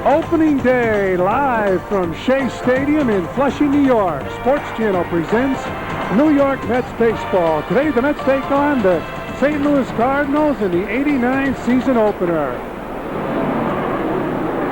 Opening day live from Shea Stadium in Flushing, New York. Sports Channel presents New York Mets baseball. Today the Mets take on the St. Louis Cardinals in the '89 season opener.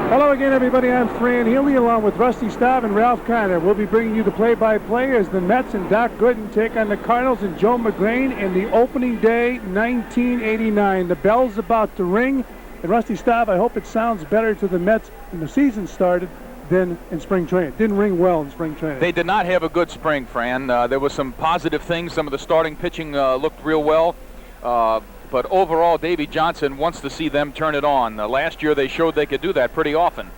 Hello again, everybody. I'm Fran Healy along with Rusty Staub and Ralph Kiner. We'll be bringing you the play-by-play as the Mets and Doc Gooden take on the Cardinals and Joe Magraine in the opening day 1989. The bell's about to ring. And Rusty Staub, I hope it sounds better to the Mets when the season started than in spring training. It didn't ring well in spring training. They did not have a good spring, Fran. There was some positive things. Some of the starting pitching looked real well. But overall, Davey Johnson wants to see them turn it on. Last year, they showed they could do that pretty often.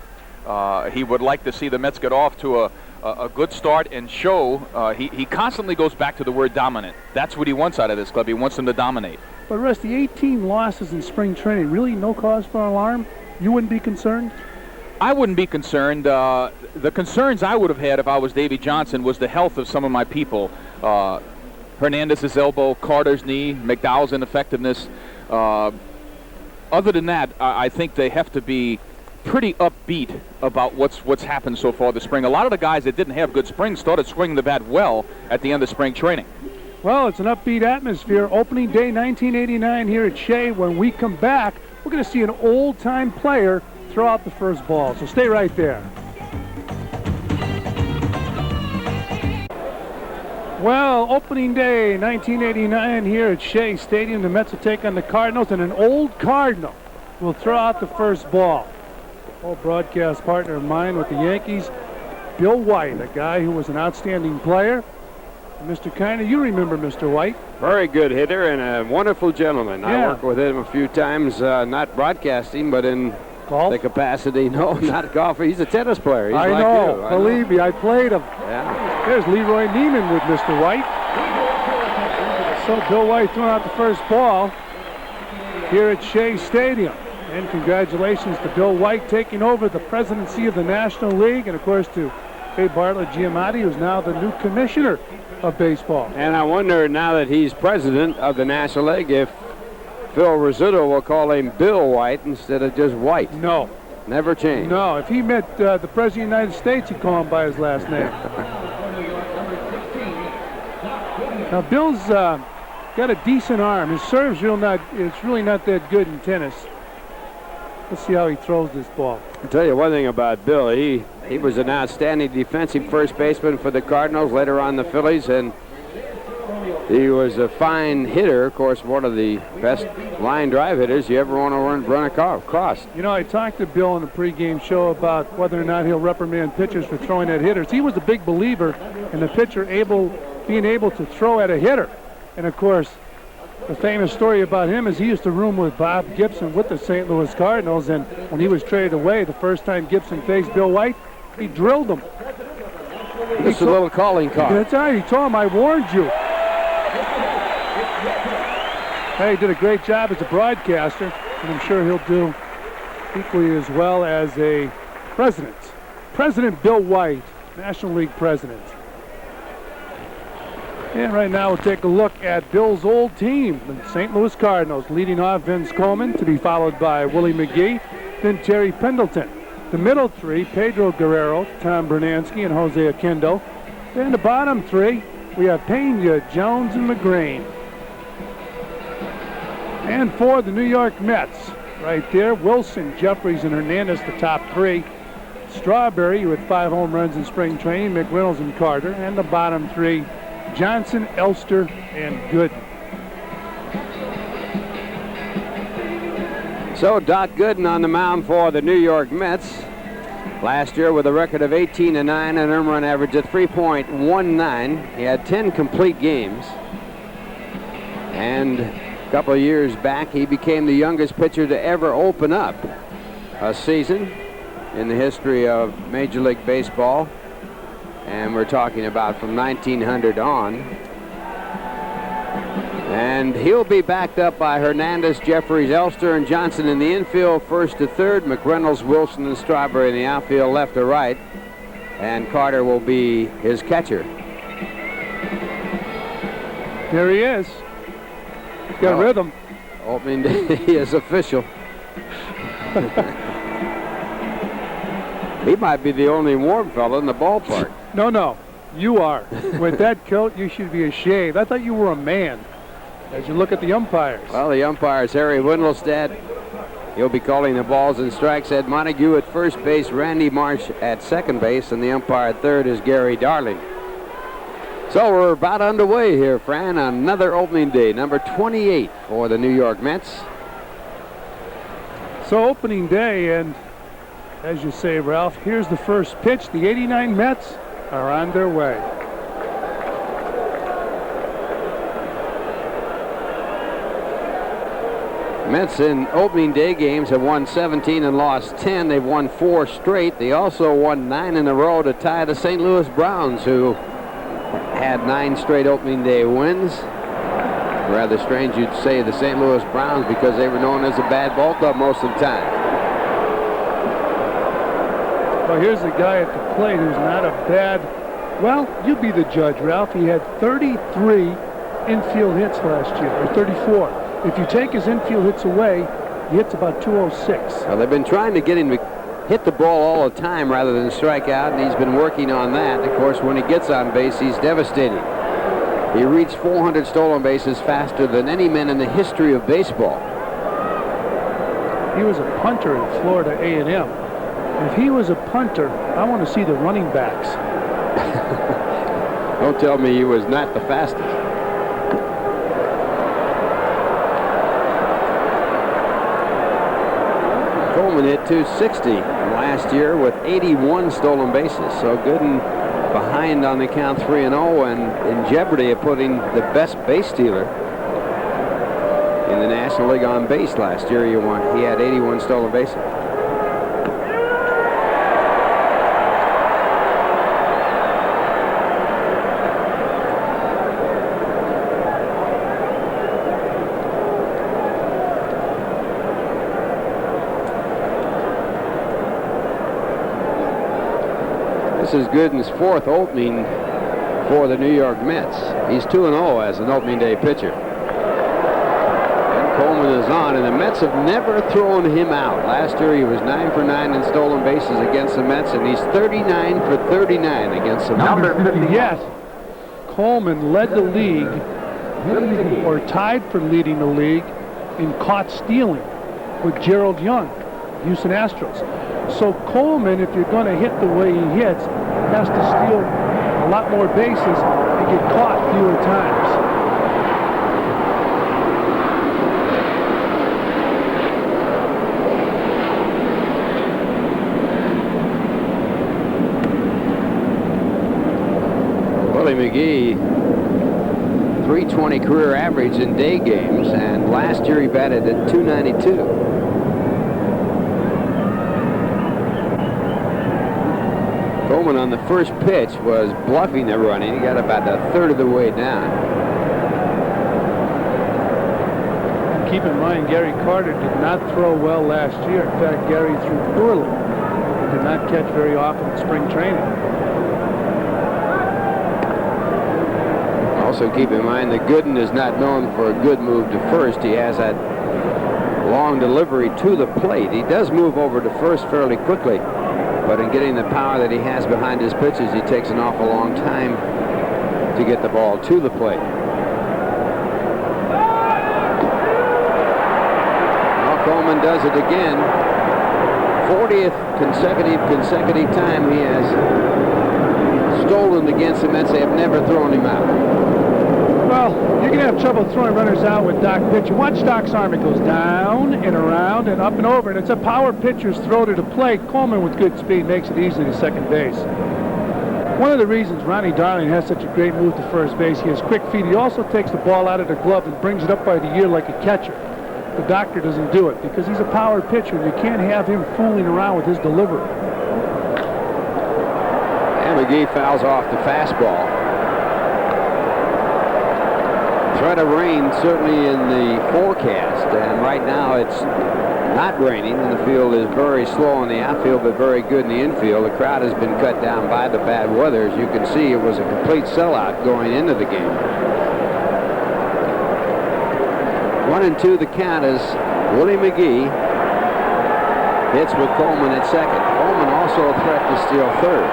He would like to see the Mets get off to a good start and show. He constantly goes back to the word dominant. That's what he wants out of this club. He wants them to dominate. But Rusty, 18 losses in spring training, really no cause for alarm? You wouldn't be concerned? I wouldn't be concerned. The concerns I would have had if I was Davey Johnson was the health of some of my people. Hernandez's elbow, Carter's knee, McDowell's ineffectiveness. Other than that, I think they have to be pretty upbeat about what's happened so far this spring. A lot of the guys that didn't have good springs started swinging the bat well at the end of spring training. Well, it's an upbeat atmosphere. Opening day 1989 here at Shea. When we come back, we're going to see an old-time player throw out the first ball. So stay right there. Well, opening day 1989 here at Shea Stadium. The Mets will take on the Cardinals, and an old Cardinal will throw out the first ball. Old broadcast partner of mine with the Yankees, Bill White, a guy who was an outstanding player. Mr. Kiner, you remember Mr. White? Very good hitter and a wonderful gentleman. Yeah. I worked with him a few times, not broadcasting, but in Golf? the capacity. No, not golfer. He's a tennis player. He's I like know. you. Believe me, I played him. Yeah. There's Leroy Neiman with Mr. White. So Bill White throwing out the first ball here at Shea Stadium. And congratulations to Bill White taking over the presidency of the National League, and of course to Ray Bartlett Giamatti, who's now the new commissioner of baseball. And I wonder now that he's president of the National League if Phil Rizzuto will call him Bill White instead of just White. No. Never change. No, if he met the President of the United States, he'd call him by his last name. Now, Bill's got a decent arm. His serve's it's really not that good in tennis. Let's see how he throws this ball. I'll tell you one thing about Bill. He was an outstanding defensive first baseman for the Cardinals, later on the Phillies, and he was a fine hitter. Of course, one of the best line drive hitters you ever want to run across. You know, I talked to Bill in the pregame show about whether or not he'll reprimand pitchers for throwing at hitters. He was a big believer in the pitcher being able to throw at a hitter. And, of course, the famous story about him is he used to room with Bob Gibson with the St. Louis Cardinals, and when he was traded away, the first time Gibson faced Bill White, he drilled him. Just a little calling card. That's right. He told him, I warned you. Hey, he did a great job as a broadcaster, and I'm sure he'll do equally as well as a president. President Bill White, National League president. And right now we'll take a look at Bill's old team, the St. Louis Cardinals, leading off Vince Coleman, to be followed by Willie McGee, then Terry Pendleton. The middle three, Pedro Guerrero, Tom Bernansky, and Jose Oquendo. Then the bottom three, we have Phenia, Jones, and Magraine. And for the New York Mets, right there, Wilson, Jeffries, and Hernandez, the top three. Strawberry with 5 home runs in spring training, McReynolds and Carter. And the bottom three, Johnson, Elster, and Gooden. So Doc Gooden on the mound for the New York Mets. Last year with a record of 18-9 and an earned run average of 3.19. He had 10 complete games. And a couple of years back, he became the youngest pitcher to ever open up a season in the history of Major League Baseball. And we're talking about from 1900 on. And he'll be backed up by Hernandez, Jeffries, Elster, and Johnson in the infield, first to third. McReynolds, Wilson, and Strawberry in the outfield, left to right. And Carter will be his catcher. There he is. Got rhythm. Opening day is official. He might be the only warm fella in the ballpark. No, you are. With that coat, you should be ashamed. I thought you were a man. As you look at the umpires. Well, the umpires, Harry Windelstead. He'll be calling the balls and strikes. Ed Montague at first base, Randy Marsh at second base, and the umpire at third is Gary Darling. So we're about underway here, Fran. Another opening day, number 28 for the New York Mets. So opening day, and as you say, Ralph, here's the first pitch. The 89 Mets are on their way. Mets in opening day games have won 17 and lost 10. They've won 4 straight. They also won 9 in a row to tie the St. Louis Browns, who had 9 straight opening day wins. Rather strange you'd say the St. Louis Browns, because they were known as a bad ball club most of the time. Well, here's a guy at the plate who's not a bad, well, you be the judge, Ralph. He had 33 infield hits last year, or 34. If you take his infield hits away, he hits about 206. Well, they've been trying to get him to hit the ball all the time rather than strike out, and he's been working on that. Of course, when he gets on base, he's devastating. He reached 400 stolen bases faster than any man in the history of baseball. He was a punter in Florida A&M. If he was a punter, I want to see the running backs. Don't tell me he was not the fastest. Coleman hit 260 last year with 81 stolen bases. So Gooden behind on the count 3-0 and in jeopardy of putting the best base stealer in the National League on base last year. He had 81 stolen bases. This is Gooden's 4th opening for the New York Mets. He's 2-0 as an opening day pitcher. And Coleman is on, and the Mets have never thrown him out. Last year he was 9 for 9 in stolen bases against the Mets, and he's 39 for 39 against the Mets. Yes, Coleman led the league, or tied for leading the league, in caught stealing with Gerald Young, Houston Astros. So Coleman, if you're going to hit the way he hits, has to steal a lot more bases and get caught fewer times. Willie McGee, .320 career average in day games, and last year he batted at .292. Coleman on the first pitch was bluffing the running. He got about a third of the way down. Keep in mind, Gary Carter did not throw well last year. In fact, Gary threw poorly. He did not catch very often in spring training. Also keep in mind that Gooden is not known for a good move to first. He has that long delivery to the plate. He does move over to first fairly quickly. But in getting the power that he has behind his pitches, he takes an awful long time to get the ball to the plate. Now Coleman does it again. 40th consecutive time he has stolen against the Mets. They have never thrown him out. Well, you're going to have trouble throwing runners out with Doc pitching. Watch Doc's arm. It goes down and around and up and over, and it's a power pitcher's throw to the plate. Coleman with good speed makes it easy to second base. One of the reasons Ronnie Darling has such a great move to first base, he has quick feet. He also takes the ball out of the glove and brings it up by the ear like a catcher. The doctor doesn't do it because he's a power pitcher, and you can't have him fooling around with his delivery. And McGee fouls off the fastball. Threat of rain certainly in the forecast, and right now it's not raining, and the field is very slow in the outfield but very good in the infield. The crowd has been cut down by the bad weather. As you can see, it was a complete sellout going into the game. 1-2 the count is Willie McGee. hits with Coleman at second. Coleman also a threat to steal third.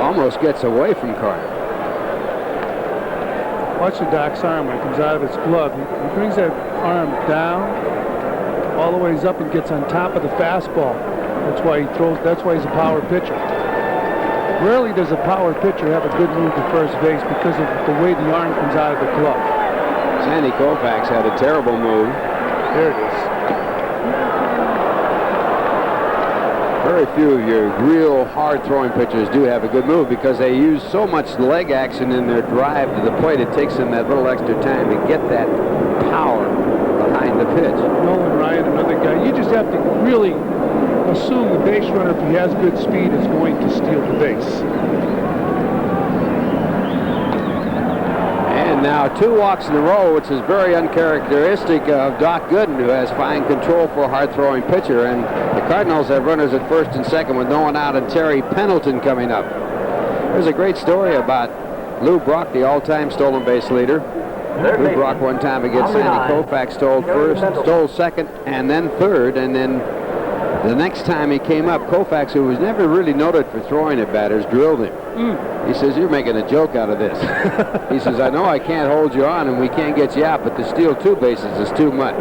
Almost gets away from Carter. Watch the Doc's arm when it comes out of his glove. He brings that arm down, all the ways up, and gets on top of the fastball. That's why he throws. That's why he's a power pitcher. Rarely does a power pitcher have a good move to first base because of the way the arm comes out of the glove. Sandy Koufax had a terrible move. There it is. Very few of your real hard-throwing pitchers do have a good move because they use so much leg action in their drive to the plate. It takes them that little extra time to get that power behind the pitch. Nolan Ryan, another guy. You just have to really assume the base runner, if he has good speed, is going to steal the base. And now 2 walks in a row, which is very uncharacteristic of Doc Gooden, who has fine control for a hard-throwing pitcher. And the Cardinals have runners at first and second with no one out, and Terry Pendleton coming up. There's a great story about Lou Brock, the all-time stolen base leader. Lou Brock one time against Sandy Koufax stole first, stole second, and then third, and then the next time he came up, Koufax, who was never really noted for throwing at batters, drilled him. He says, "You're making a joke out of this." He says, "I know I can't hold you on and we can't get you out, but to steal 2 bases is too much."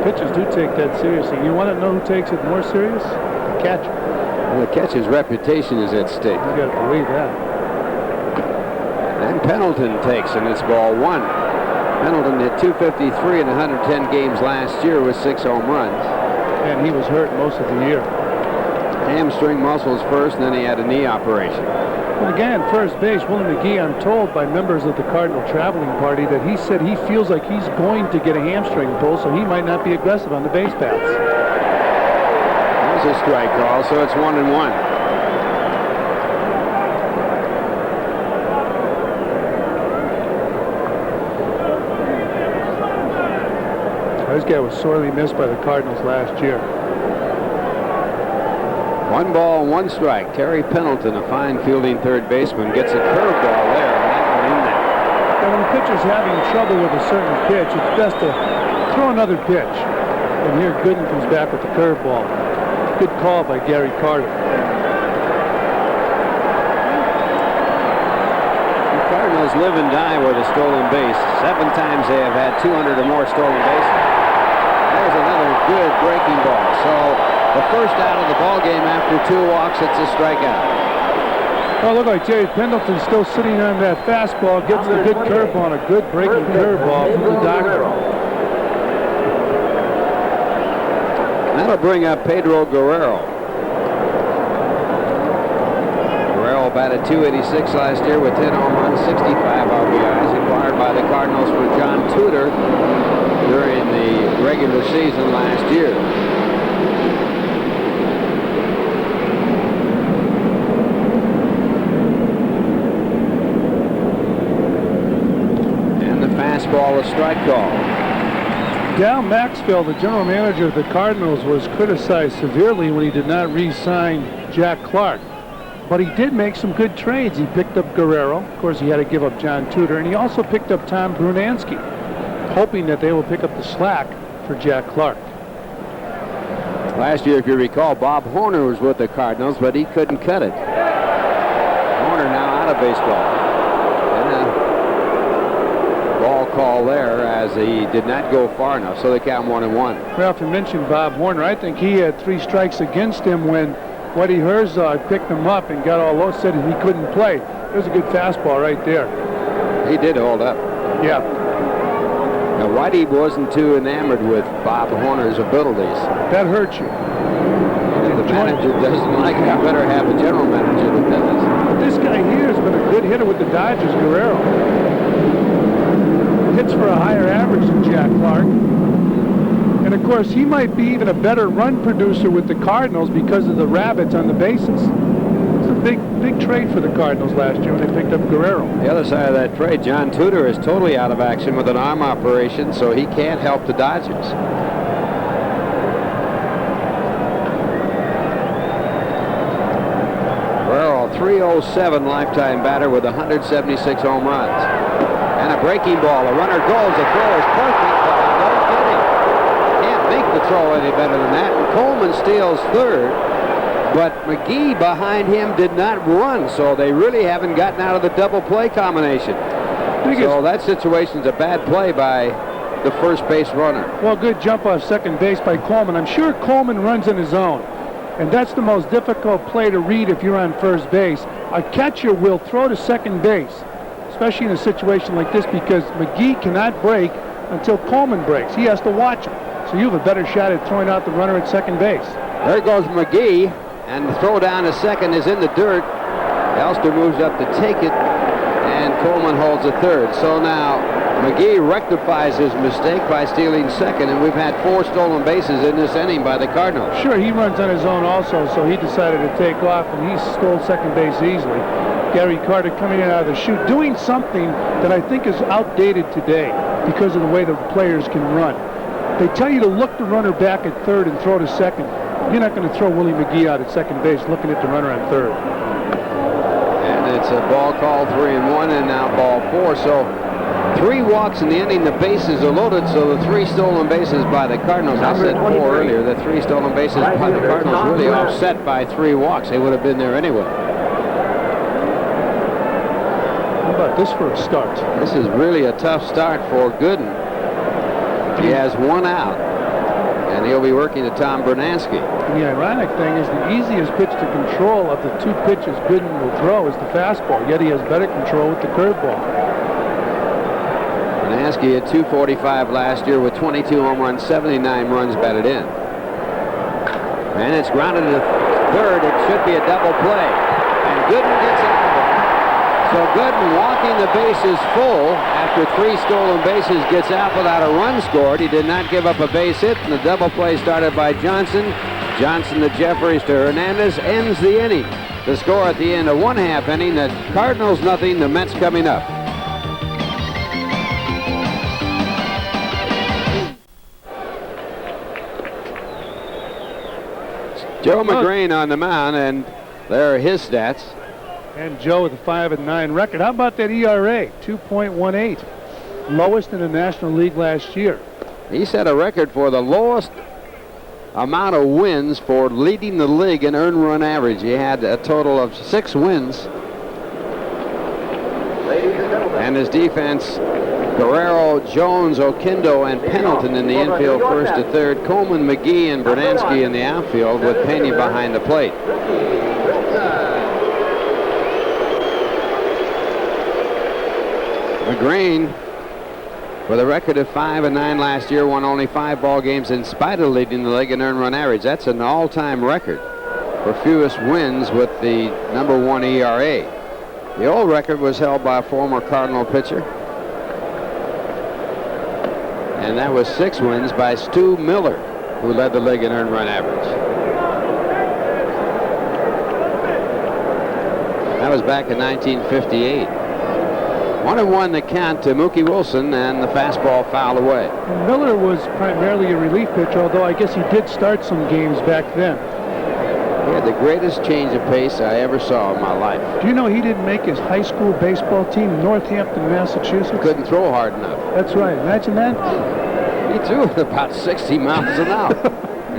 Pitchers do take that seriously. You want to know who takes it more serious? The catcher. Well, the catcher's reputation is at stake. You got to believe that. And Pendleton takes, and it's ball 1. Pendleton hit .253 in 110 games last year with 6 home runs. And he was hurt most of the year. Hamstring muscles first, and then he had a knee operation. And again, first base, Willie McGee, I'm told by members of the Cardinal traveling party that he said he feels like he's going to get a hamstring pull, so he might not be aggressive on the base paths. There's a strike call, so it's 1-1. This guy was sorely missed by the Cardinals last year. 1 ball, 1 strike. Terry Pendleton, a fine fielding third baseman, gets a curveball there, and that one in there. And when the pitcher's having trouble with a certain pitch, it's best to throw another pitch. And here Gooden comes back with the curveball. Good call by Gary Carter. The Cardinals live and die with a stolen base. 7 times they have had 200 or more stolen bases. There's another good breaking ball. So the first out of the ball game after 2 walks, it's a strikeout. Oh, look like Jerry Pendleton still sitting on that fastball, gets the good curveball, a good breaking curveball from the doctor. That'll bring up Pedro Guerrero. Guerrero batted .286 last year with 10 home runs, 65 RBIs, acquired by the Cardinals for John Tudor during the regular season last year. And the fastball, a strike call. Dal Maxfield, the general manager of the Cardinals, was criticized severely when he did not re-sign Jack Clark. But he did make some good trades. He picked up Guerrero. Of course, he had to give up John Tudor. And he also picked up Tom Brunansky, hoping that they will pick up the slack for Jack Clark. Last year, if you recall, Bob Horner was with the Cardinals, but he couldn't cut it. Horner now out of baseball. And a ball call there as he did not go far enough, so they count 1-1. Ralph, you mentioned Bob Horner. I think he had 3 strikes against him when Waddy Herzog picked him up and got all low, said he couldn't play. There's a good fastball right there. He did hold up. Yeah. Now, Whitey wasn't too enamored with Bob Horner's abilities. That hurts you. If the manager doesn't like it, you better have a general manager that does. But this guy here has been a good hitter with the Dodgers, Guerrero. Hits for a higher average than Jack Clark. And of course, he might be even a better run producer with the Cardinals because of the rabbits on the bases. It's a big trade for the Cardinals last year when they picked up Guerrero. The other side of that trade, John Tudor is totally out of action with an arm operation, so he can't help the Dodgers. Guerrero, 307 lifetime batter with 176 home runs. And a breaking ball. A runner goes. The throw is perfect, but throw any better than that. And Coleman steals third, but McGee behind him did not run, so they really haven't gotten out of the double play combination. So that situation's a bad play by the first base runner. Well, good jump off second base by Coleman. I'm sure Coleman runs in his zone, and that's the most difficult play to read if you're on first base. A catcher will throw to second base, especially in a situation like this, because McGee cannot break until Coleman breaks. He has to watch him. So you have a better shot at throwing out the runner at second base. There goes McGee, and the throw down to second is in the dirt. Elster moves up to take it, and Coleman holds the third. So now McGee rectifies his mistake by stealing second, and we've had 4 stolen bases in this inning by the Cardinals. Sure, he runs on his own also, so he decided to take off, and he stole second base easily. Gary Carter coming in out of the chute, doing something that I think is outdated today because of the way the players can run. They tell you to look the runner back at third and throw to second. You're not going to throw Willie McGee out at second base looking at the runner on third. And it's a ball called 3-1, and now ball 4. So 3 walks in the inning. The bases are loaded, so the 3 stolen bases by the Cardinals. I said 4 earlier. The 3 stolen bases by the Cardinals really offset by 3 walks. They would have been there anyway. How about this for a start? This is really a tough start for Gooden. He has 1 out, and he'll be working to Tom Bernansky. And the ironic thing is the easiest pitch to control of the 2 pitches Gooden will throw is the fastball, yet he has better control with the curveball. Bernansky had 245 last year with 22 home runs, 79 runs batted in. And it's grounded to third. It should be a double play. And Gooden gets it. So Gooden, walking the bases full after 3 stolen bases, gets out without a run scored. He did not give up a base hit, and the double play started by Johnson. Johnson to Jeffries to Hernandez ends the inning. The score at the end of 1/2 inning, the Cardinals nothing, the Mets coming up. Joe Magraine on the mound, and there are his stats. And Joe with a 5-9 record. How about that ERA? 2.18. Lowest in the National League last year. He set a record for the lowest amount of wins for leading the league in earned run average. He had a total of 6 wins. And his defense, Guerrero, Jones, Oquendo, and Pendleton in the infield, first to third. Coleman, McGee, and Bernansky in the outfield with Phenia behind the plate. Magraine, with a record of 5-9 last year, won only 5 ball games in spite of leading the league in earned run average. That's an all-time record for fewest wins with the #1 ERA. The old record was held by a former Cardinal pitcher, and that was 6 wins by Stu Miller, who led the league in earned run average. That was back in 1958. 1-1 the count to Mookie Wilson, and the fastball fouled away. And Miller was primarily a relief pitcher, although I guess he did start some games back then. He had the greatest change of pace I ever saw in my life. Do you know he didn't make his high school baseball team, Northampton, Massachusetts? Couldn't throw hard enough. That's right. Imagine that. He threw at about 60 miles an hour.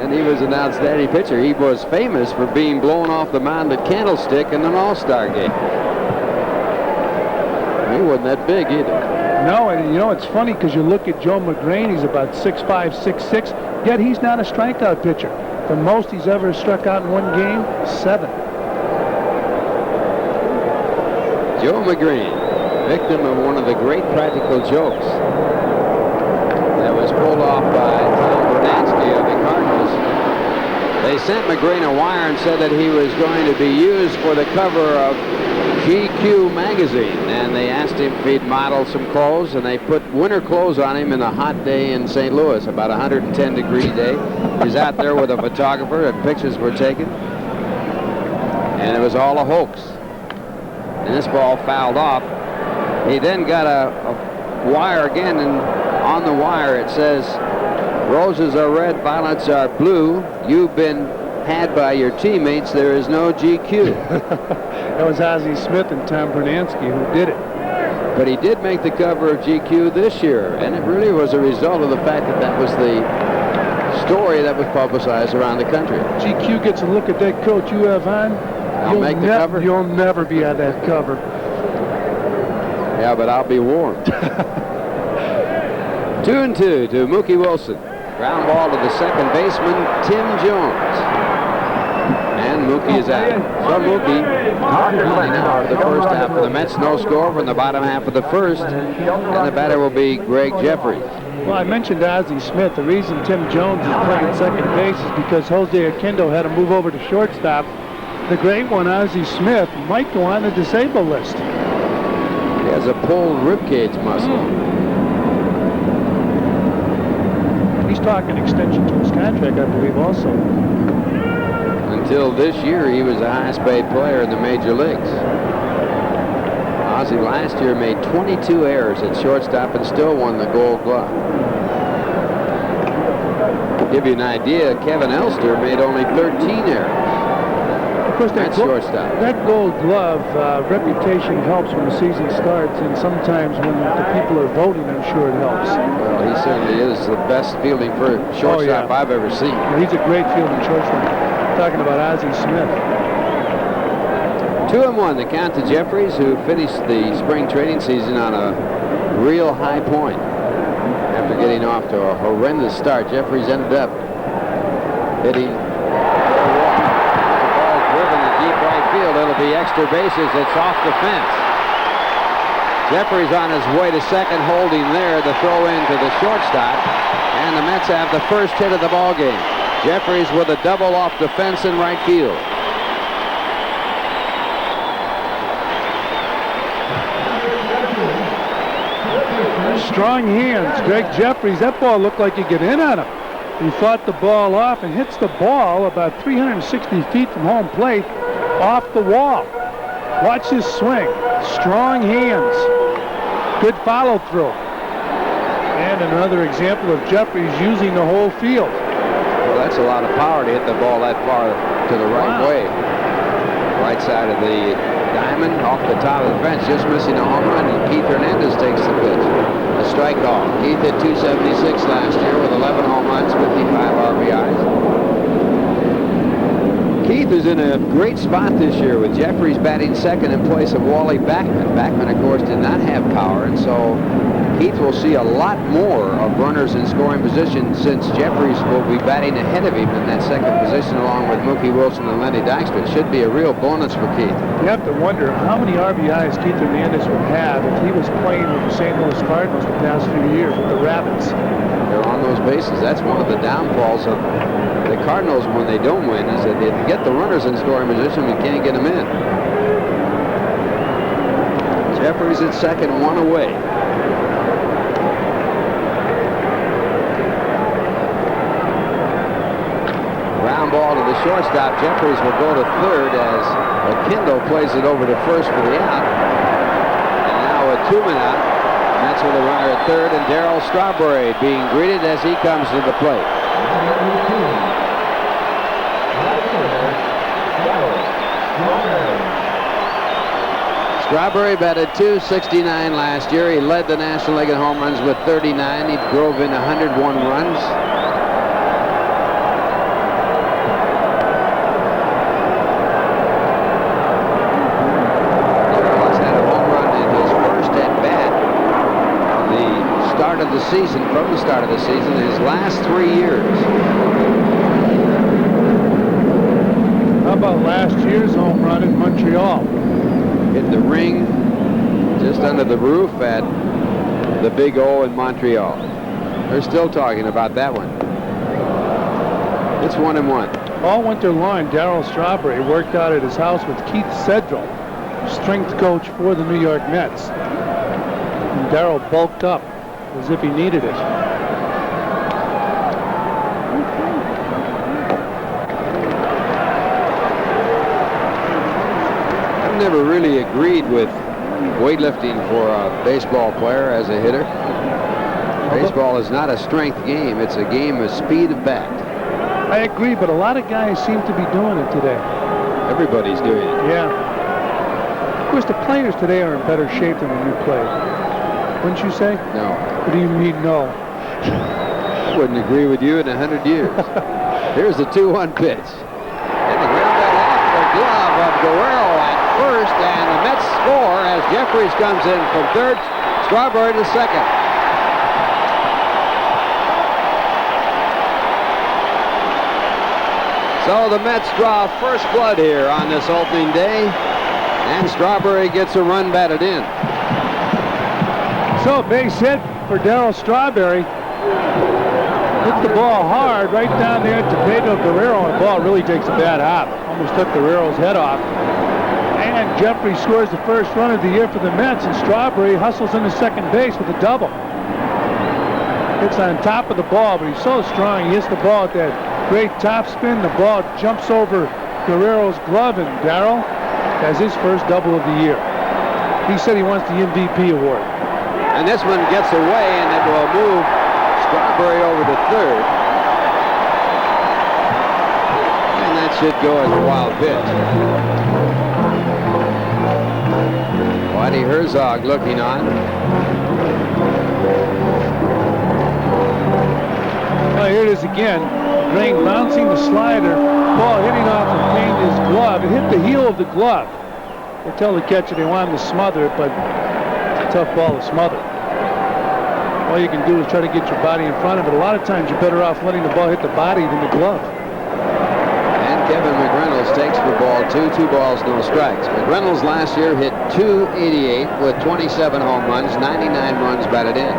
And he was an outstanding pitcher. He was famous for being blown off the mound at Candlestick in an All-Star game. He wasn't that big either. No, and you know, it's funny because you look at Joe Magraine, he's about 6'5", 6'6", yet he's not a strikeout pitcher. The most he's ever struck out in one game, 7. Joe Magraine, victim of one of the great practical jokes that was pulled off by Tom Bernansky of the Cardinals. They sent Magraine a wire and said that he was going to be used for the cover of GQ magazine, and they asked him if he'd model some clothes, and they put winter clothes on him in a hot day in St. Louis, about 110-degree day. He was out there with a photographer, and pictures were taken, and it was all a hoax. And this ball fouled off. He then got a wire again, and on the wire it says, "Roses are red, violets are blue. You've been had by your teammates. There is no GQ." That was Ozzie Smith and Tom Bernansky who did it. But he did make the cover of GQ this year, and it really was a result of the fact that that was the story that was publicized around the country. GQ gets a look at that coat you have on. I'll make the cover. You'll never be on that cover. Yeah, but I'll be warm. 2-2 to Mookie Wilson. Ground ball to the second baseman, Tim Jones. And Mookie is out. So Mookie now of the first half of the Mets. No score from the bottom half of the first. And the batter will be Gregg Jeffries. Well, I mentioned Ozzie Smith. The reason Tim Jones is playing second base is because Jose Aquindo had to move over to shortstop. The great one, Ozzie Smith, might go on the disabled list. He has a pulled ribcage muscle. He's talking extension to his contract, I believe, also. Until this year, he was the highest paid player in the major leagues. Ozzie last year made 22 errors at shortstop and still won the Gold Glove. To give you an idea, Kevin Elster made only 13 errors. Of course, that Gold Glove reputation helps when the season starts, and sometimes when the people are voting, I'm sure it helps. Well, he certainly is the best fielding for shortstop I've ever seen. Yeah, he's a great fielding shortstop. Talking about Ozzie Smith. 2-1 the count to Jeffries, who finished the spring training season on a real high point. After getting off to a horrendous start, Jeffries ended up hitting a walk. The ball driven to deep right field. It'll be extra bases. It's off the fence. Jeffries on his way to second, holding there. The throw in to the shortstop, and the Mets have the first hit of the ball game. Jeffries with a double off the fence in right field. Strong hands, Gregg Jeffries. That ball looked like he'd get in on him. He fought the ball off and hits the ball about 360 feet from home plate off the wall. Watch his swing. Strong hands. Good follow through. And another example of Jeffries using the whole field. Well, that's a lot of power to hit the ball that far to the right way. Right side of the diamond, off the top of the fence, just missing a home run, and Keith Hernandez takes the pitch. A strike call. Keith hit 276 last year with 11 home runs, 55 RBIs. Keith is in a great spot this year with Jeffries batting second in place of Wally Backman. Backman, of course, did not have power, and so Keith will see a lot more of runners in scoring position since Jeffries will be batting ahead of him in that second position along with Mookie Wilson and Lenny Dykstra. It should be a real bonus for Keith. You have to wonder how many RBIs Keith Hernandez would have if he was playing with the St. Louis Cardinals the past few years with the Rabbits. They're on those bases. That's one of the downfalls of the Cardinals when they don't win, is that they get the runners in scoring position and can't get them in. Jeffries at second, one away. Ground ball to the shortstop. Jeffries will go to third as Aquindo plays it over to first for the out. And now a two-man out. Mets with a runner at third, and Darryl Strawberry being greeted as he comes to the plate. Strawberry batted .269 last year. He led the National League in home runs with 39. He drove in 101 runs. From the start of the season, his last 3 years. How about last year's home run in Montreal? Hit the ring just under the roof at the Big O in Montreal. They're still talking about that one. It's 1-1. All winter long, Darryl Strawberry worked out at his house with Keith Sedrell, strength coach for the New York Mets. And Darryl bulked up as if he needed it. I've never really agreed with weightlifting for a baseball player as a hitter. Baseball is not a strength game. It's a game of speed of bat. I agree, but a lot of guys seem to be doing it today. Everybody's doing it. Yeah. Of course, the players today are in better shape than when you played. Wouldn't you say? No. What do you mean, no? I wouldn't agree with you in 100 years. Here's the 2-1 pitch. And the ground ball off the glove of Guerrero at first, and the Mets score as Jeffries comes in from third, Strawberry to second. So the Mets draw first blood here on this opening day, and Strawberry gets a run batted in. So base hit for Darryl Strawberry. Hit the ball hard right down there to Pedro Guerrero, and the ball really takes a bad hop. Almost took Guerrero's head off. And Jeffries scores the first run of the year for the Mets, and Strawberry hustles into second base with a double. Hits on top of the ball, but he's so strong. He hits the ball at that great top spin. The ball jumps over Guerrero's glove, and Darryl has his first double of the year. He said he wants the MVP award. And this one gets away, and it will move Strawberry over to third. And that should go as a wild pitch. Whitey Herzog looking on. Well, here it is again. Grain bouncing the slider. Ball hitting off of Pena's glove. It hit the heel of the glove. They tell the catcher they want him to smother it, but it's a tough ball to smother. All you can do is try to get your body in front of it. A lot of times you're better off letting the ball hit the body than the glove. And Kevin McReynolds takes for ball two. 2 balls, no strikes. McReynolds last year hit .288 with 27 home runs, 99 runs batted in. And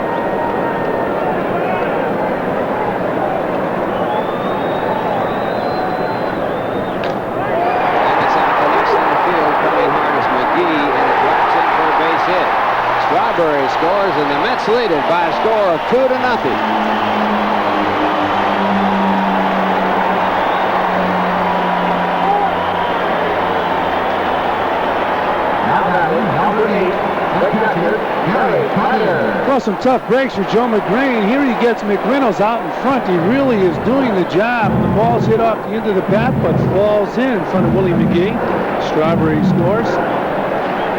it's out to left center field. Coming hard is McGee, and it drops in for a base hit. Strawberry scores, and the Mets lead it by a score of 2-0. Well, some tough breaks for Joe Magraine. Here he gets McReynolds out in front. He really is doing the job. The ball's hit off the end of the bat, but falls in front of Willie McGee. Strawberry scores.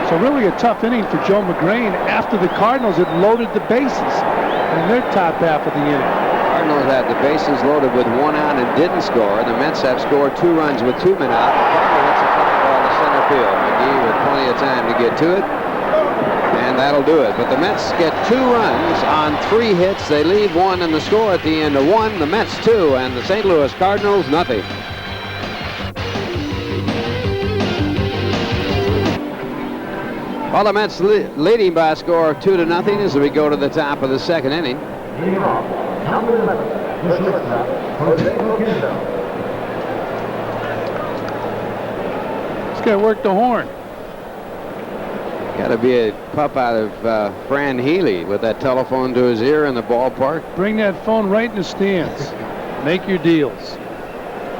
So really a tough inning for Joe Magraine after the Cardinals had loaded the bases in their top half of the inning. Cardinals had the bases loaded with 1 out and didn't score. The Mets have scored 2 runs with 2 men out. Cardinals hits a fly ball to center field. McGee with plenty of time to get to it, and that'll do it. But the Mets get 2 runs on 3 hits. They leave 1, and the score at the end of 1. The Mets 2, and the St. Louis Cardinals nothing. Well, the Mets leading by a score of 2-0 as we go to the top of the second inning. He's got to work the horn. Got to be a pup out of Fran Healy with that telephone to his ear in the ballpark. Bring that phone right in the stands. Make your deals.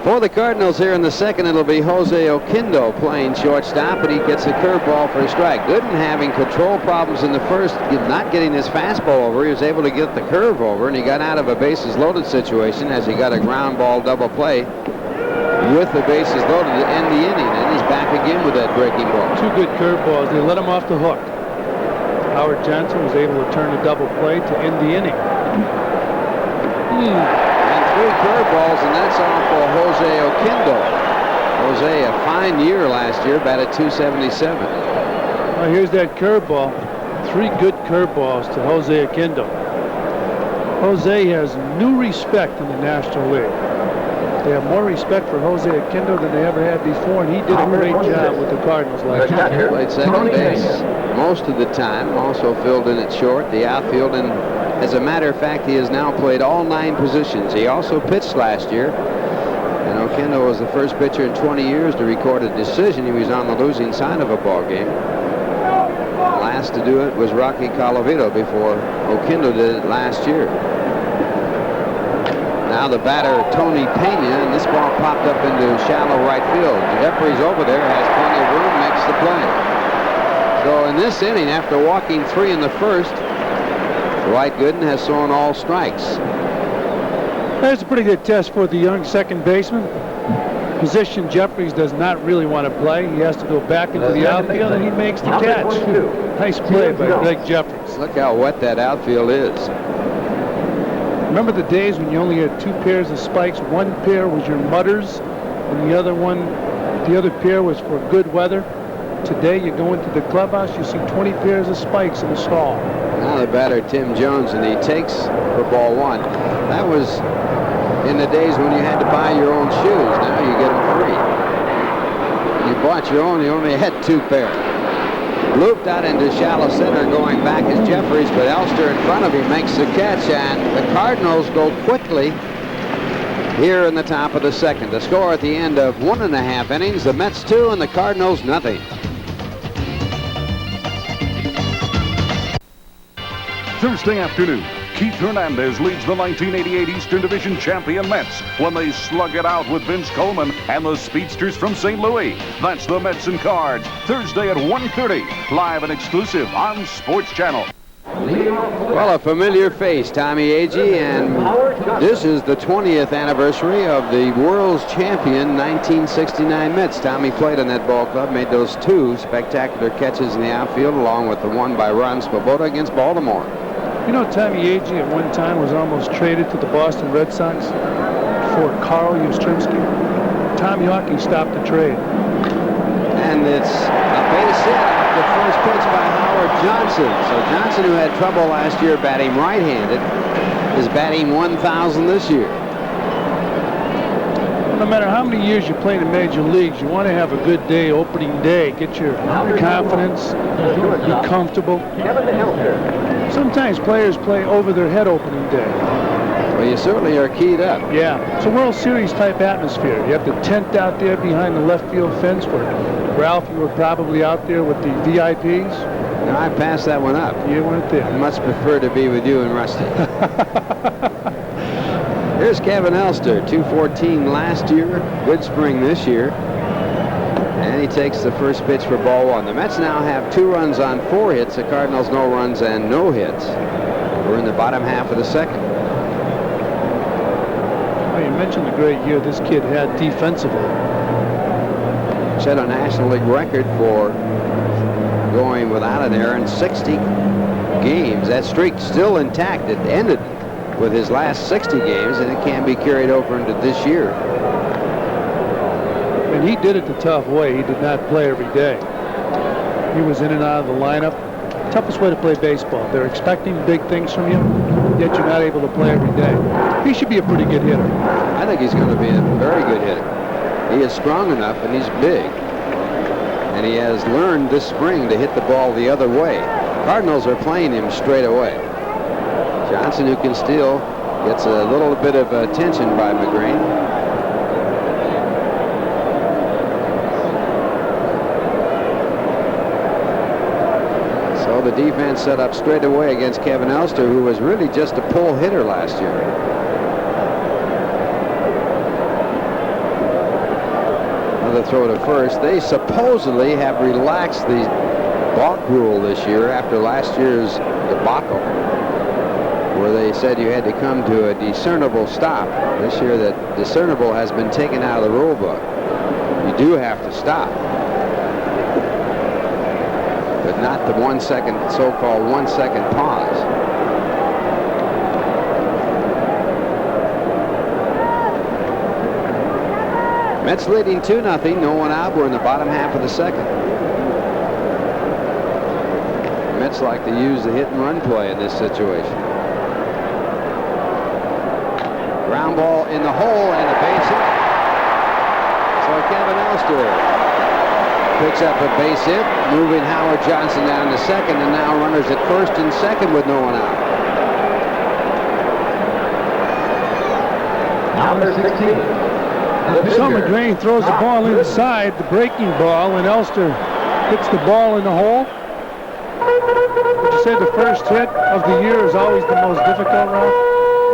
For the Cardinals here in the second, it'll be Jose Oquendo playing shortstop, but he gets a curveball for a strike. Gooden having control problems in the first, not getting his fastball over. He was able to get the curve over, and he got out of a bases loaded situation as he got a ground ball double play with the bases loaded to end the inning, and he's back again with that breaking ball. 2 good curveballs. They let him off the hook. Howard Johnson was able to turn a double play to end the inning. And 3 curveballs, and that's all for Jose Oquendo. Jose, a fine year last year, batted .277. Well, here's that curveball. 3 good curveballs to Jose Oquendo. Jose has new respect in the National League. They have more respect for Jose Oquendo than they ever had before, and he did a great job with the Cardinals last year. Played second base most of the time, also filled in at short, the outfield, and as a matter of fact, he has now played all 9 positions. He also pitched last year, and Oquendo was the first pitcher in 20 years to record a decision. He was on the losing side of a ball game. Last to do it was Rocky Colavito before Oquendo did it last year. Now the batter, Tony Pena, and this ball popped up into shallow right field. Jeffries over there has plenty of room, makes the play. So in this inning, after walking 3 in the first, Dwight Gooden has thrown all strikes. That's a pretty good test for the young second baseman. Position Jeffries does not really want to play. He has to go back into the outfield, and he makes the catch. Nice play by Gregg Jeffries. Look how wet that outfield is. Remember the days when you only had 2 pairs of spikes? One pair was your mutters, and the other pair was for good weather. Today, you go into the clubhouse, you see 20 pairs of spikes in the stall. Now the batter, Tim Jones, and he takes for ball 1. That was in the days when you had to buy your own shoes. Now you get them free. When you bought your own, you only had 2 pairs. Looped out into shallow center, going back is Jeffries, but Elster in front of him makes the catch, and the Cardinals go quickly here in the top of the second. The score at the end of 1.5 innings, the Mets 2 and the Cardinals nothing. Thursday afternoon, Keith Hernandez leads the 1988 Eastern Division champion Mets when they slug it out with Vince Coleman and the Speedsters from St. Louis. That's the Mets and Cards, Thursday at 1:30, live and exclusive on Sportschannel. Well, a familiar face, Tommy Agee, and this is the 20th anniversary of the world's champion 1969 Mets. Tommy played on that ball club, made those 2 spectacular catches in the outfield, along with the one by Ron Swoboda against Baltimore. You know, Tommy Agee at one time was almost traded to the Boston Red Sox for Carl Yastrzemski. Tom Yawkey stopped the trade. And it's a base hit off the first pitch by Howard Johnson. So Johnson, who had trouble last year batting right-handed, is batting 1,000 this year. No matter how many years you play in the major leagues, you want to have a good day, opening day, get your confidence, be comfortable. Sometimes players play over their head opening day. Well, you certainly are keyed up. Yeah, it's a World Series type atmosphere. You have the tent out there behind the left field fence where Ralph, you were probably out there with the VIPs. No, I passed that one up. You weren't there. I much prefer to be with you and Rusty. Here's Kevin Elster, 214 last year, good spring this year. And he takes the first pitch for ball 1. The Mets now have 2 runs on 4 hits. The Cardinals no runs and no hits. We're in the bottom half of the second. Well, you mentioned the great year this kid had defensively. Set a National League record for going without an error in 60 games. That streak still intact. It ended with his last 60 games, and it can be carried over into this year. And he did it the tough way. He did not play every day. He was in and out of the lineup. Toughest way to play baseball. They're expecting big things from you, yet you're not able to play every day. He should be a pretty good hitter. I think he's going to be a very good hitter. He is strong enough, and he's big. And he has learned this spring to hit the ball the other way. Cardinals are playing him straight away. Johnson, who can steal, gets a little bit of attention by McReynolds. So the defense set up straight away against Kevin Elster, who was really just a pull hitter last year. Another throw to first. They supposedly have relaxed the balk rule this year after last year's debacle, where they said you had to come to a discernible stop. This year that discernible has been taken out of the rule book. You do have to stop, but not the 1 second, so-called 1 second pause. Mets leading 2-0, no one out. We're in the bottom half of the second. Mets like to use the hit and run play in this situation. Ground ball in the hole and a base hit. So Kevin Elster picks up a base hit, moving Howard Johnson down to second, and now runners at first and second with no one out. Number 16. Joe Magraine throws the ball inside, the breaking ball, and Elster hits the ball in the hole. Would you say the first hit of the year is always the most difficult, Ralph?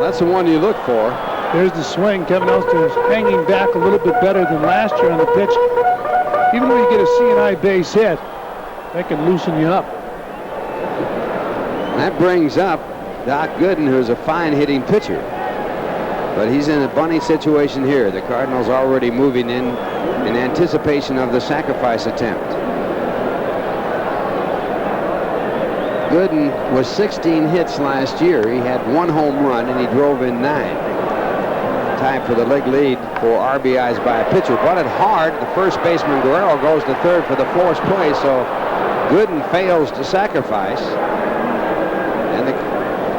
That's the one you look for. There's the swing. Kevin Elster is hanging back a little bit better than last year on the pitch. Even though you get a C&I base hit, that can loosen you up. That brings up Doc Gooden, who's a fine hitting pitcher. But he's in a bunny situation here. The Cardinals already moving in anticipation of the sacrifice attempt. Gooden was 16 hits last year. He had 1 home run and he drove in 9. Time for the league lead for RBIs by a pitcher. Bunted hard. The first baseman Guerrero goes to third for the forced play, so Gooden fails to sacrifice, and the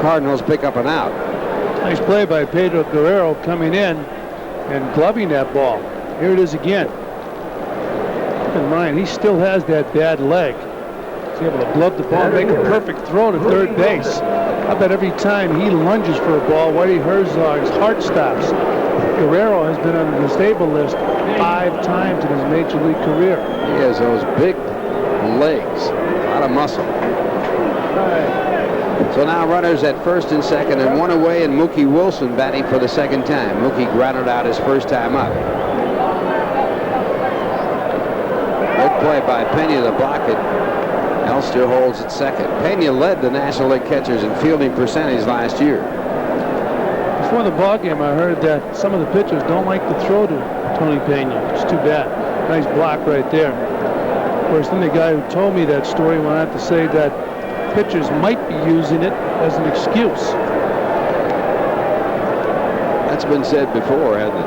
Cardinals pick up an out. Nice play by Pedro Guerrero coming in and gloving that ball. Here it is again. Keep in mind, he still has that bad leg. He's able to glove the ball, make a perfect throw to third base. I bet every time he lunges for a ball, Whitey Herzog's heart stops. Guerrero has been on the disabled list 5 times in his major league career. He has those big legs, a lot of muscle. So now runners at first and second and 1 away, and Mookie Wilson batting for the second time. Mookie grounded out his first time up. Good play by Phenia to block it. Elster holds at second. Phenia led the National League catchers in fielding percentage last year. Before the ball game, I heard that some of the pitchers don't like to throw to Tony Phenia. It's too bad. Nice block right there. Of course, then the guy who told me that story went on to say that pitchers might be using it as an excuse. That's been said before, hasn't it?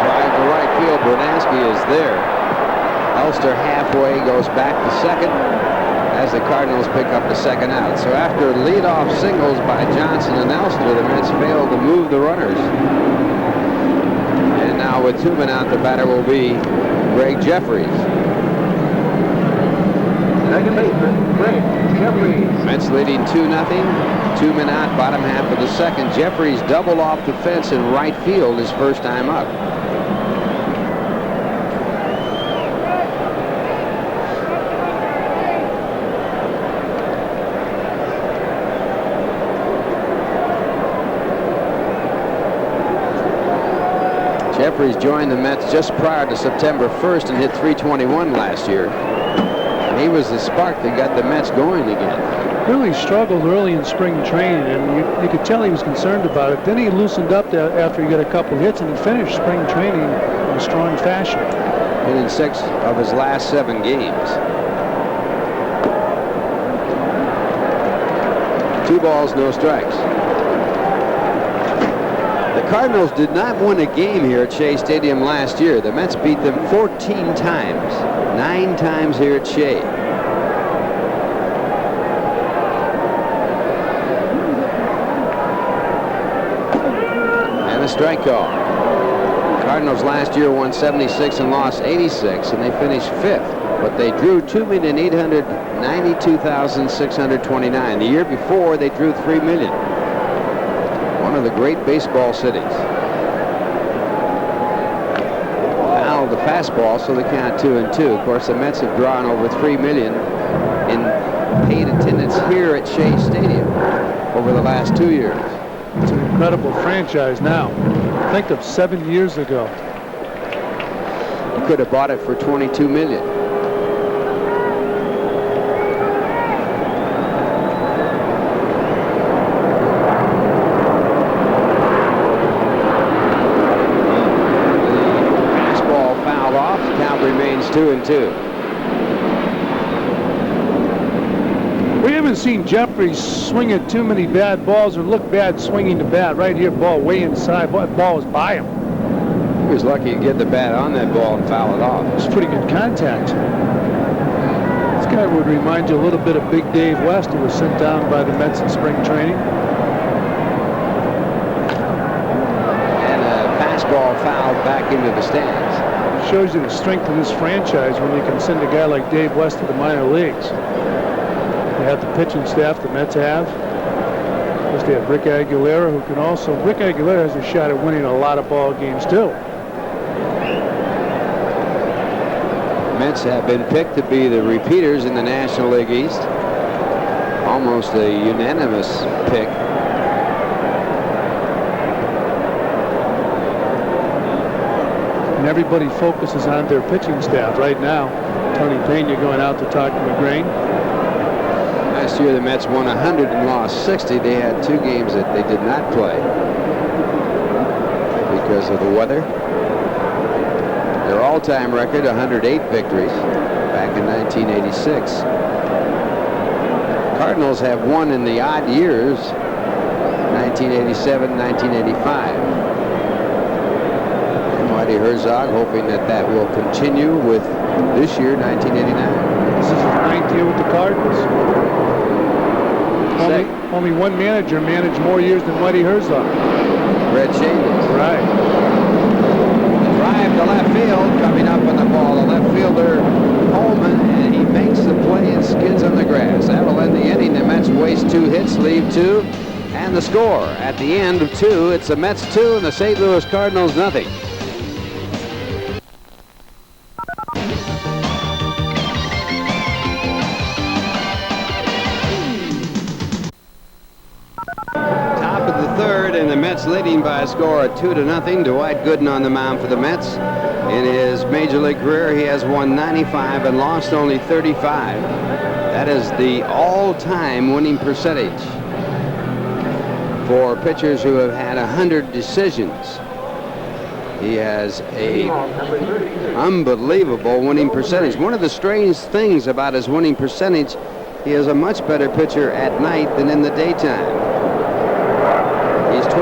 Drive to right field. Bernansky is there. Elster halfway goes back to second as the Cardinals pick up the second out. So after leadoff singles by Johnson and Elster, the Mets failed to move the runners. And now with 2 men out, the batter will be Gregg Jeffries. Second baseman, Gregg Jeffries. Mets leading 2-0. 2 men out, bottom half of the second. Jeffries doubled off the fence in right field his first time up. Jeffries joined the Mets just prior to September 1st and hit .321 last year. And he was the spark that got the Mets going again. Really struggled early in spring training, and you could tell he was concerned about it. Then he loosened up after he got a couple hits, and he finished spring training in a strong fashion. Hit in 6 of his last 7 games. 2 balls, no strikes. The Cardinals did not win a game here at Shea Stadium last year. The Mets beat them 14 times, 9 times here at Shea. And a strike call. Cardinals last year won 76 and lost 86, and they finished 5th. But they drew 2,892,629. The year before, they drew 3 million. One of the great baseball cities. Fouled the fastball, so they count 2-2. Of course, the Mets have drawn over 3 million in paid attendance here at Shea Stadium over the last 2 years. It's an incredible franchise now. Think of 7 years ago. You could have bought it for 22 million. Remains 2-2. We haven't seen Jeffries swing at too many bad balls or look bad swinging the bat. Right here, ball way inside. Ball was by him. He was lucky to get the bat on that ball and foul it off. It's pretty good contact. This guy would remind you a little bit of Big Dave West, who was sent down by the Mets in spring training. And a fastball fouled back into the stands. Shows you the strength of this franchise when you can send a guy like Dave West to the minor leagues. They have the pitching staff the Mets have. Of course, they have Rick Aguilera, who can also. Rick Aguilera has a shot at winning a lot of ball games too. Mets have been picked to be the repeaters in the National League East. Almost a unanimous pick. And everybody focuses on their pitching staff right now. Tony Phenia going out to talk to McReynolds. Last year the Mets won 100 and lost 60. They had 2 games that they did not play because of the weather. Their all-time record, 108 victories back in 1986. Cardinals have won in the odd years, 1987, 1985. And Whitey Herzog hoping that will continue with this year, 1989. This is his 9th year with the Cardinals. Only one manager managed more years than Whitey Herzog. Red Shea. Right. Drive to left field, coming up on the ball. The left fielder, Coleman, and he makes the play and skids on the grass. That will end the inning. The Mets waste 2 hits, leave 2, and the score at the end of 2. It's the Mets 2 and the St. Louis Cardinals nothing. Leading by a score of 2-0. Dwight Gooden on the mound for the Mets. In his major league career, he has won 95 and lost only 35. That is the all-time winning percentage for pitchers who have had 100 decisions. He has a unbelievable winning percentage. One of the strange things about his winning percentage, he is a much better pitcher at night than in the daytime. He's 28-15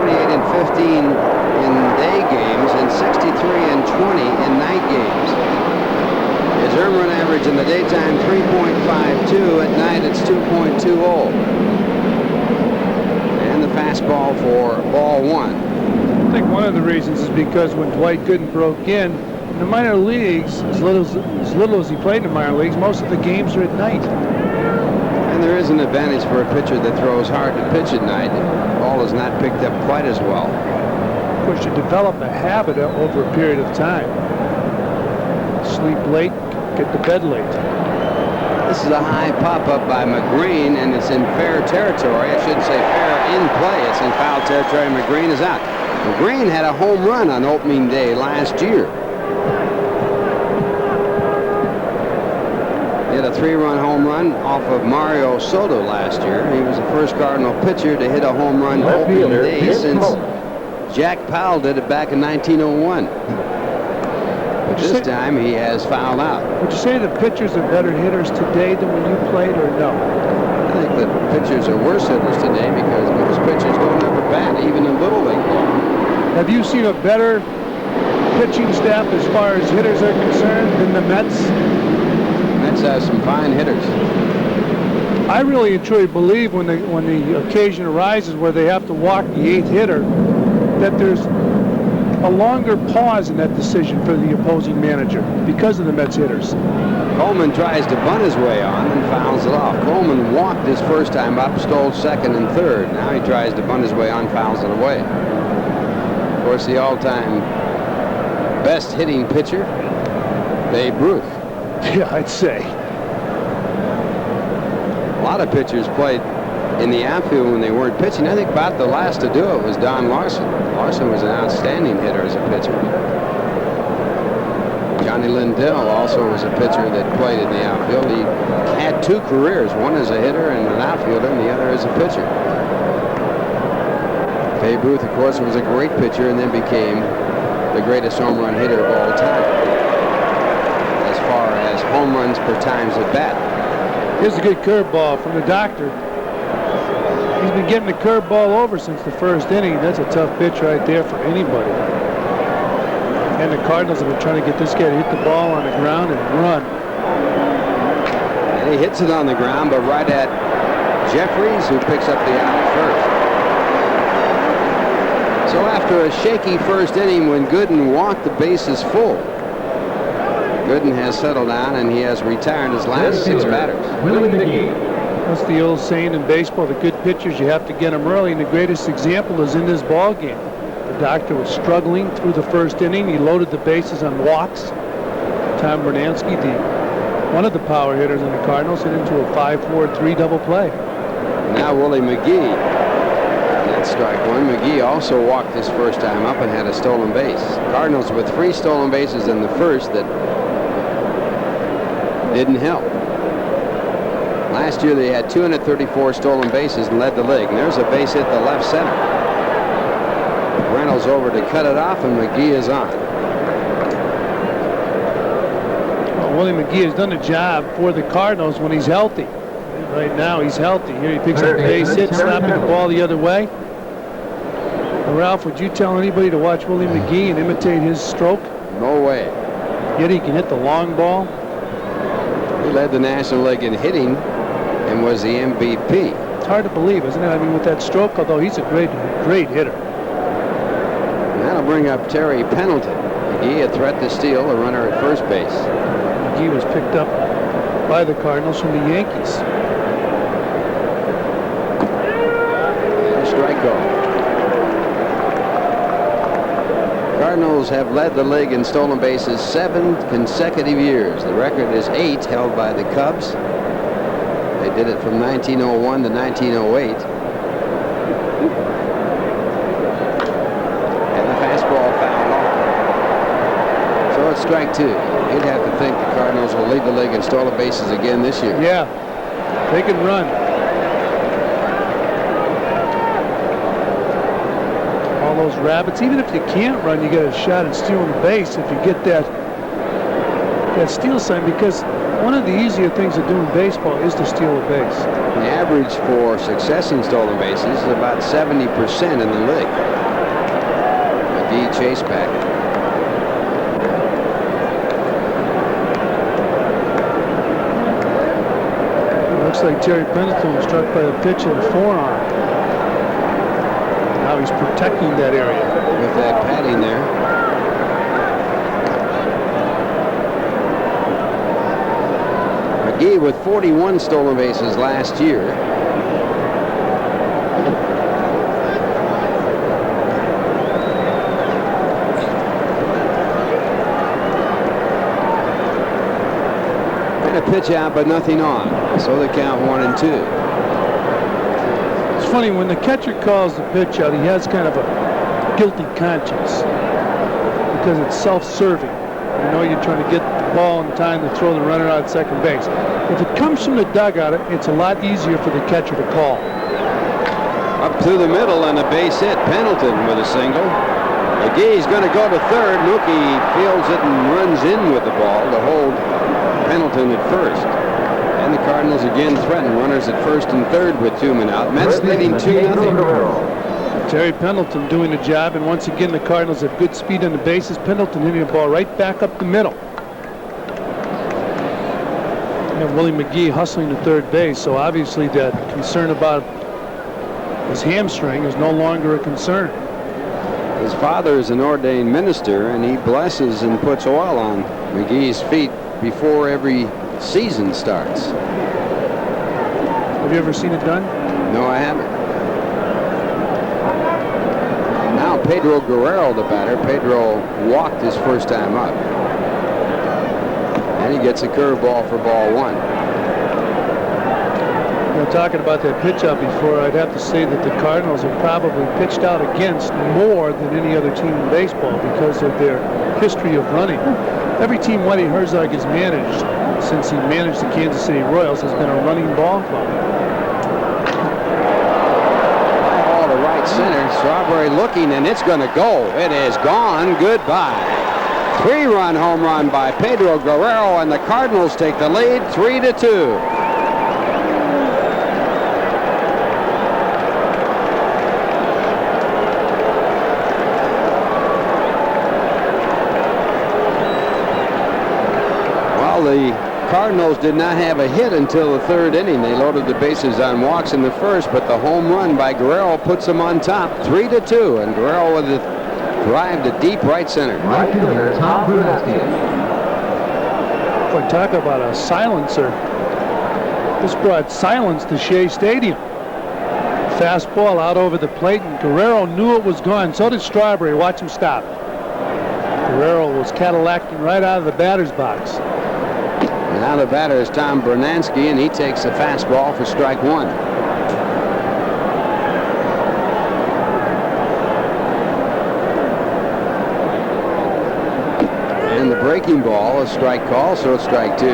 in day games and 63-20 in night games. His earned run average in the daytime 3.52. At night it's 2.20. And the fastball for ball 1. I think one of the reasons is because when Dwight Gooden broke in the minor leagues, as little as he played in the minor leagues, most of the games are at night. And there is an advantage for a pitcher that throws hard to pitch at night. The ball is not picked up quite as well. Of course, you develop a habit over a period of time. Sleep late, get to bed late. This is a high pop-up by McReynolds, and it's in fair territory. I shouldn't say fair in play. It's in foul territory. McReynolds is out. McReynolds had a home run on opening day last year. He had a 3-run home run off of Mario Soto last year. He was the first Cardinal pitcher to hit a home run opening day since Jack Powell did it back in 1901. But this time he has fouled out. Would you say the pitchers are better hitters today than when you played, or no? I think the pitchers are worse hitters today because most pitchers don't ever bat, even in Little League ball. Have you seen a better pitching staff as far as hitters are concerned than the Mets? Mets have some fine hitters. I really and truly believe when the occasion arises where they have to walk the 8th hitter, that there's a longer pause in that decision for the opposing manager because of the Mets hitters. Coleman tries to bunt his way on and fouls it off. Coleman walked his first time up, stole second and third. Now he tries to bunt his way on, fouls it away. Of course, the all-time best hitting pitcher, Babe Ruth. Yeah, I'd say. A lot of pitchers played in the outfield when they weren't pitching. I think about the last to do it was Don Larson. Larson was an outstanding hitter as a pitcher. Johnny Lindell also was a pitcher that played in the outfield. He had 2 careers, one as a hitter and an outfielder, and the other as a pitcher. Babe Ruth, of course, was a great pitcher and then became the greatest home run hitter of all time as far as home runs per times at bat. Here's a good curveball from the doctor. He's been getting the curveball over since the first inning. That's a tough pitch right there for anybody. And the Cardinals have been trying to get this guy to hit the ball on the ground and run. And he hits it on the ground, but right at Jeffries, who picks up the out first. So after a shaky first inning when Gooden walked the bases full, Gooden has settled down and he has retired his last 6 batters. That's the old saying in baseball, the good pitchers, you have to get them early, and the greatest example is in this ball game. The doctor was struggling through the first inning. He loaded the bases on walks. Tom Bernansky, one of the power hitters in the Cardinals, hit into a 5-4-3 double play. Now Willie McGee. That's strike 1. McGee also walked his first time up and had a stolen base. Cardinals with 3 stolen bases in the first that didn't help. Last year they had 234 stolen bases and led the league. And there's a base hit to left center. Reynolds over to cut it off, and McGee is on. Well, Willie McGee has done a job for the Cardinals when he's healthy. Right now, he's healthy. Here he picks up a base hit, snapping the ball the other way. Ralph, would you tell anybody to watch Willie McGee and imitate his stroke? No way. Yet he can hit the long ball. He led the National League in hitting and was the MVP. It's hard to believe, isn't it? I mean, with that stroke, although he's a great hitter. And that'll bring up Terry Pendleton. McGee a threat to steal, a runner at first base. McGee was picked up by the Cardinals from the Yankees. And a strikeout. Cardinals have led the league in stolen bases 7 consecutive years. The record is 8, held by the Cubs. They did it from 1901 to 1908. And the fastball fouled off. So it's strike 2. You'd have to think the Cardinals will lead the league in stolen bases again this year. Yeah, they can run. All those rabbits, even if you can't run, you get a shot at stealing the base if you get that steal sign, because one of the easier things to do in baseball is to steal a base. The average for success in stolen bases is about 70% in the league. McGee chase back. Looks like Terry Pendleton was struck by a pitch in the forearm. Now he's protecting that area. With that padding there. McGee with 41 stolen bases last year. And a pitch out, but nothing on. So they count 1-2. It's funny, when the catcher calls the pitch out, he has kind of a guilty conscience because it's self-serving. You know you're trying to get the ball in time to throw the runner out at second base. If it comes from the dugout, it's a lot easier for the catcher to call. Up through the middle and a base hit. Pendleton with a single. McGee's going to go to third. Mookie fields it and runs in with the ball to hold Pendleton at first. And the Cardinals again threaten runners at first and third with 2 men out. Mets leading 2-0. Terry Pendleton doing the job, and once again the Cardinals have good speed on the bases. Pendleton hitting the ball right back up the middle. And Willie McGee hustling to third base, so obviously that concern about his hamstring is no longer a concern. His father is an ordained minister, and he blesses and puts oil on McGee's feet before every season starts. Have you ever seen it done? No, I haven't. Now Pedro Guerrero, the batter. Pedro walked his first time up. And he gets a curveball for ball 1. You know, talking about that pitch out before, I'd have to say that the Cardinals have probably pitched out against more than any other team in baseball because of their history of running. Every team Whitey Herzog has managed since he managed the Kansas City Royals has been a running ball club. Ball to right center. Strawberry looking, and it's going to go. It is gone. Goodbye. 3-run home run by Pedro Guerrero, and the Cardinals take the lead 3-2. Well, the Cardinals did not have a hit until the 3rd inning. They loaded the bases on walks in the 1st, but the home run by Guerrero puts them on top 3-2, and Guerrero with a drive to deep right center. Right fielder, Tom Brunetsky. Boy, talk about a silencer. This brought silence to Shea Stadium. Fastball out over the plate, and Guerrero knew it was gone. So did Strawberry. Watch him stop. Guerrero was Cadillacing right out of the batter's box. Now the batter is Tom Brunetsky, and he takes a fastball for strike 1. And the breaking ball, a strike call, so it's strike 2.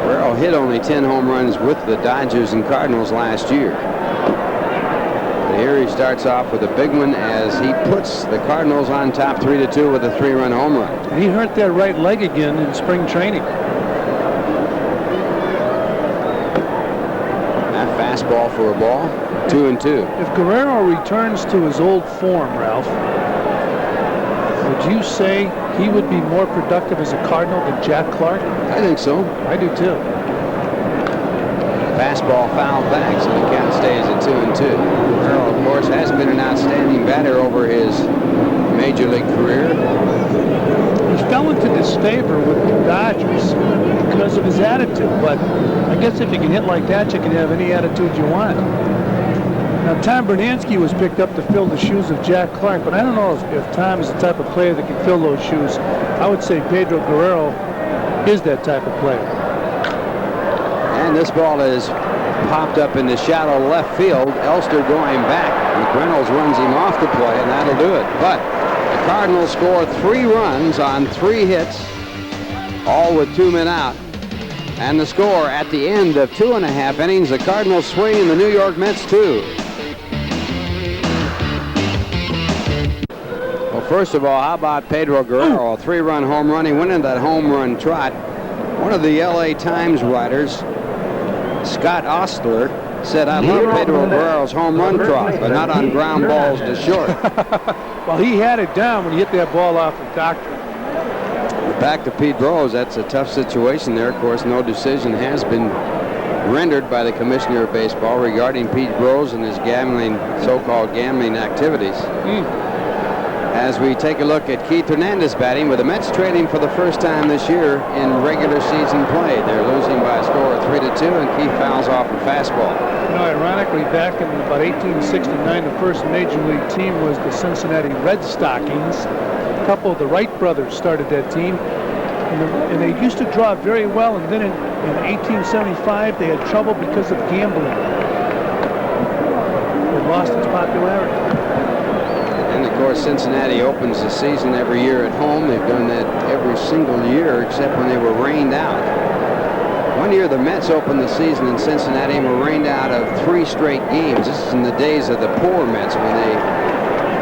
Guerrero hit only 10 home runs with the Dodgers and Cardinals last year. But here here he starts off with a big one as he puts the Cardinals on top 3-2 with a 3-run home run. He hurt that right leg again in spring training. That fastball for a ball, 2-2. If Guerrero returns to his old form, Ralph, would you say he would be more productive as a Cardinal than Jack Clark? I think so. I do too. Fastball fouled back, so the count stays at 2-2. Guerrero, of course, has been an outstanding batter over his major league career. He fell into disfavor with the Dodgers because of his attitude, but I guess if you can hit like that, you can have any attitude you want. Now, Tom Bernansky was picked up to fill the shoes of Jack Clark, but I don't know if Tom is the type of player that can fill those shoes. I would say Pedro Guerrero is that type of player. And this ball is popped up in the shallow left field. Elster going back. McReynolds runs him off the play, and that'll do it. But the Cardinals score 3 runs on 3 hits, all with 2 men out. And the score at the end of 2.5 innings, the Cardinals swing and the New York Mets 2. Well, first of all, how about Pedro Guerrero? A 3-run home run. He went into that home run trot. One of the LA Times writers, Scott Ostler, said, "I love Pedro Guerrero's home run trot, but not on ground balls to short." Well, he had it down when he hit that ball off the doctor. Back to Pete Rose. That's a tough situation there. Of course, no decision has been rendered by the Commissioner of Baseball regarding Pete Rose and his gambling, so-called gambling activities. As we take a look at Keith Hernandez batting, with the Mets trading for the first time this year in regular season play. They're losing by a score of 3-2, and Keith fouls off a fastball. You know, ironically, back in about 1869, the first major league team was the Cincinnati Red Stockings. A couple of the Wright brothers started that team, and they used to draw very well, and then in 1875 they had trouble because of gambling. It lost its popularity. And of course, Cincinnati opens the season every year at home. They've done that every single year except when they were rained out. One year the Mets opened the season in Cincinnati and were rained out of 3 straight games. This is in the days of the poor Mets when they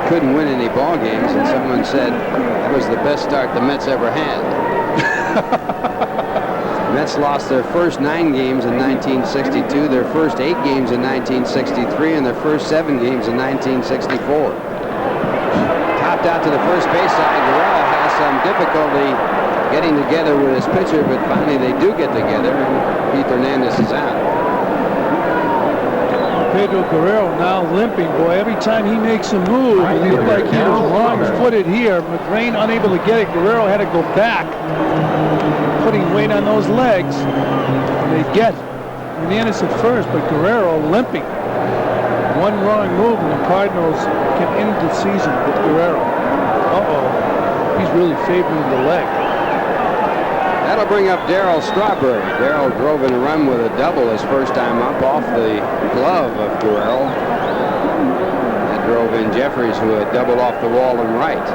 couldn't win any ball games, and someone said that was the best start the Mets ever had. Mets lost their first 9 games in 1962, their first 8 games in 1963, and their first 7 games in 1964. Topped out to the first base side. Guerrero has some difficulty getting together with his pitcher, but finally they do get together, and Keith Hernandez is out. Pedro Guerrero now limping. Boy, every time he makes a move, it looked like he was wrong-footed here. McReynolds unable to get it. Guerrero had to go back, putting weight on those legs. And they get Hernandez at first, but Guerrero limping. One wrong move, and the Cardinals can end the season with Guerrero. Uh-oh. He's really favoring the leg. That'll bring up Darryl Strawberry. Darryl drove in a run with a double his first time up off the glove of Guerrero. That drove in Jeffries, who had doubled off the wall and right.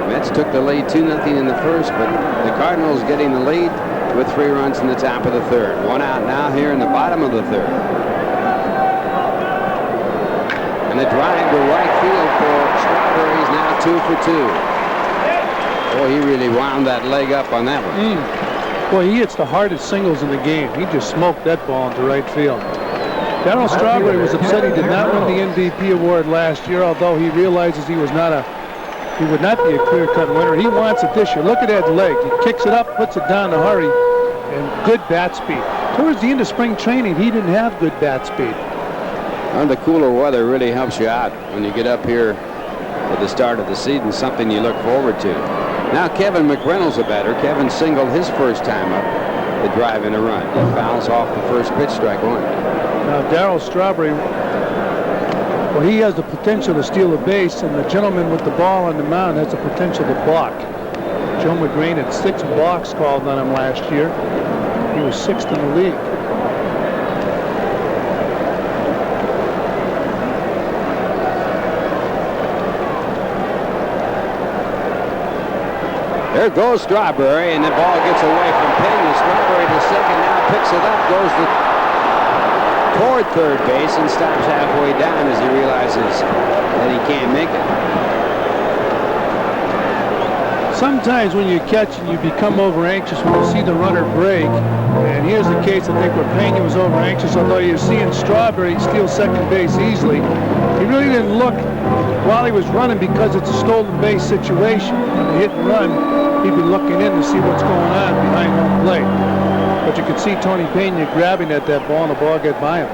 Mets took the lead 2-0 in the first, but the Cardinals getting the lead with 3 runs in the top of the third. 1 out now here in the bottom of the third. And a drive to right field for Strawberry is now 2 for 2. Boy, he really wound that leg up on that one. Boy, he hits the hardest singles in the game. He just smoked that ball into right field. Darryl Strawberry was upset he did not win the MVP award last year, although he realizes he would not be a clear-cut winner. He wants it this year. Look at that leg. He kicks it up, puts it down in a hurry, and good bat speed. Towards the end of spring training, he didn't have good bat speed. Well, the cooler weather really helps you out when you get up here at the start of the season, something you look forward to. Now Kevin McReynolds a batter. Kevin singled his first time up to drive in a run. He fouls off the first pitch, strike 1. Now Darryl Strawberry, well, he has the potential to steal a base, and the gentleman with the ball on the mound has the potential to balk. Joe Magraine had 6 balks called on him last year. He was 6th in the league. There goes Strawberry, and the ball gets away from Phenia. Strawberry to second, now picks it up, goes toward third base, and stops halfway down as he realizes realizes that he can't make it. Sometimes when you catch and you become over-anxious when you see the runner break, and here's the case, I think, where Phenia was over-anxious, although you're seeing Strawberry steal second base easily. He really didn't look while he was running because it's a stolen base situation. On the hit and run, he'd be looking in to see what's going on behind home plate. But you could see Tony Phenia grabbing at that ball and the ball get by him.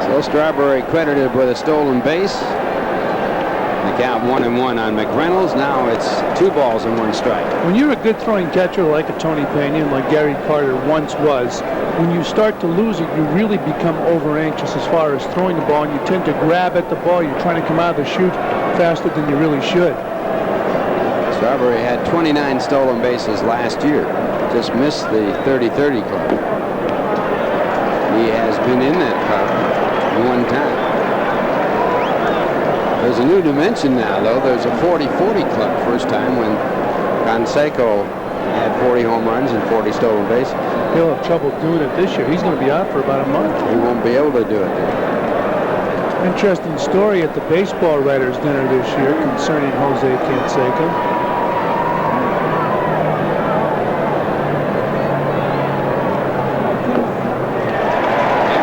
So Strawberry credited with a stolen base. The count 1-1 on McReynolds. Now it's 2 balls and 1 strike. When you're a good throwing catcher like a Tony Phenia and like Gary Carter once was, when you start to lose it, you really become over-anxious as far as throwing the ball, and you tend to grab at the ball. You're trying to come out of the chute faster than you really should. Strawberry had 29 stolen bases last year. Just missed the 30-30 club. He has been in that club 1 time. There's a new dimension now, though. There's a 40-40 club. First time when Canseco had 40 home runs and 40 stolen bases. He'll have trouble doing it this year. He's going to be out for about a month. He won't be able to do it. Interesting story at the baseball writers' dinner this year concerning Jose Canseco.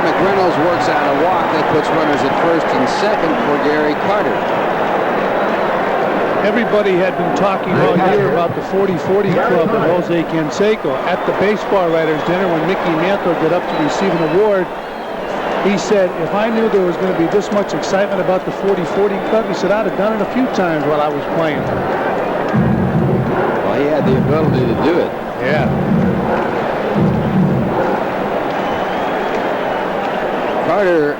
McReynolds works out a walk that puts runners at first and second for Gary Carter. Everybody had been talking all year about the 40-40 club of Jose Canseco. At the baseball writers' dinner, when Mickey Mantle got up to receive an award, he said, if I knew there was going to be this much excitement about the 40-40 club, he said, I'd have done it a few times while I was playing. Well, he had the ability to do it. Yeah. Carter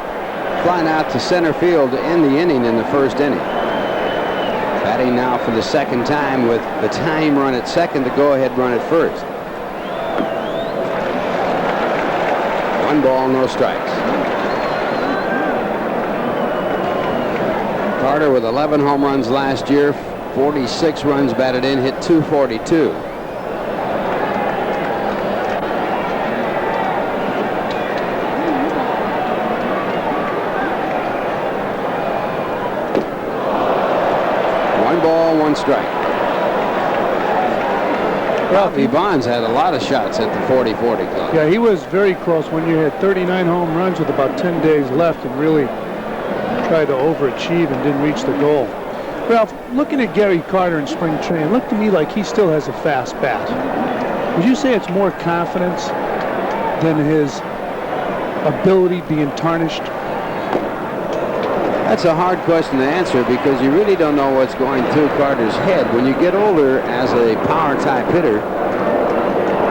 flying out to center field to end the inning in the first inning. Batting now for the second time with the time run at second, the go-ahead run at first. 1 ball, no strikes. Carter with 11 home runs last year, 46 runs batted in, hit .242. Strike. Ralphie Bonds had a lot of shots at the 40-40 club. Yeah, he was very close when you had 39 home runs with about 10 days left and really tried to overachieve and didn't reach the goal. Ralph, looking at Gary Carter in spring training, looked to me like he still has a fast bat. Would you say it's more confidence than his ability being tarnished? That's a hard question to answer because you really don't know what's going through Carter's head. When you get older as a power type hitter,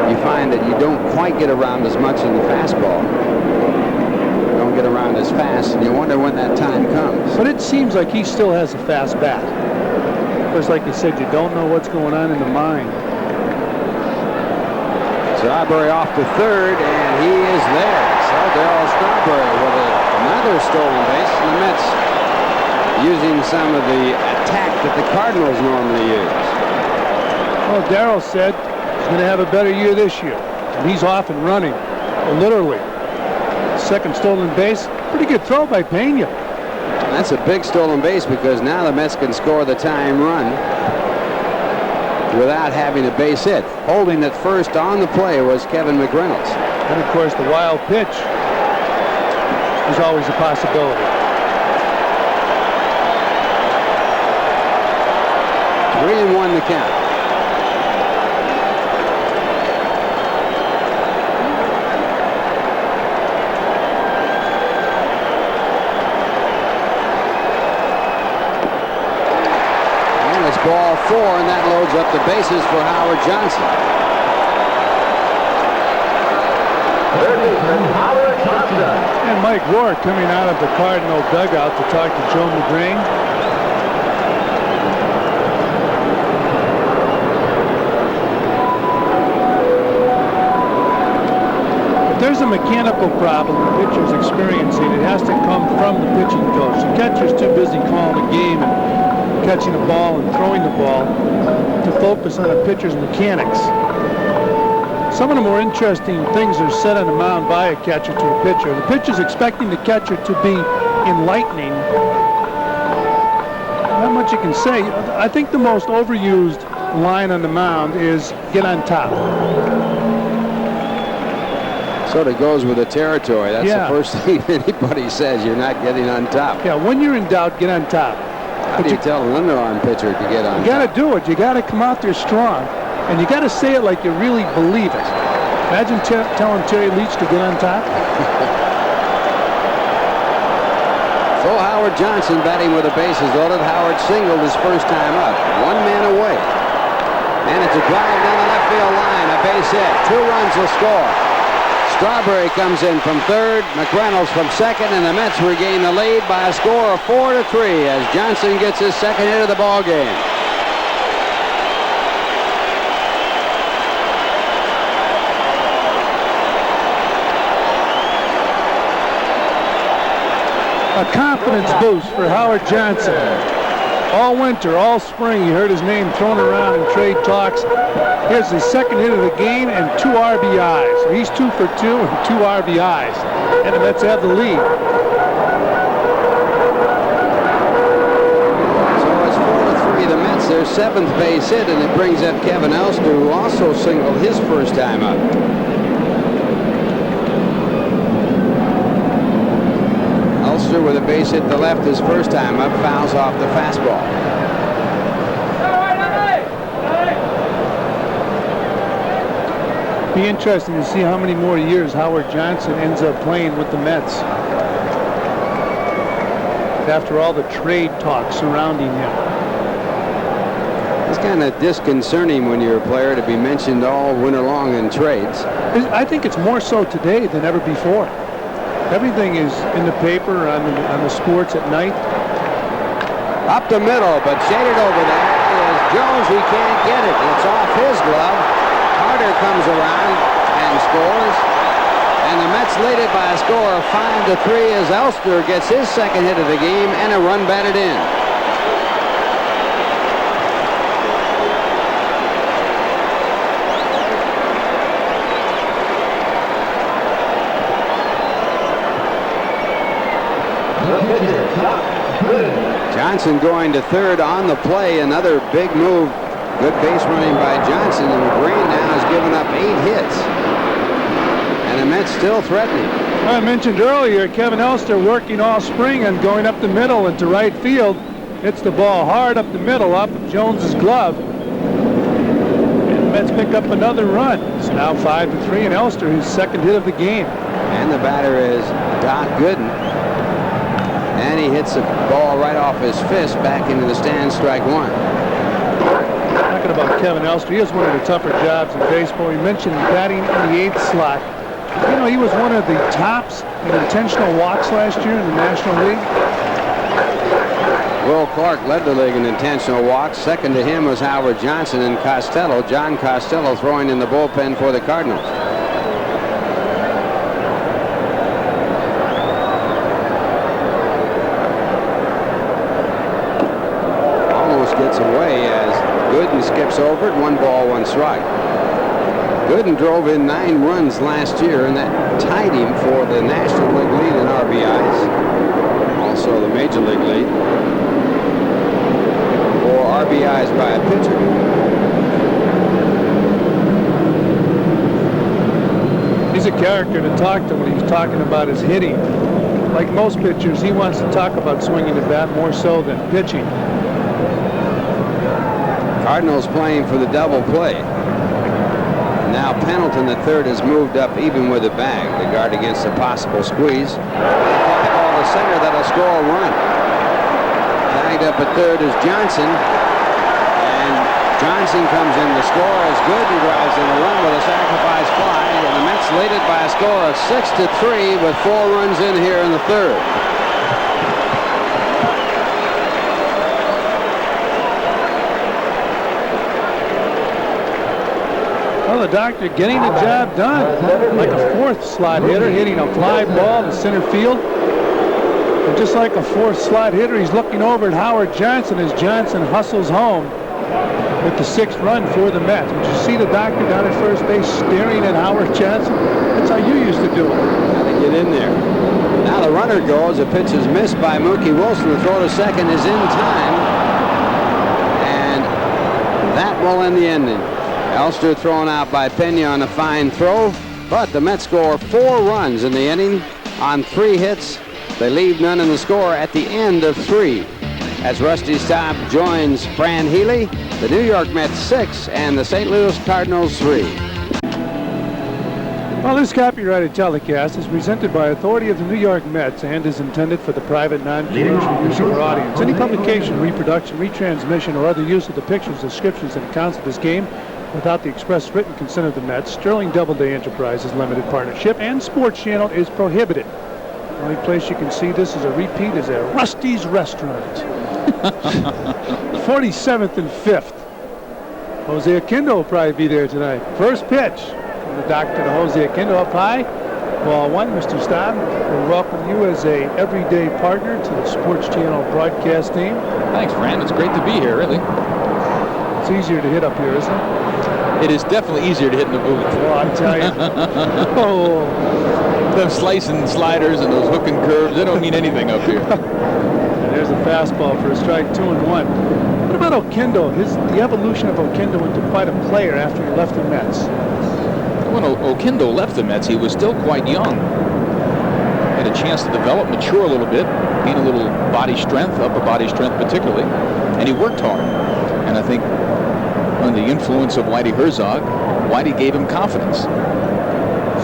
you find that you don't quite get around as much in the fastball. You don't get around as fast, and you wonder when that time comes. But it seems like he still has a fast bat. Just like you said, you don't know what's going on in the mind. Strawberry off to third, and he is there. So Darryl Strawberry with another stolen base, and the Mets using some of the attack that the Cardinals normally use. Well, Darryl said he's going to have a better year this year. And he's off and running, literally. Second stolen base, pretty good throw by Phenia. That's a big stolen base because now the Mets can score the tying run without having a base hit. Holding at first on the play was Kevin McReynolds. And of course the wild pitch is always a possibility. 3-1 the count. And it's ball 4, and that loads up the bases for Howard Johnson. Third baseman, Howard Johnson. And Mike Rohr coming out of the Cardinal dugout to talk to Joe Magraine. There's a mechanical problem the pitcher's experiencing. It has to come from the pitching coach. The catcher's too busy calling a game and catching a ball and throwing the ball to focus on a pitcher's mechanics. Some of the more interesting things are said on the mound by a catcher to a pitcher. The pitcher's expecting the catcher to be enlightening Not much you can say. I think the most overused line on the mound is "get on top." Sort of goes with the territory. That's Yeah. the first thing anybody says. You're not getting on top. Yeah, when you're in doubt, get on top. How do you tell an underarm pitcher to get on You got top? to do it. You got to come out there strong, and you got to say it like you really believe it. Imagine telling Terry Leach to get on top. So Howard Johnson batting with the bases loaded. Howard singled his first time up. 1 man away. And it's a drive down the left field line. A base hit. 2 runs will score. Strawberry comes in from third. McReynolds from second. And the Mets regain the lead by a score of 4-3 as Johnson gets his second hit of the ball game. A confidence boost for Howard Johnson. All winter, all spring, you heard his name thrown around in trade talks. Here's his second hit of the game and 2 RBIs. So he's 2 for 2 and 2 RBIs. And the Mets have the lead. So it's 4-3. The Mets, their 7th base hit, and it brings up Kevin Elster, who also singled his first time up. Elster with a base hit to left his first time up, fouls off the fastball. Be interesting to see how many more years Howard Johnson ends up playing with the Mets. After all the trade talk surrounding him. It's kind of disconcerting when you're a player to be mentioned all winter long in trades. I think it's more so today than ever before. Everything is in the paper, on the sports at night. Up the middle, but shaded over there is Jones. He can't get it. It's off his glove. Carter comes around and scores. And the Mets lead it by a score of 5-3 as Elster gets his second hit of the game and a run batted in. Johnson going to third on the play. Another big move. Good base running by Johnson. And McReynolds now has given up 8 hits. And the Mets still threatening. I mentioned earlier, Kevin Elster working all spring and going up the middle into right field. Hits the ball hard up the middle, up Jones's glove. And the Mets pick up another run. It's now 5-3, and Elster his second hit of the game. And the batter is Doc Gooden. And he hits the ball right off his fist back into the stand, strike 1. Talking about Kevin Elster, he has one of the tougher jobs in baseball. He mentioned batting in the 8th slot. You know, he was one of the tops in intentional walks last year in the National League. Will Clark led the league in intentional walks. Second to him was Howard Johnson and Costello. John Costello throwing in the bullpen for the Cardinals. Gets away as Gooden skips over it. 1 ball, 1 strike. Gooden drove in 9 runs last year, and that tied him for the National League lead in RBIs. Also the Major League lead for RBIs by a pitcher. He's a character to talk to when he's talking about his hitting. Like most pitchers, he wants to talk about swinging the bat more so than pitching. Cardinals playing for the double play. Now Pendleton, the third, has moved up even with the bag to guard against a possible squeeze. Fly ball to center, that'll score a run. Tagged up at third is Johnson. And Johnson comes in to score as Gooden drives in a run with a sacrifice fly. And the Mets lead it by a score of 6-3 with 4 runs in here in the third. Well, the doctor getting the job done. Like a 4th slot hitter, hitting a fly ball to center field. And just like a 4th slot hitter, he's looking over at Howard Johnson as Johnson hustles home with the 6th run for the Mets. Did you see the doctor down at first base staring at Howard Johnson? That's how you used to do it. Gotta get in there. Now the runner goes. The pitch is missed by Mookie Wilson. The throw to second is in time. that will end the inning. Elster thrown out by Phenia on a fine throw, but the Mets score 4 runs in the inning on 3 hits. They leave none in the score at the end of 3. As Rusty Staub joins Fran Healy, the New York Mets 6 and the St. Louis Cardinals 3. Well, this copyrighted telecast is presented by authority of the New York Mets and is intended for the private, non-commercial use of our audience. Any publication, reproduction, retransmission, or other use of the pictures, descriptions, and accounts of this game without the express written consent of the Mets, Sterling Doubleday Enterprises Limited Partnership, and Sports Channel is prohibited. The only place you can see this as a repeat is at Rusty's Restaurant. 47th and 5th. Jose Aquindo will probably be there tonight. First pitch. The doctor to Jose Aquindo up high. Ball 1. Mr. Staub, we welcome you as a everyday partner to the Sports Channel broadcast team. Thanks, Fran. It's great to be here, really. It's easier to hit up here, isn't it? It is definitely easier to hit in the booth. Well, I tell you. Oh. Them slicing sliders and those hooking curves, they don't mean anything up here. There's a fastball for a strike, 2-1. What about Aquindo? The evolution of Aquindo into quite a player after he left the Mets. When Aquindo left the Mets, he was still quite young. Had a chance to develop, mature a little bit, gain a little body strength, upper body strength particularly, and he worked hard. And I think under the influence of Whitey Herzog, Whitey gave him confidence.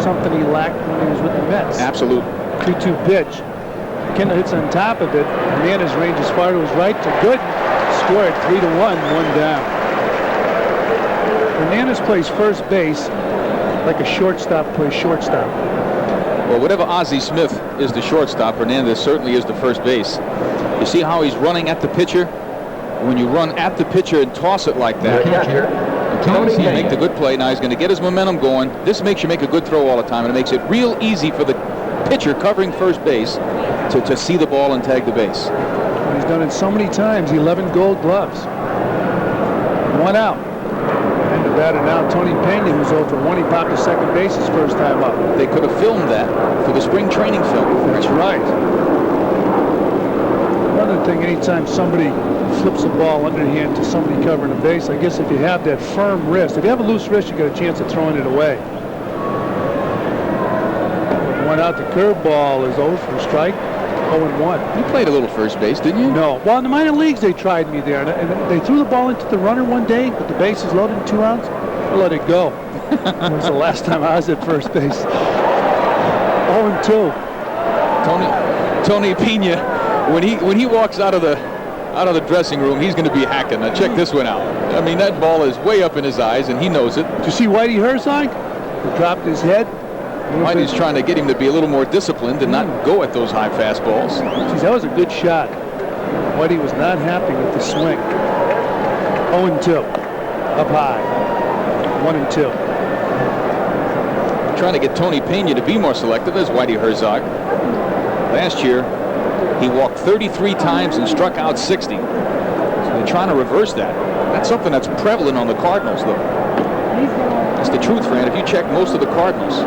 Something he lacked when he was with the Mets. Absolute. 2-2 pitch. Aquindo hits on top of it. Hernandez ranges far to his right to Gooden. Scored 3-1, 1 down. Hernandez plays first base like a shortstop plays shortstop. Well, whatever Ozzie Smith is the shortstop, Hernandez certainly is the first base. You see how he's running at the pitcher? When you run at the pitcher and toss it like that, you make the good play. Now he's going to get his momentum going. This makes you make a good throw all the time, and it makes it real easy for the pitcher covering first base to see the ball and tag the base. He's done it so many times. 11 gold gloves. 1 out. And the batter now, Tony Pena, who's over 1. He popped to second base his first time up. They could have filmed that for the spring training film. That's right. Another thing, anytime somebody flips a ball underhand to somebody covering a base, I guess if you have that firm wrist, if you have a loose wrist, you get a chance of throwing it away. 1 out, the curveball is 0 for strike, 0-1. You played a little first base, didn't you? No. Well, in the minor leagues, they tried me there, and they threw the ball into the runner one day, but the base is loaded in 2 outs. I let it go. It was the last time I was at first base. 0-2. Tony Pena, when he walks out of the dressing room, he's going to be hacking. Now check this one out. I mean, that ball is way up in his eyes, and he knows it. Did you see Whitey Herzog? He dropped his head. Whitey's trying to get him to be a little more disciplined and not go at those high fastballs. Geez, that was a good shot. Whitey was not happy with the swing. 0-2. Up high. 1-2. Trying to get Tony Pena to be more selective as Whitey Herzog. Last year, he walked 33 times and struck out 60. So they're trying to reverse that. That's something that's prevalent on the Cardinals, though. It's the truth, Fran. If you check most of the Cardinals,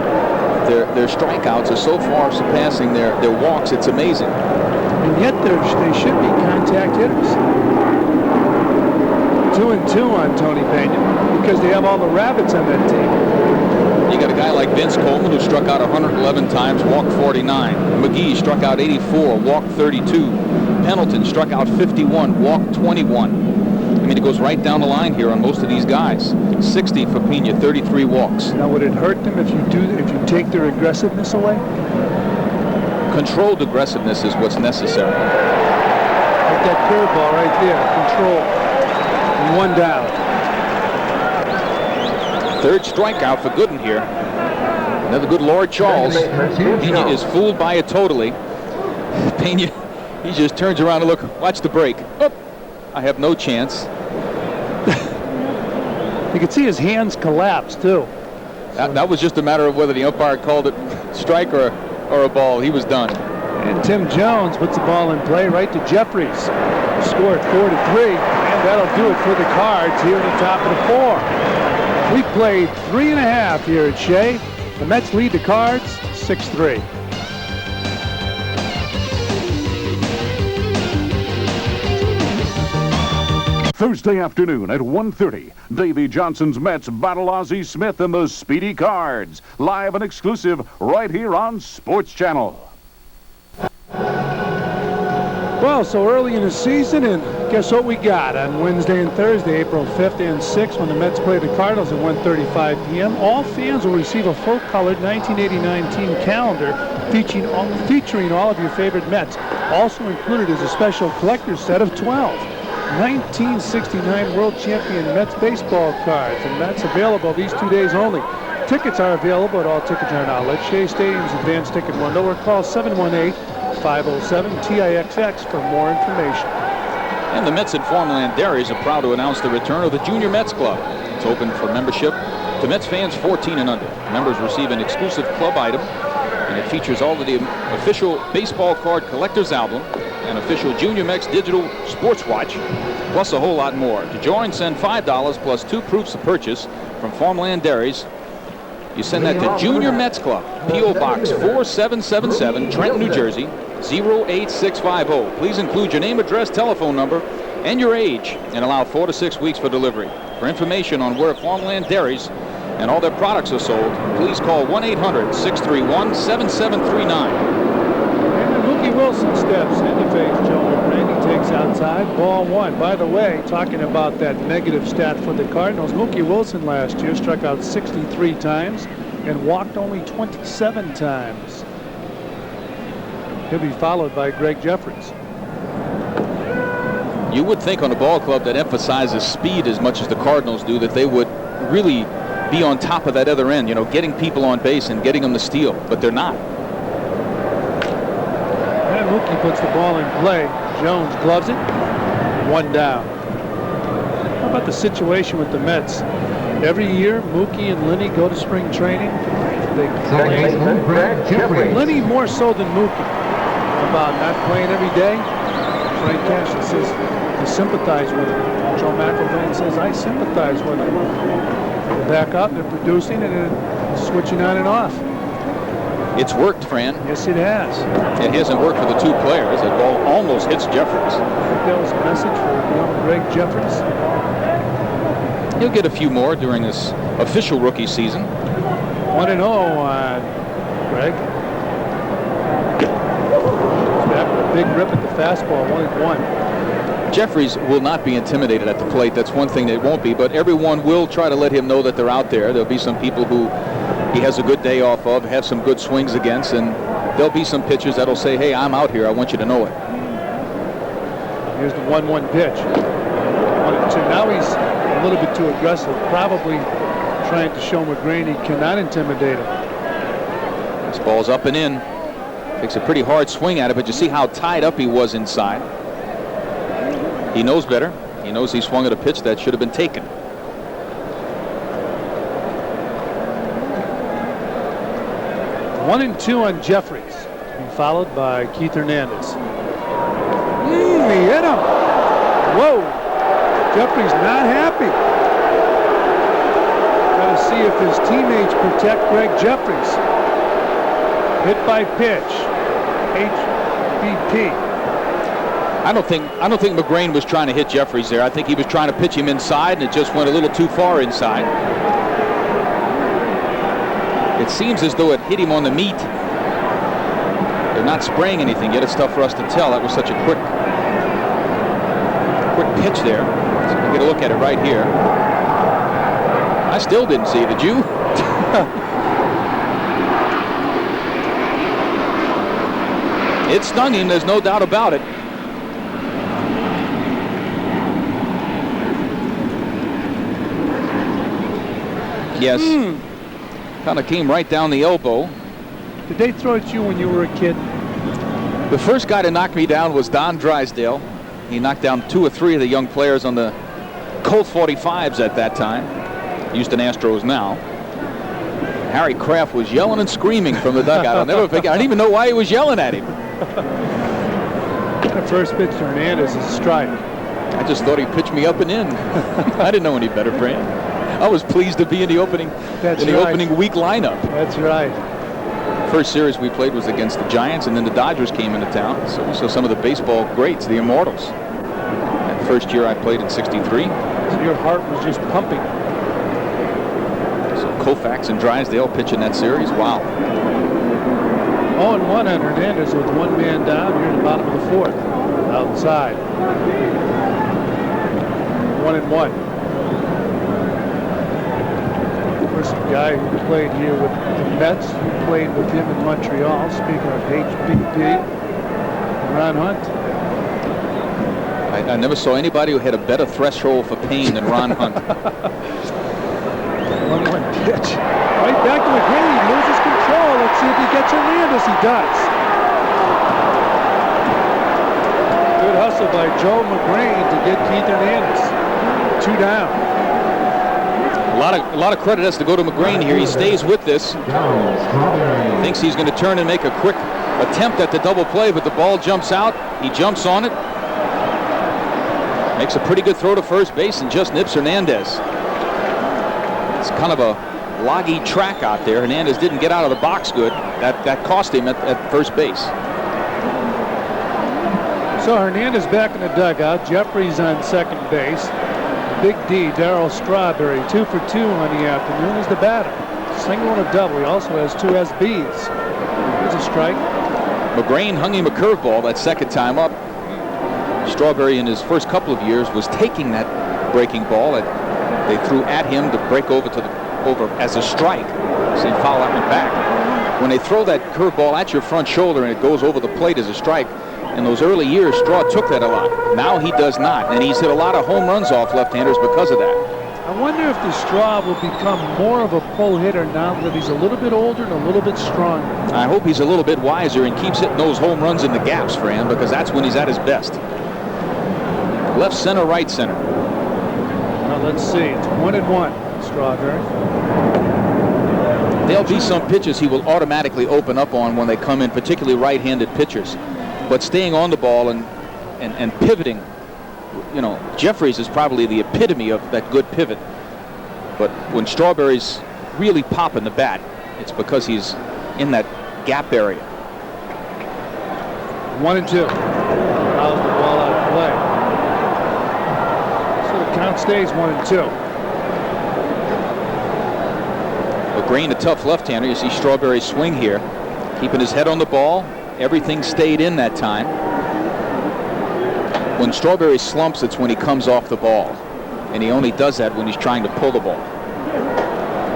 their strikeouts are so far surpassing their walks, it's amazing. And yet they should be contact hitters. 2-2 on Tony Pena because they have all the rabbits on that team. You got a guy like Vince Coleman who struck out 111 times, walked 49. McGee struck out 84, walked 32. Pendleton struck out 51, walked 21. I mean, it goes right down the line here on most of these guys. 60 for Pena, 33 walks. Now, would it hurt them if you take their aggressiveness away? Controlled aggressiveness is what's necessary. Like that curveball right there, control. And 1 down. Third strikeout for Gooden here. Another good Lord Charles. Pena is fooled by it totally. Pena, he just turns around and look, watch the break. Oh, I have no chance. You could see his hands collapse, too. That was just a matter of whether the umpire called it strike or a ball. He was done. And Tim Jones puts the ball in play right to Jeffries. Scored 4-3, and that'll do it for the Cards here at the top of the 4. We played 3.5 here at Shea. The Mets lead the Cards 6-3. Thursday afternoon at 1:30, Davy Johnson's Mets battle Ozzie Smith and the Speedy Cards. Live and exclusive right here on Sports Channel. Well, so early in the season, and guess what we got on Wednesday and Thursday, April 5th and 6th, when the Mets play the Cardinals at 1:35 p.m. All fans will receive a full-colored 1989 team calendar featuring all of your favorite Mets. Also included is a special collector's set of 12 1969 World Champion Mets baseball cards, and that's available these 2 days only. Tickets are available at all ticket outlets, Shea Stadium's advanced ticket window, or call 718-507-TIXX for more information. And the Mets at Farmland Dairies are proud to announce the return of the Junior Mets Club. It's open for membership to Mets fans 14 and under. Members receive an exclusive club item, and it features all of the official baseball card collector's album, an official Junior Mets digital sports watch, plus a whole lot more. To join, send $5 plus 2 proofs of purchase from Farmland Dairies. You send that to Junior Mets Club, P.O. Box 4777, Trenton, New Jersey, 08650. Please include your name, address, telephone number, and your age, and allow 4 to 6 weeks for delivery. For information on where Farmland Dairies and all their products are sold, please call 1-800-631-7739. And Mookie Wilson steps in to face Joe Magraine. He takes outside, ball 1. By the way, talking about that negative stat for the Cardinals, Mookie Wilson last year struck out 63 times and walked only 27 times. He'll be followed by Gregg Jeffries. You would think on a ball club that emphasizes speed as much as the Cardinals do that they would really be on top of that other end, you know, getting people on base and getting them to steal, but they're not. And Mookie puts the ball in play. Jones gloves it. 1 down. How about the situation with the Mets? Every year, Mookie and Lenny go to spring training. They play. Gregg Jeffries. Lenny more so than Mookie about not playing every day. Frank Cashin says he sympathize with him. Joe Magraine says I sympathize with him. Back up, they're producing and then switching on and off. It's worked, Fran. Yes, it has. It hasn't worked for the 2 players. The ball almost hits Jeffries. I think that was a message for young Gregg Jeffries. He'll get a few more during this official rookie season. 1-0 on Gregg. Back with a big rip at the fastball, 1-1. Jeffries will not be intimidated at the plate. That's one thing that won't be, but everyone will try to let him know that they're out there. There'll be some people who he has a good day off of, have some good swings against, and there'll be some pitchers that'll say, hey, I'm out here. I want you to know it. Here's the 1-1 pitch. 1-2. Now he's a little bit too aggressive, probably trying to show Magraine he cannot intimidate him. This ball's up and in. Takes a pretty hard swing at it, but you see how tied up he was inside. He knows better. He knows he swung at a pitch that should have been taken. One and 2 on Jeffries, followed by Keith Hernandez. He hit him. Whoa. Jeffries not happy. Got to see if his teammates protect Gregg Jeffries. Hit by pitch. HBP. I don't think Magraine was trying to hit Jeffries there. I think he was trying to pitch him inside, and it just went a little too far inside. It seems as though it hit him on the meat. They're not spraying anything yet. It's tough for us to tell. That was such a quick pitch there. So we'll get a look at it right here. I still didn't see it. Did you? It stung him. There's no doubt about it. Yes. Kind of came right down the elbow. Did they throw at you when you were a kid? The first guy to knock me down was Don Drysdale. He knocked down 2 or 3 of the young players on the Colt 45s at that time. Houston Astros now. Harry Kraft was yelling and screaming from the dugout. I'll never forget. I didn't even know why he was yelling at him. The first pitch to Hernandez is a strike. I just thought he'd pitch me up and in. I didn't know any better, Fran. I was pleased to be in the opening opening week lineup. That's right. First series we played was against the Giants, and then the Dodgers came into town. So we saw some of the baseball greats, the Immortals. At first year I played in '63. So your heart was just pumping. So Koufax and Drysdale pitch in that series. Wow. 0-1 on Hernandez with one man down here in the bottom of the fourth. Outside. 1-1. There's a guy who played here with the Mets, who played with him in Montreal. Speaking of HBP, Ron Hunt. I never saw anybody who had a better threshold for pain than Ron Hunt. 1-1 pitch. Right back to McReynolds. He loses control. Let's see if he gets Hernandez. He does. Good hustle by Joe Magraine to get Keith Hernandez. 2 down. A lot of credit has to go to Magraine here. He stays with this. Thinks he's going to turn and make a quick attempt at the double play, but the ball jumps out. He jumps on it. Makes a pretty good throw to first base and just nips Hernandez. It's kind of a loggy track out there. Hernandez didn't get out of the box good. That cost him at first base. So Hernandez back in the dugout. Jeffries on second base. Big D, Darryl Strawberry, 2 for 2 on the afternoon, is the batter. Single and a double. He also has 2 SBs. Here's a strike. Magraine hung him a curveball that second time up. Strawberry in his first couple of years was taking that breaking ball that they threw at him to break over as a strike. So he fouled out and back. When they throw that curveball at your front shoulder and it goes over the plate as a strike, in those early years, Straw took that a lot. Now he does not, and he's hit a lot of home runs off left-handers because of that. I wonder if the Straw will become more of a pull hitter now that he's a little bit older and a little bit stronger. I hope he's a little bit wiser and keeps hitting those home runs in the gaps, Fran, because that's when he's at his best. Left center, right center. Now let's see. It's 1-1. Strawberry. There'll be some pitches he will automatically open up on when they come in, particularly right-handed pitchers. But staying on the ball and pivoting, you know, Jeffries is probably the epitome of that good pivot. But when Strawberry's really popping the bat, it's because he's in that gap area. 1-2. Fouls the ball out of play. So the count stays 1-2. Magraine, a tough left-hander. You see Strawberry swing here, keeping his head on the ball. Everything stayed in that time. When Strawberry slumps, it's when he comes off the ball. And he only does that when he's trying to pull the ball.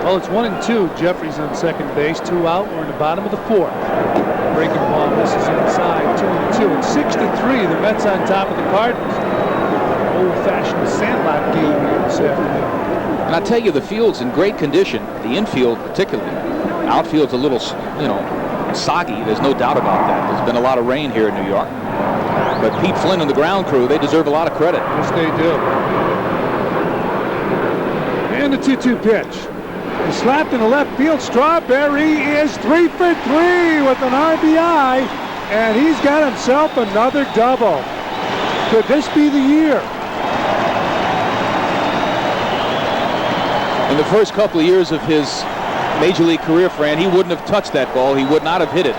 Well, it's 1-2. Jeffries on second base. 2 out. We're in the bottom of the fourth. Breaking ball misses inside. 2-2. At 6-3, the Mets on top of the Cardinals. Old-fashioned sandlot game here this afternoon. And I tell you, the field's in great condition. The infield particularly. Outfield's a little, you know, soggy. There's no doubt about that. There's been a lot of rain here in New York. But Pete Flynn and the ground crew, they deserve a lot of credit. Yes, they do. And the 2-2 pitch. He slapped in the left field. Strawberry is 3 for 3 with an RBI. And he's got himself another double. Could this be the year? In the first couple of years of his Major League career, Fran, he wouldn't have touched that ball. He would not have hit it.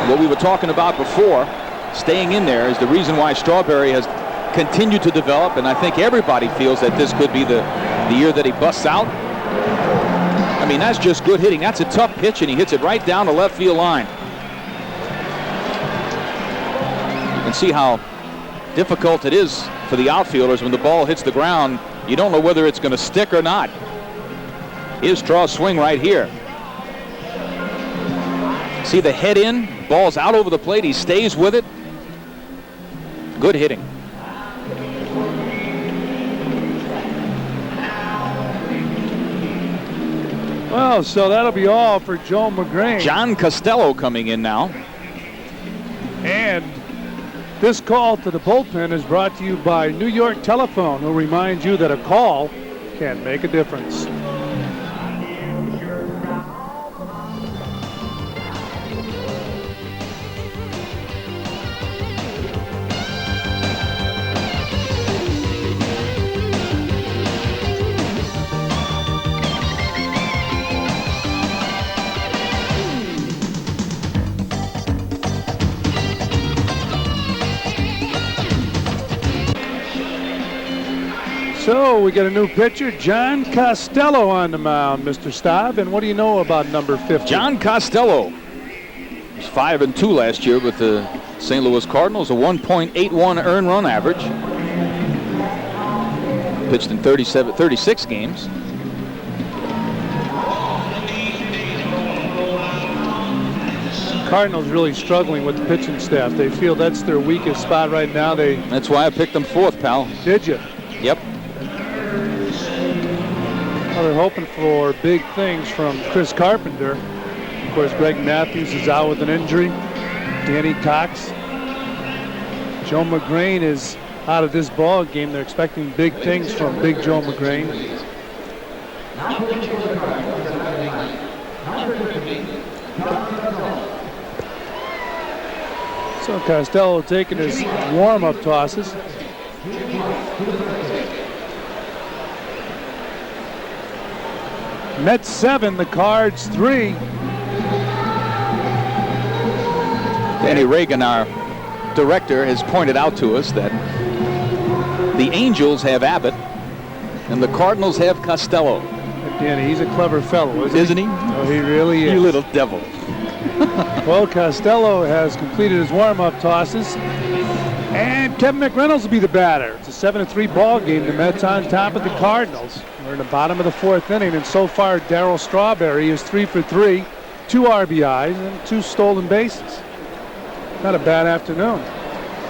What we were talking about before, staying in there, is the reason why Strawberry has continued to develop, and I think everybody feels that this could be the year that he busts out. I mean, that's just good hitting. That's a tough pitch, and he hits it right down the left field line. You can see how difficult it is for the outfielders when the ball hits the ground. You don't know whether it's going to stick or not. Here's Straw's swing right here. See the head in, ball's out over the plate, he stays with it. Good hitting. Well, so that'll be all for Joe Magraine. John Costello coming in now. And this call to the bullpen is brought to you by New York Telephone, who reminds you that a call can make a difference. So we got a new pitcher, John Costello, on the mound, Mr. Staub. And what do you know about number 50? John Costello was 5-2 last year with the St. Louis Cardinals, a 1.81 earned run average. Pitched in 36 games. Cardinals really struggling with the pitching staff. They feel that's their weakest spot right now. That's why I picked them 4th, pal. Did you? Yep. Well, they're hoping for big things from Chris Carpenter. Of course, Greg Matthews is out with an injury. Danny Cox. Joe Magraine is out of this ball game. They're expecting big things from Big Joe Magraine. So Costello taking his warm-up tosses. Mets 7, the Cards 3. Danny Reagan, our director, has pointed out to us that the Angels have Abbott and the Cardinals have Costello. Danny, he's a clever fellow, isn't he? Oh, he really is. You little devil. Well, Costello has completed his warm-up tosses, and Kevin McReynolds will be the batter. It's a 7-3 ball game. The Mets on top of the Cardinals. We're in the bottom of the 4th inning, and so far Darryl Strawberry is 3 for 3, 2 RBIs and 2 stolen bases. Not a bad afternoon.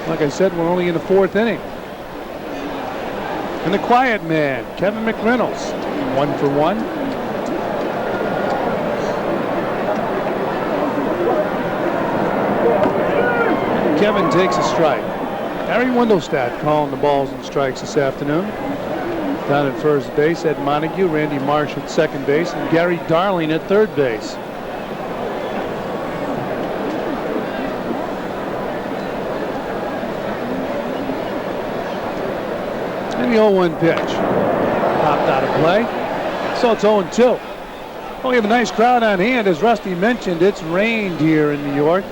Like I said, we're only in the 4th inning. And the quiet man, Kevin McReynolds, 1 for 1. Kevin takes a strike. Harry Wendelstadt calling the balls and strikes this afternoon. Down at first base, Ed Montague, Randy Marsh at second base, and Gary Darling at third base. And the 0-1 pitch. Popped out of play. So it's 0-2. Well, we have a nice crowd on hand. As Rusty mentioned, it's rained here in New York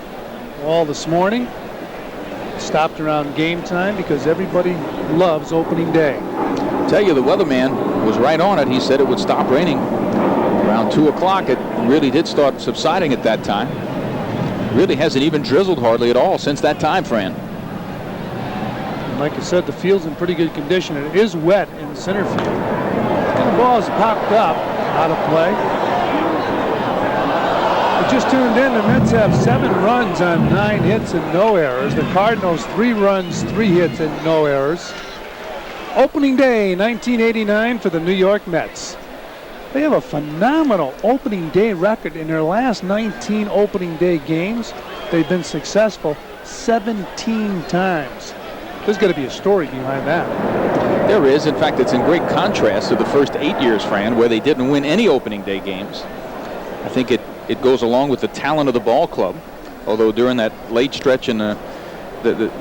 all this morning. Stopped around game time because everybody loves opening day. Tell you, the weatherman was right on it. He said it would stop raining around 2 o'clock. It really did start subsiding at that time. Really hasn't even drizzled hardly at all since that time, Fran. And like I said, the field's in pretty good condition. It is wet in the center field. And the ball is popped up, out of play. We just tuned in. The Mets have 7 runs on 9 hits and no errors. The Cardinals 3 runs, 3 hits and no errors. Opening day 1989 for the New York Mets. They have a phenomenal opening day record. In their last 19 opening day games, they've been successful 17 times. There's got to be a story behind that. There is. In fact, it's in great contrast to the first 8 years, Fran, where they didn't win any opening day games. I think it goes along with the talent of the ball club. Although during that late stretch in the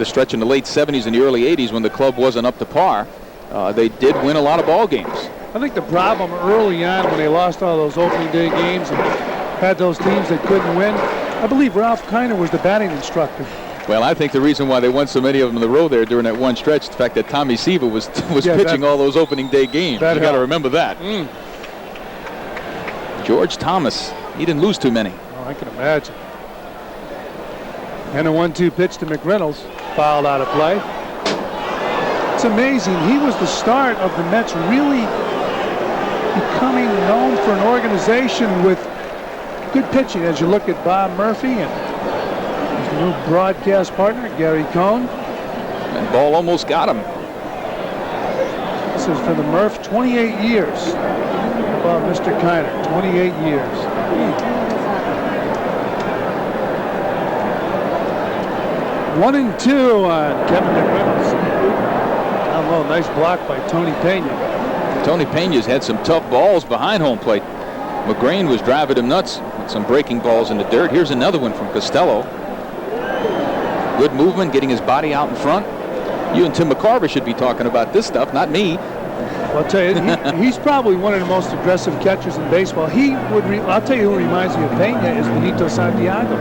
stretch in the late 70s and the early 80s when the club wasn't up to par, they did win a lot of ball games. I think the problem early on when they lost all those opening day games and had those teams that couldn't win, I believe Ralph Kiner was the batting instructor. Well, I think the reason why they won so many of them in the row there during that one stretch, the fact that Tommy Seaver was pitching all those opening day games. You got to remember that. George Thomas, he didn't lose too many. Oh, I can imagine. And a 1-2 pitch to McReynolds, fouled out of play. It's amazing. He was the start of the Mets really becoming known for an organization with good pitching. As you look at Bob Murphy and his new broadcast partner, Gary Cohn. That ball almost got him. This is for the Murph, 28 years. Above Mr. Kiner, 28 years. 1-2 on Kevin McReynolds. Down low, nice block by Tony Pena. Tony Pena's had some tough balls behind home plate. Magraine was driving him nuts with some breaking balls in the dirt. Here's another one from Costello. Good movement, getting his body out in front. You and Tim McCarver should be talking about this stuff, not me. Well, I'll tell you, he's probably one of the most aggressive catchers in baseball. I'll tell you who reminds me of Phenia is Benito Santiago.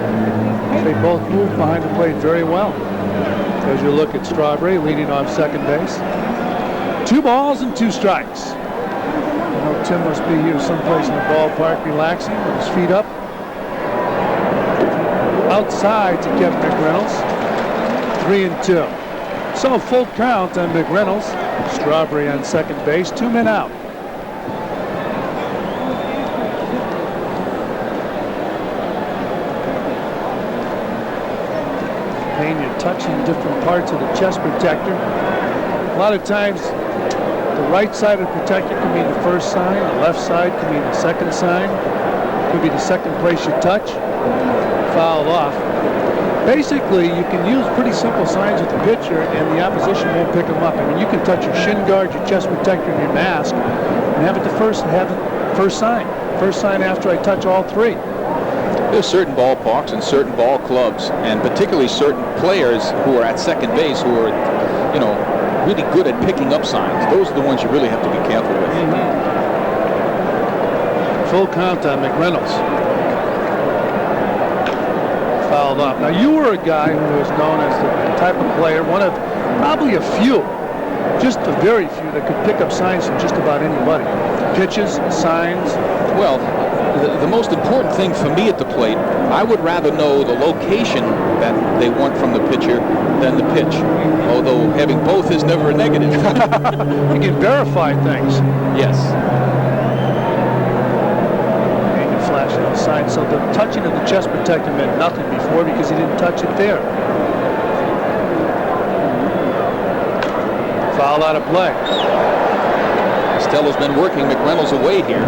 They both move behind the plate very well. As you look at Strawberry leading off second base. 2 balls and 2 strikes. I know Tim must be here someplace in the ballpark relaxing with his feet up. Outside to Kevin McReynolds. 3-2. So a full count on McReynolds. Strawberry on second base. 2 men out. Phenia touching different parts of the chest protector. A lot of times the right side of the protector can mean the first sign, the left side can mean the second sign. Could be the second place you touch. Fouled off. Basically, you can use pretty simple signs with the pitcher and the opposition won't pick them up. I mean, you can touch your shin guard, your chest protector, and your mask and have it first sign. First sign after I touch all 3. There's certain ballparks and certain ball clubs, and particularly certain players who are at second base who are, really good at picking up signs. Those are the ones you really have to be careful with. Full count on McReynolds. Fouled off. Now, you were a guy who was known as the type of player, one of probably a few, just a very few, that could pick up signs from just about anybody. Pitches, signs. Well, the most important thing for me at the plate, I would rather know the location that they want from the pitcher than the pitch. Although having both is never a negative. You can verify things. Yes. And you flash it outside. So the touching of the chest protector meant nothing before because he didn't touch it there. Foul out of play. Costello's been working McReynolds away here.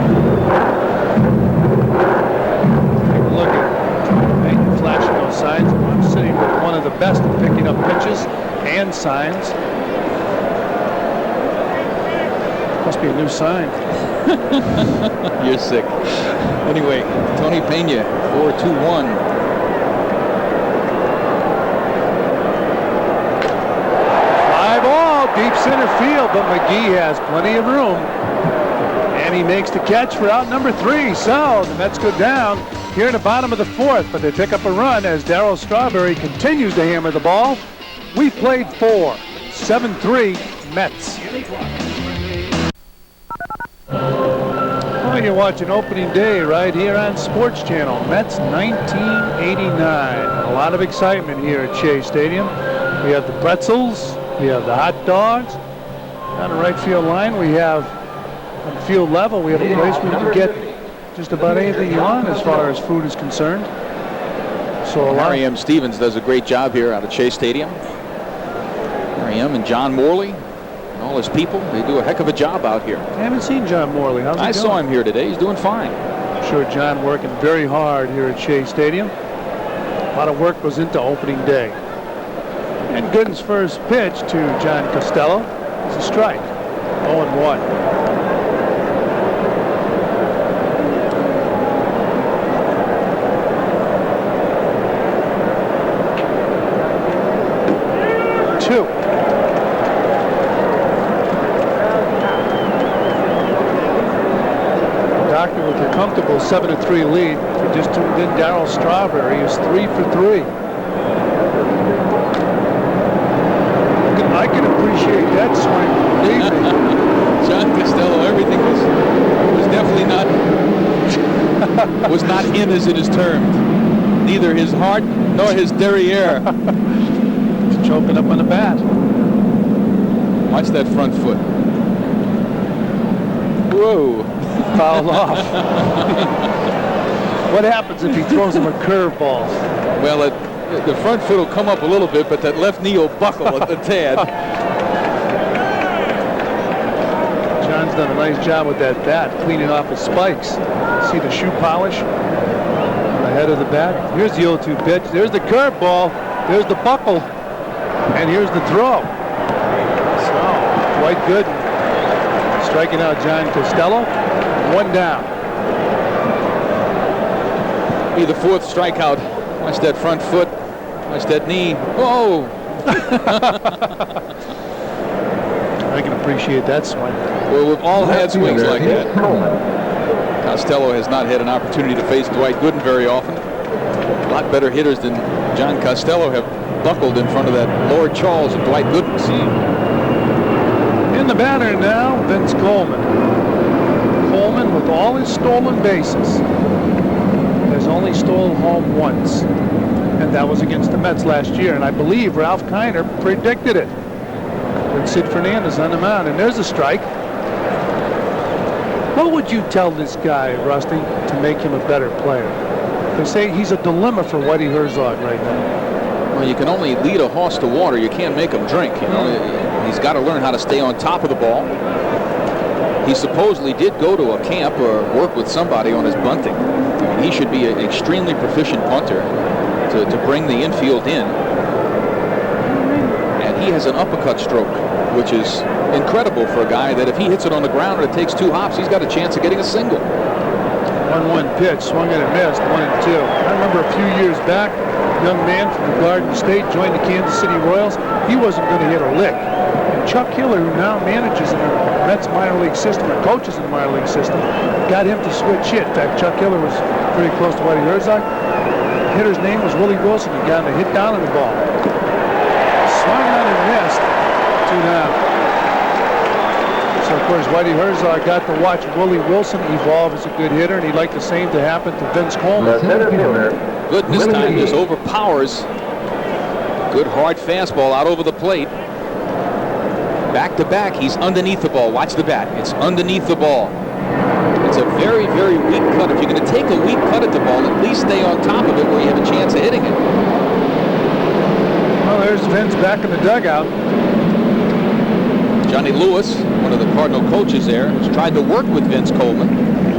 Look at flashing those signs. I'm sitting with one of the best at picking up pitches and signs. Must be a new sign. You're sick. Anyway, Tony Phenia, 4-2-1. Fly ball, deep center field, but McGee has plenty of room. And he makes the catch for out number 3. So the Mets go down here in the bottom of the 4th, but they pick up a run as Darryl Strawberry continues to hammer the ball. We've played 4. 7-3 Mets. Well, you're watching opening day right here on Sports Channel. Mets 1989. A lot of excitement here at Shea Stadium. We have the pretzels. We have the hot dogs. On the right field line, we have on field level, we have a place where you can get just about anything you want as far as food is concerned. So Harry M. Stevens does a great job here out at Shea Stadium. Harry M. and John Morley and all his people, they do a heck of a job out here. I haven't seen John Morley. How's he I doing? saw him here today. He's doing fine. I'm sure John working very hard here at Shea Stadium. A lot of work goes into opening day. And Gooden's first pitch to John Costello is a strike. 0-1. Doctor with a comfortable 7-3 lead. If you just tuned in, Darryl Strawberry is 3 for 3. I can appreciate that swing. Believe me. John Costello, everything was definitely was not in as it is termed. Neither his heart nor his derriere. He's choking up on the bat. Watch that front foot. Whoa. Fouled off. What happens if he throws him a curveball? Well, the front foot will come up a little bit, but that left knee will buckle at the tad. John's done a nice job with that bat, cleaning off his spikes. See the shoe polish on the head of the bat. Here's the 0-2 pitch. There's the curveball. There's the buckle. And here's the throw. So, Dwight Gooden striking out John Costello. 1 down. Be the 4th strikeout. Watch that front foot. Watch that knee. Whoa! I can appreciate that swing. Well, we've all had swings like that. Costello has not had an opportunity to face Dwight Gooden very often. A lot better hitters than John Costello have buckled in front of that Lord Charles and Dwight Gooden. And And the batter now, Vince Coleman. Coleman, with all his stolen bases, has only stolen home once. And that was against the Mets last year. And I believe Ralph Kiner predicted it with Sid Fernandez on the mound. And there's a strike. What would you tell this guy, Rusty, to make him a better player? They say he's a dilemma for Whitey Herzog right now. Well, you can only lead a horse to water. You can't make him drink. You know, he's got to learn how to stay on top of the ball. He supposedly did go to a camp or work with somebody on his bunting. I mean, he should be an extremely proficient punter to bring the infield in. And he has an uppercut stroke, which is incredible for a guy that if he hits it on the ground and it takes 2 hops, he's got a chance of getting a single. 1-1 pitch, swung and a missed, 1-2. I remember a few years back, a young man from the Garden State joined the Kansas City Royals. He wasn't going to hit a lick. And Chuck Hiller, who now manages in the Mets minor league system or coaches in the minor league system, got him to switch hit. In fact, Chuck Hiller was pretty close to Whitey Herzog. The hitter's name was Willie Wilson. He got him to hit down on the ball. Swung on and missed, 2 down. So, of course, Whitey Herzog got to watch Willie Wilson evolve as a good hitter, and he'd like the same to happen to Vince Coleman. Good this time, just overpowers. Good hard fastball out over the plate. Back to back, he's underneath the ball. Watch the bat. It's underneath the ball. It's a very, very weak cut. If you're going to take a weak cut at the ball, at least stay on top of it where you have a chance of hitting it. Well, there's Vince back in the dugout. Johnny Lewis, one of the Cardinal coaches there, has tried to work with Vince Coleman.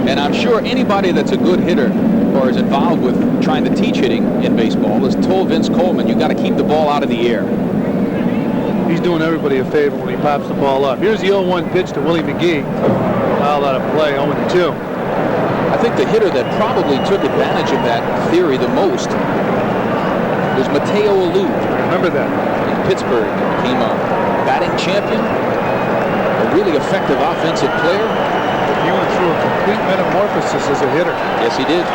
And I'm sure anybody that's a good hitter or is involved with trying to teach hitting in baseball has told Vince Coleman, you got to keep the ball out of the air. He's doing everybody a favor when he pops the ball up. Here's the 0-1 pitch to Willie McGee. Foul out of play, 0-2. I think the hitter that probably took advantage of that theory the most was Mateo Alou. Remember that. In Pittsburgh, became a batting champion, a really effective offensive player. He went through a complete metamorphosis as a hitter. Yes, he did.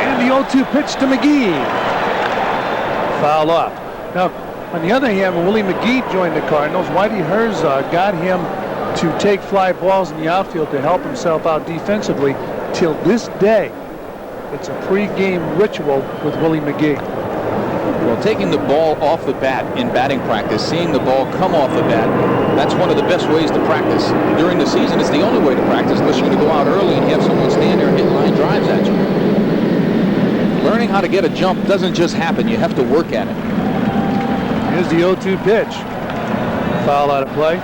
And the 0-2 pitch to McGee. Foul off. Now, on the other hand, when Willie McGee joined the Cardinals, Whitey Herzog got him to take fly balls in the outfield to help himself out defensively. Till this day, it's a pre-game ritual with Willie McGee. Well, taking the ball off the bat in batting practice, seeing the ball come off the bat, that's one of the best ways to practice. During the season, it's the only way to practice unless you're going to go out early and have someone stand there and hit line drives at you. Learning how to get a jump doesn't just happen. You have to work at it. Here's the 0-2 pitch. Foul out of play.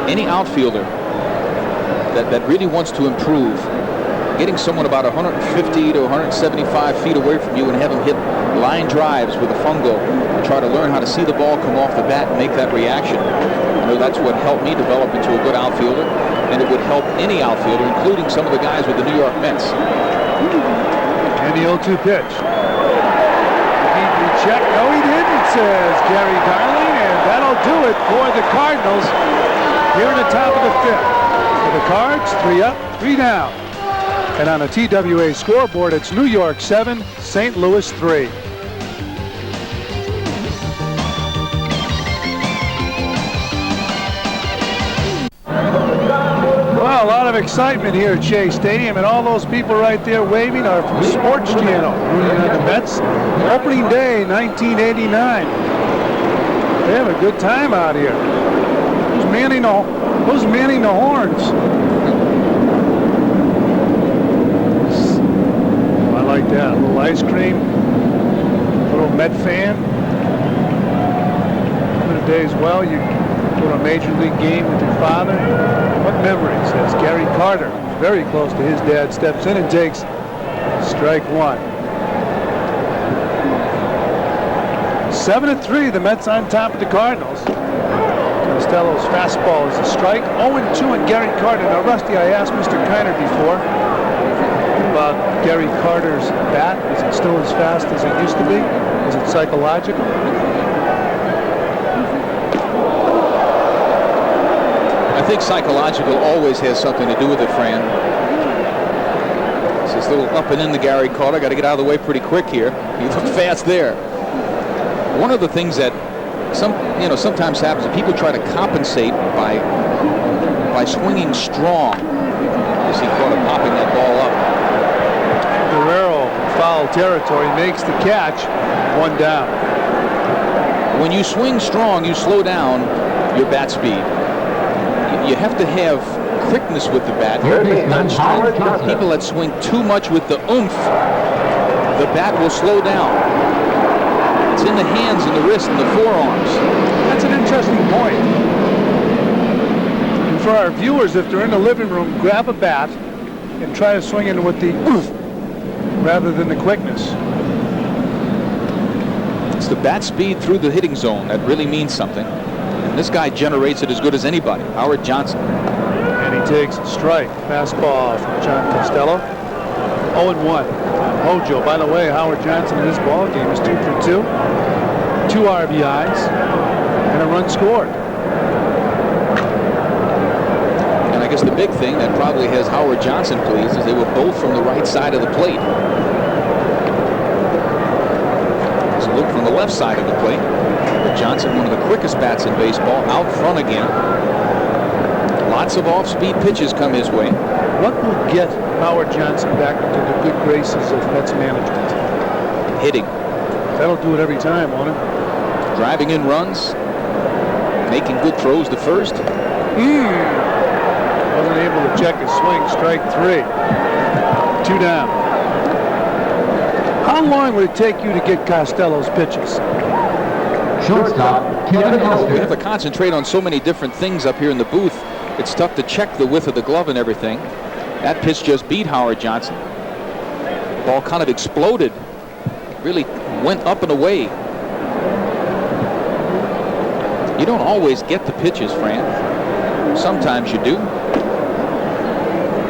Any outfielder that really wants to improve, getting someone about 150 to 175 feet away from you and have them hit line drives with a fungo and try to learn how to see the ball come off the bat and make that reaction. You know, that's what helped me develop into a good outfielder, and it would help any outfielder, including some of the guys with the New York Mets. And the 0-2 pitch. He checked. No, he didn't, says Gary Darling, and that'll do it for the Cardinals here in the top of the 5th. For the Cards, 3 up, 3 down. And on the TWA scoreboard, it's New York 7, St. Louis 3. Well, a lot of excitement here at Shea Stadium, and all those people right there waving are from Sportschannel, rooting on the Mets. Opening day, 1989. They have a good time out here. Who's manning the horns? I like that. A little ice cream, a little Met fan. One of the days, well, you go to a major league game with your father. What memories? As Gary Carter, who's very close to his dad, steps in and takes strike 1. 7-3, the Mets on top of the Cardinals. Costello's fastball is a strike. 0-2 and Gary Carter. Now, Rusty, I asked Mr. Kiner before about Gary Carter's bat. Is it still as fast as it used to be? Is it psychological? I think psychological always has something to do with it, Fran. It's this little up and in the Gary Carter. Got to get out of the way pretty quick here. He looked fast there. One of the things that sometimes happens is people try to compensate by swinging strong. As he caught him popping that ball up. Guerrero, foul territory, makes the catch. 1 down. When you swing strong, you slow down your bat speed. You have to have quickness with the bat, not strength. People that swing too much with the oomph, the bat will slow down. It's in the hands and the wrist and the forearms. That's an interesting point. And for our viewers, if they're in the living room, grab a bat and try to swing it with the oomph rather than the quickness. It's the bat speed through the hitting zone that really means something. And this guy generates it as good as anybody, Howard Johnson. And he takes a strike. Fastball from John Costello. 0-1. Hojo. By the way, Howard Johnson in this ball game is 2 for 2. 2 RBIs and a run scored. And I guess the big thing that probably has Howard Johnson pleased is they were both from the right side of the plate. So look from the left side of the plate. But Johnson, one of the quickest bats in baseball, out front again. Lots of off-speed pitches come his way. What will get Howard Johnson back into the good graces of Mets management? Hitting. That'll do it every time, won't it? Driving in runs. Making good throws to first. Wasn't able to check his swing. Strike 3. 2 down. How long would it take you to get Costello's pitches? Shortstop, Kevin Elster. We have to concentrate on so many different things up here in the booth. It's tough to check the width of the glove and everything. That pitch just beat Howard Johnson. The ball kind of exploded. Really went up and away. You don't always get the pitches, Fran. Sometimes you do.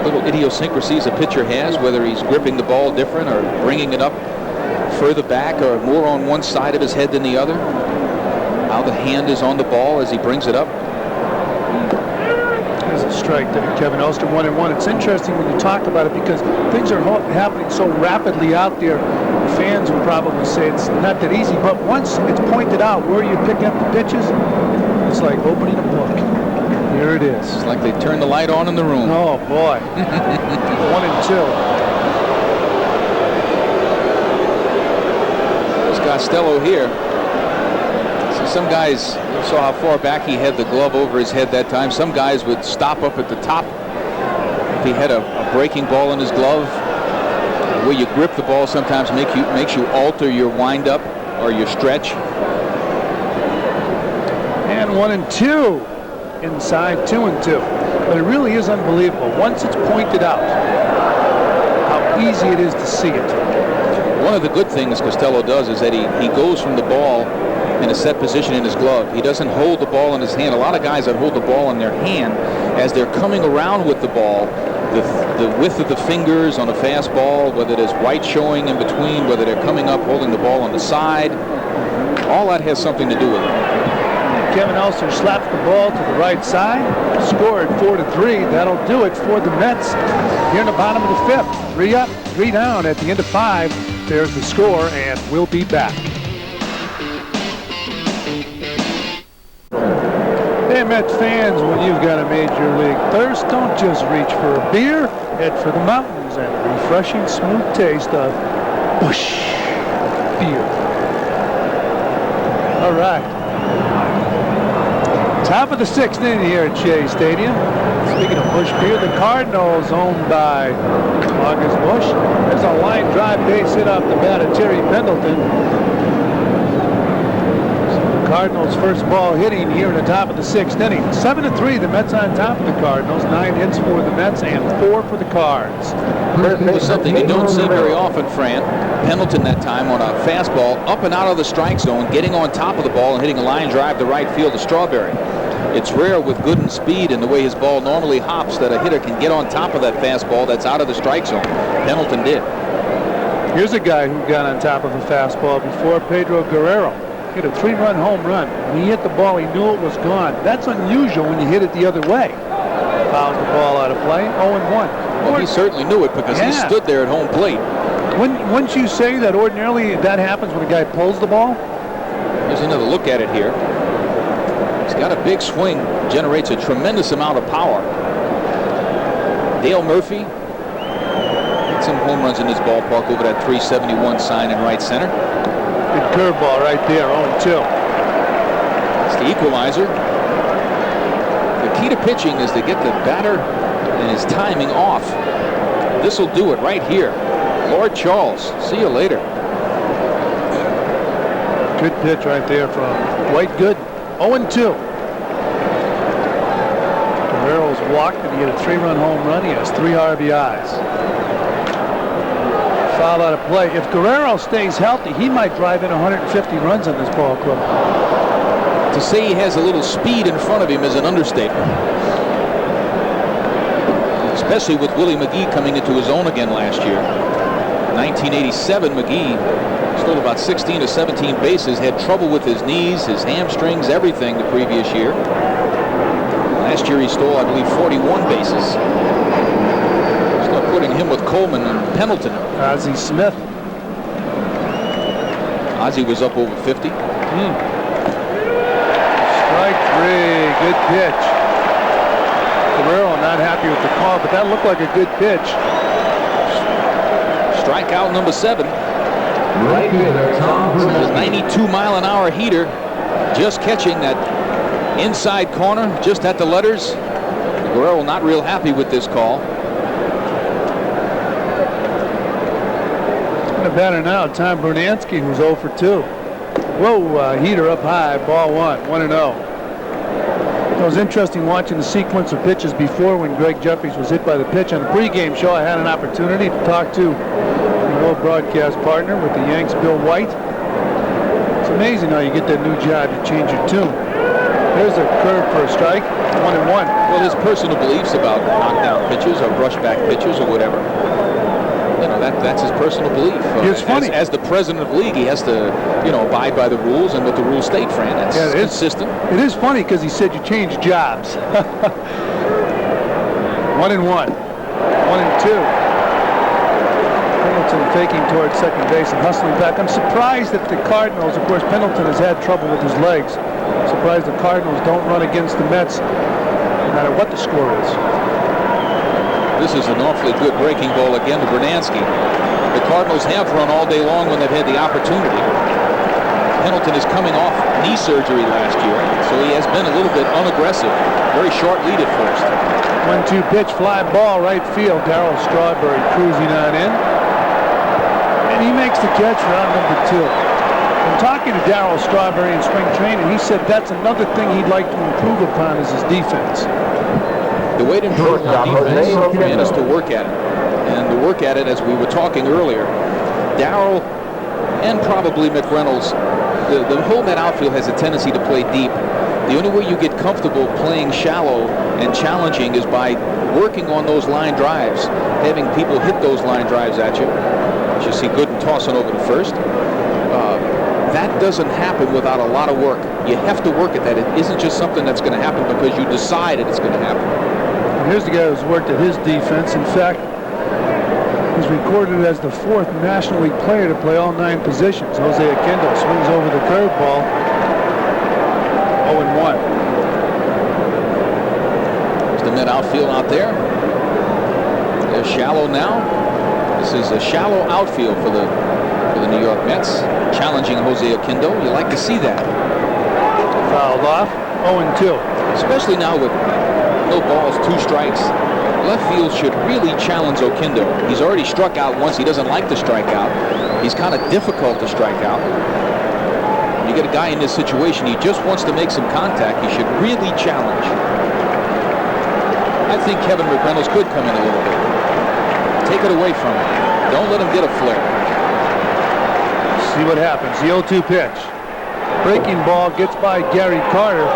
Little idiosyncrasies a pitcher has, whether he's gripping the ball different or bringing it up further back or more on one side of his head than the other. How the hand is on the ball as he brings it up. There's a strike to Kevin Elster, 1-1. It's interesting when you talk about it because things are happening so rapidly out there. Fans would probably say it's not that easy, but once it's pointed out where you pick up the pitches, it's like opening a book. Here it is. It's like they turn the light on in the room. Oh boy. 1-2. There's Costello here. Some guys, you saw how far back he had the glove over his head that time. Some guys would stop up at the top if he had a breaking ball in his glove. The way you grip the ball sometimes makes you alter your windup or your stretch. And 1-2. Inside 2-2. But it really is unbelievable. Once it's pointed out, how easy it is to see it. One of the good things Costello does is that he goes from the ball in a set position in his glove. He doesn't hold the ball in his hand. A lot of guys that hold the ball in their hand as they're coming around with the ball, the width of the fingers on a fastball, whether there's white showing in between, whether they're coming up holding the ball on the side, all that has something to do with it. Kevin Elster slaps the ball to the right side, scored 4-3. That'll do it for the Mets here in the bottom of the 5th. 3 up, 3 down at the end of 5. There's the score, and we'll be back. Hey, Mets fans, when you've got a major league thirst, don't just reach for a beer. Head for the mountains and the refreshing, smooth taste of Busch beer. All right. Top of the 6th inning here at Shea Stadium. Speaking of Busch beer, the Cardinals, owned by August Busch. There's a line drive base hit off the bat of Terry Pendleton. Cardinals first ball hitting here in the top of the 6th inning. 7-3, the Mets on top of the Cardinals. 9 hits for the Mets and 4 for the Cards. There's something you don't see very often, Fran. Pendleton that time on a fastball up and out of the strike zone, getting on top of the ball and hitting a line drive to right field to Strawberry. It's rare with Gooden's speed and the way his ball normally hops that a hitter can get on top of that fastball that's out of the strike zone. Pendleton did. Here's a guy who got on top of a fastball before, Pedro Guerrero. Hit a 3-run home run. When he hit the ball, he knew it was gone. That's unusual when you hit it the other way. Fouls the ball out of play. 0-1. Well, he certainly knew it because he stood there at home plate. Wouldn't you say that ordinarily that happens when a guy pulls the ball? Here's another look at it here. He's got a big swing, generates a tremendous amount of power. Dale Murphy hit some home runs in this ballpark over that 371 sign in right center. Good curveball right there, 0-2. It's the equalizer. The key to pitching is to get the batter and his timing off. This will do it right here. Lord Charles, see you later. Good pitch right there from Dwight Gooden. 0-2. Guerrero's walked and he had a 3-run home run. He has 3 RBIs. Foul out of play. If Guerrero stays healthy, he might drive in 150 runs in this ball club. To say he has a little speed in front of him is an understatement. Especially with Willie McGee coming into his own again last year. 1987, McGee stole about 16 or 17 bases, had trouble with his knees, his hamstrings, everything the previous year. Last year he stole, I believe, 41 bases. Start putting him with Coleman and Pendleton. Ozzie Smith. Ozzie was up over 50. Strike 3. Good pitch. Guerrero not happy with the call, but that looked like a good pitch. Strikeout number 7. Right fielder, Tom A Brunell. 92-mile-an-hour heater, just catching that inside corner, just at the letters. Guerrero not real happy with this call. The batter now, Tom Brunansky, who's 0 for 2. Whoa, heater up high, ball 1, 1-0. It was interesting watching the sequence of pitches before when Gregg Jeffries was hit by the pitch. On the pregame show, I had an opportunity to talk to an old broadcast partner with the Yanks, Bill White. It's amazing how you get that new job, you change your tune. There's a curve for a strike, 1-1. Well, his personal beliefs about knockdown pitches or brushback pitches or whatever, you know, that's his personal belief. It's funny. As the president of the league, he has to, you know, abide by the rules and what the rules state, Fran. That's consistent. It is funny because he said you change jobs. 1-1. 1-2. Pendleton faking towards second base and hustling back. I'm surprised that the Cardinals, of course, Pendleton has had trouble with his legs. Surprised the Cardinals don't run against the Mets no matter what the score is. This is an awfully good breaking ball again to Brunansky. The Cardinals have run all day long when they've had the opportunity. Pendleton is coming off knee surgery last year, so he has been a little bit unaggressive. Very short lead at first. 1-2 pitch, fly ball, right field. Darryl Strawberry cruising on in. And he makes the catch for out number 2. I'm talking to Darryl Strawberry in spring training. He said that's another thing he'd like to improve upon is his defense. The way to improve on defense, Fran, is to work at it. And to work at it, as we were talking earlier, Darryl and probably McReynolds, the whole Met outfield has a tendency to play deep. The only way you get comfortable playing shallow and challenging is by working on those line drives, having people hit those line drives at you. As you see Gooden tossing over to first. That doesn't happen without a lot of work. You have to work at that. It isn't just something that's going to happen because you decided it's going to happen. Here's the guy who's worked at his defense. In fact, he's recorded as the 4th National League player to play all 9 positions. Jose Oquendo swings over the curveball. 0-1. There's the Met outfield out there. They're shallow now. This is a shallow outfield for the New York Mets, challenging Jose Oquendo. You like to see that. Fouled off. 0-2. Especially now with no balls, 2 strikes. Left field should really challenge Oquendo. He's already struck out once. He doesn't like to strike out. He's kind of difficult to strike out. When you get a guy in this situation, he just wants to make some contact. He should really challenge. I think Kevin McReynolds could come in a little bit. Take it away from him. Don't let him get a flare. See what happens. The 0-2 pitch. Breaking ball gets by Gary Carter.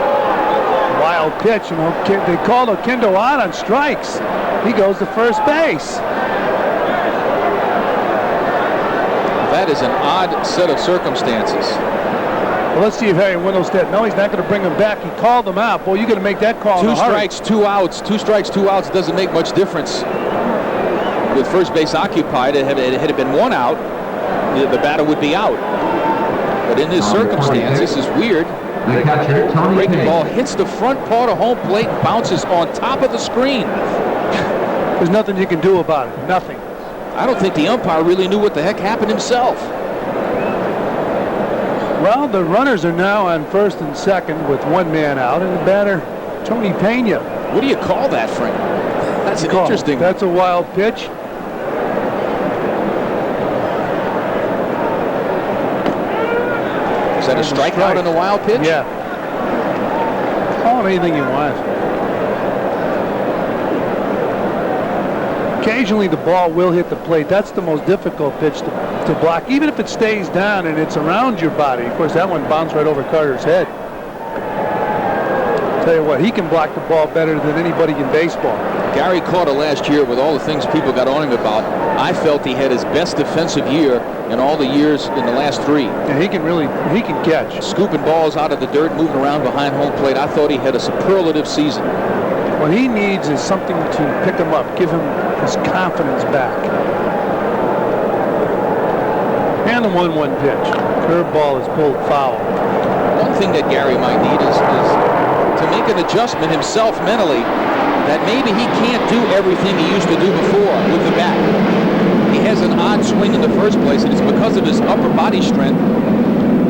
Wild pitch, and they called Oquendo out on strikes. He goes to first base. That is an odd set of circumstances. Well, let's see if Harry Windelstedt. No, he's not going to bring him back. He called him out. Boy, you got to make that call. 2 strikes, 2 outs. 2 strikes, 2 outs doesn't make much difference. With first base occupied, had it been 1 out, the batter would be out. But in this circumstance. This is weird. The catcher, Tony Breaking Payne. ball hits the front part of home plate and bounces on top of the screen. There's nothing you can do about it. Nothing. I don't think the umpire really knew what the heck happened himself. Well, the runners are now on first and second with one man out, and the batter, Tony Pena. What do you call that, Frank? That's an interesting. That's a wild pitch. Is that a strikeout on a wild pitch? Yeah. Call him anything you want. Occasionally the ball will hit the plate. That's the most difficult pitch to block, even if it stays down and it's around your body. Of course, that one bounced right over Carter's head. Tell you what, he can block the ball better than anybody in baseball. Gary Carter last year, with all the things people got on him about, I felt he had his best defensive year in all the years in the last 3. And he can catch. Scooping balls out of the dirt, moving around behind home plate. I thought he had a superlative season. What he needs is something to pick him up, give him his confidence back. And the 1-1 pitch. Curveball is pulled foul. One thing that Gary might need is to make an adjustment himself mentally that maybe he can't do everything he used to do before with the bat. He has an odd swing in the first place, and it's because of his upper body strength,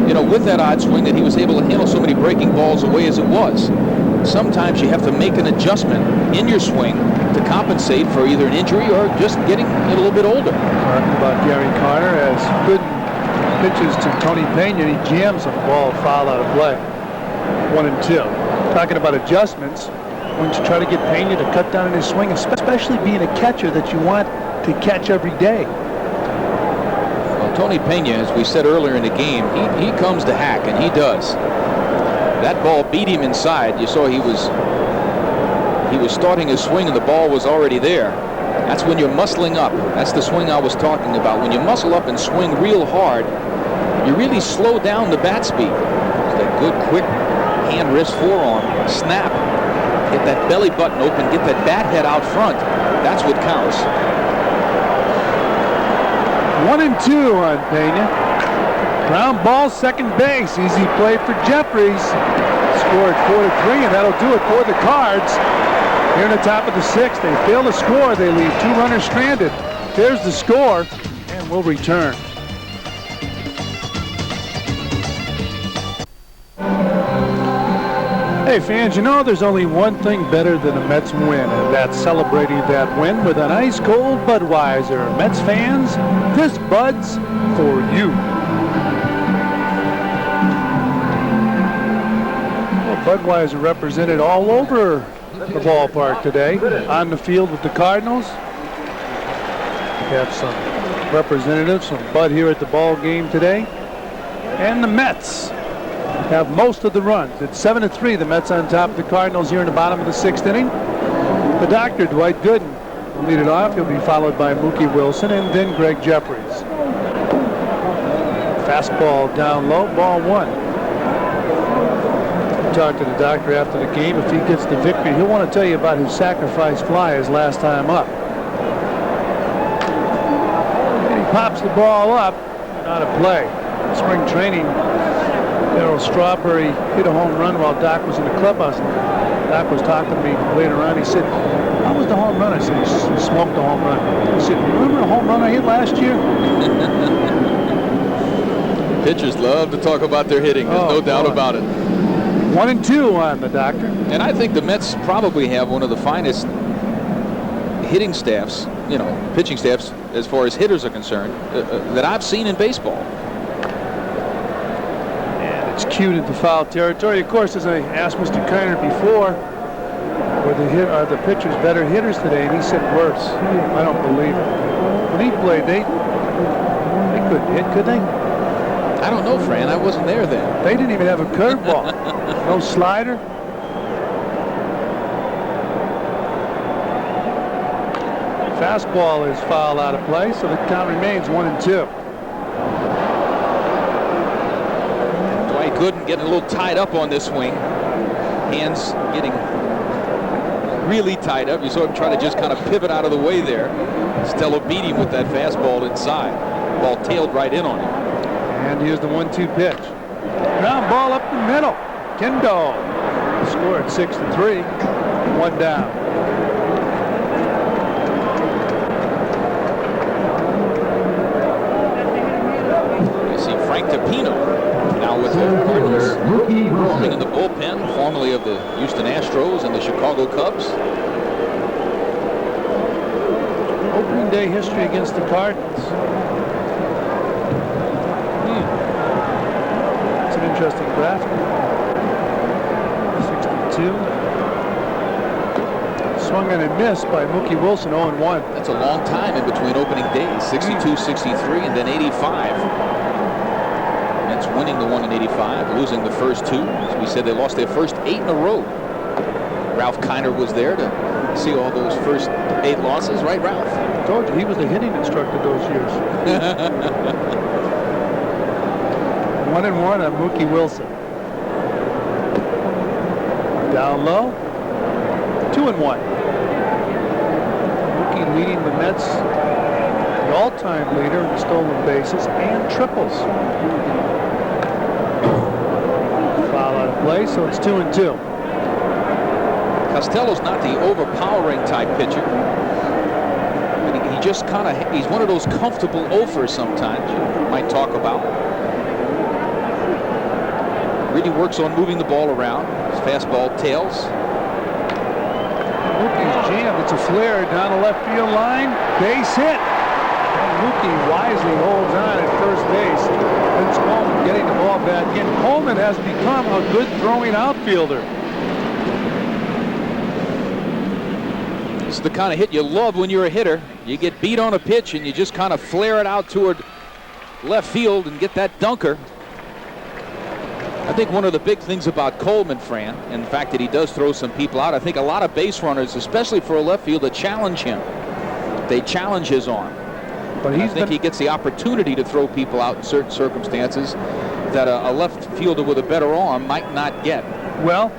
you know, with that odd swing that he was able to handle so many breaking balls away as it was. Sometimes you have to make an adjustment in your swing to compensate for either an injury or just getting a little bit older. Talking about Gary Carter as Gooden pitches to Tony Pena, he jams him, ball foul out of play. 1-2. Talking about adjustments, why don't you try to get Pena to cut down on his swing, especially being a catcher that you want to catch every day. Well, Tony Pena, as we said earlier in the game, he comes to hack, and he does. That ball beat him inside. You saw he was starting his swing and the ball was already there. That's when you're muscling up. That's the swing I was talking about. When you muscle up and swing real hard, you really slow down the bat speed. It's that good, quick hand, wrist, forearm snap. Get that belly button open. Get that bat head out front. That's what counts. 1-2 on Pena. Ground ball, second base. Easy play for Jeffries. Scored 4-3, and that'll do it for the Cards. Here in the top of the 6th, they fail to score. They leave 2 runners stranded. There's the score, and we'll return. Hey fans, you know there's only one thing better than a Mets win, and that's celebrating that win with an ice-cold Budweiser. Mets fans, this Bud's for you. Budweiser represented all over the ballpark today. On the field with the Cardinals. We have some representatives from Bud here at the ball game today. And the Mets have most of the runs. It's 7-3. The Mets on top of the Cardinals here in the bottom of the 6th inning. The doctor, Dwight Gooden, will lead it off. He'll be followed by Mookie Wilson and then Gregg Jeffries. Fastball down low, ball 1. Talked to the doctor after the game. If he gets the victory, he'll want to tell you about his sacrifice fly his last time up. And he pops the ball up, not a play. Spring training, Darryl Strawberry hit a home run while Doc was in the clubhouse. And Doc was talking to me later on. He said, "How was the home run?" I said, "He smoked the home run." He said, "Remember the home run I hit last year?" Pitchers love to talk about their hitting. There's no doubt about it. 1-2 on the doctor. And I think the Mets probably have one of the finest hitting staffs, you know, pitching staffs as far as hitters are concerned, that I've seen in baseball. And it's cued into foul territory. Of course, as I asked Mr. Kiner before, are the pitchers better hitters today? And he said worse. I don't believe it. When he played, they couldn't hit, could they? I don't know, Fran. I wasn't there then. They didn't even have a curveball. No slider. Fastball is foul out of play, so the count remains 1-2. Dwight Gooden getting a little tied up on this swing. Hands getting really tied up. You saw him try to just kind of pivot out of the way there. Stella beat him with that fastball inside. Ball tailed right in on him. And here's the 1-2 pitch. Ground ball up the middle. Kendo. Score at 6-3. 1 down. You see Frank Tapino now with the Cardinals, performing in the bullpen, formerly of the Houston Astros and the Chicago Cubs. Opening day history against the Cardinals. It's an interesting graphic. 62. Swung and a miss by Mookie Wilson, 0-1. That's a long time in between opening days, 62, 63, and then 85. Mets winning the one in 85, losing the first 2. As we said, they lost their first 8 in a row. Ralph Kiner was there to see all those first 8 losses, right, Ralph? I told you, he was the hitting instructor those years. 1-1 on Mookie Wilson. Down low. 2-1. Mookie leading the Mets, the all-time leader in stolen bases and triples. Foul out of play, so it's 2-2. Costello's not the overpowering type pitcher. But he just kind of, he's one of those comfortable offers sometimes you might talk about. Really works on moving the ball around. His fastball tails. Mookie's jammed. It's a flare down the left field line. Base hit. And Mookie wisely holds on at first base. Vince Coleman getting the ball back in. Coleman has become a good throwing outfielder. This is the kind of hit you love when you're a hitter. You get beat on a pitch and you just kind of flare it out toward left field and get that dunker. I think one of the big things about Coleman, Fran, and the fact that he does throw some people out, I think a lot of base runners, especially for a left fielder, challenge him. They challenge his arm. But I think he gets the opportunity to throw people out in certain circumstances that a left fielder with a better arm might not get. Well,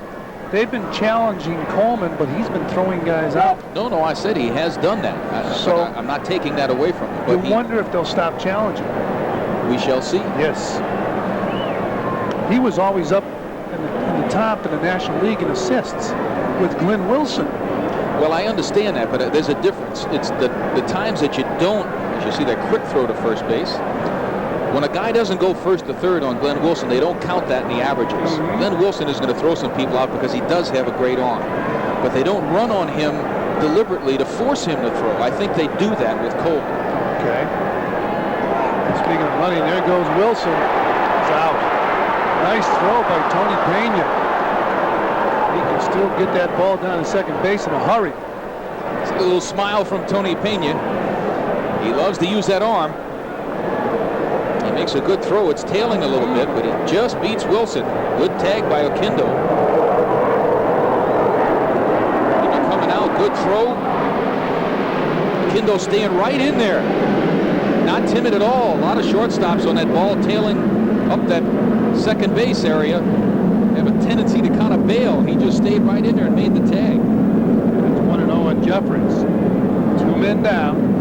they've been challenging Coleman, but he's been throwing guys out. No, I said he has done that. So I'm not taking that away from him. But you wonder if they'll stop challenging. We shall see. Yes. He was always up in the top in the National League in assists with Glenn Wilson. Well, I understand that, but there's a difference. It's the times that you don't, as you see that quick throw to first base. When a guy doesn't go first to third on Glenn Wilson, they don't count that in the averages. Glenn Wilson is going to throw some people out because he does have a great arm. But they don't run on him deliberately to force him to throw. I think they do that with Coleman. Okay. Speaking of running, there goes Wilson. He's out. Nice throw by Tony Pena. He can still get that ball down to second base in a hurry. It's a little smile from Tony Pena. He loves to use that arm. He makes a good throw. It's tailing a little bit, but he just beats Wilson. Good tag by Oquendo. Pena coming out. Good throw. Oquendo staying right in there. Not timid at all. A lot of shortstops on that ball tailing up that second base area have a tendency to kind of bail. He just stayed right in there and made the tag. It's 1-0 on Jeffries. 2 men down.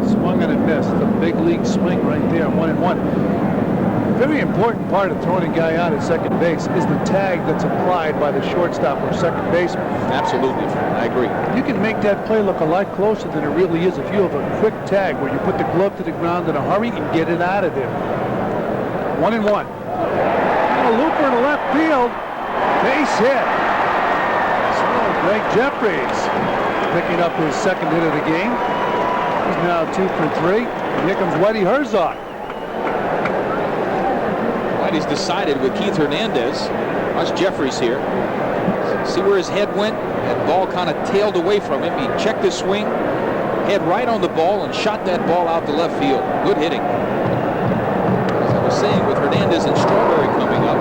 Swung and a miss. The big league swing right there. 1-1. Very important part of throwing a guy out at second base is the tag that's applied by the shortstop or second baseman. Absolutely, I agree. You can make that play look a lot closer than it really is if you have a quick tag where you put the glove to the ground in a hurry and get it out of there. 1-1. A looper in the left field. Base hit. So Gregg Jeffries picking up his second hit of the game. He's now 2 for 3. And here comes Whitey Herzog. Whitey's decided with Keith Hernandez. Watch Jeffries here. See where his head went? That ball kind of tailed away from him. He checked his swing, head right on the ball, and shot that ball out to left field. Good hitting. As I was saying, with Hernandez and Strawberry coming up,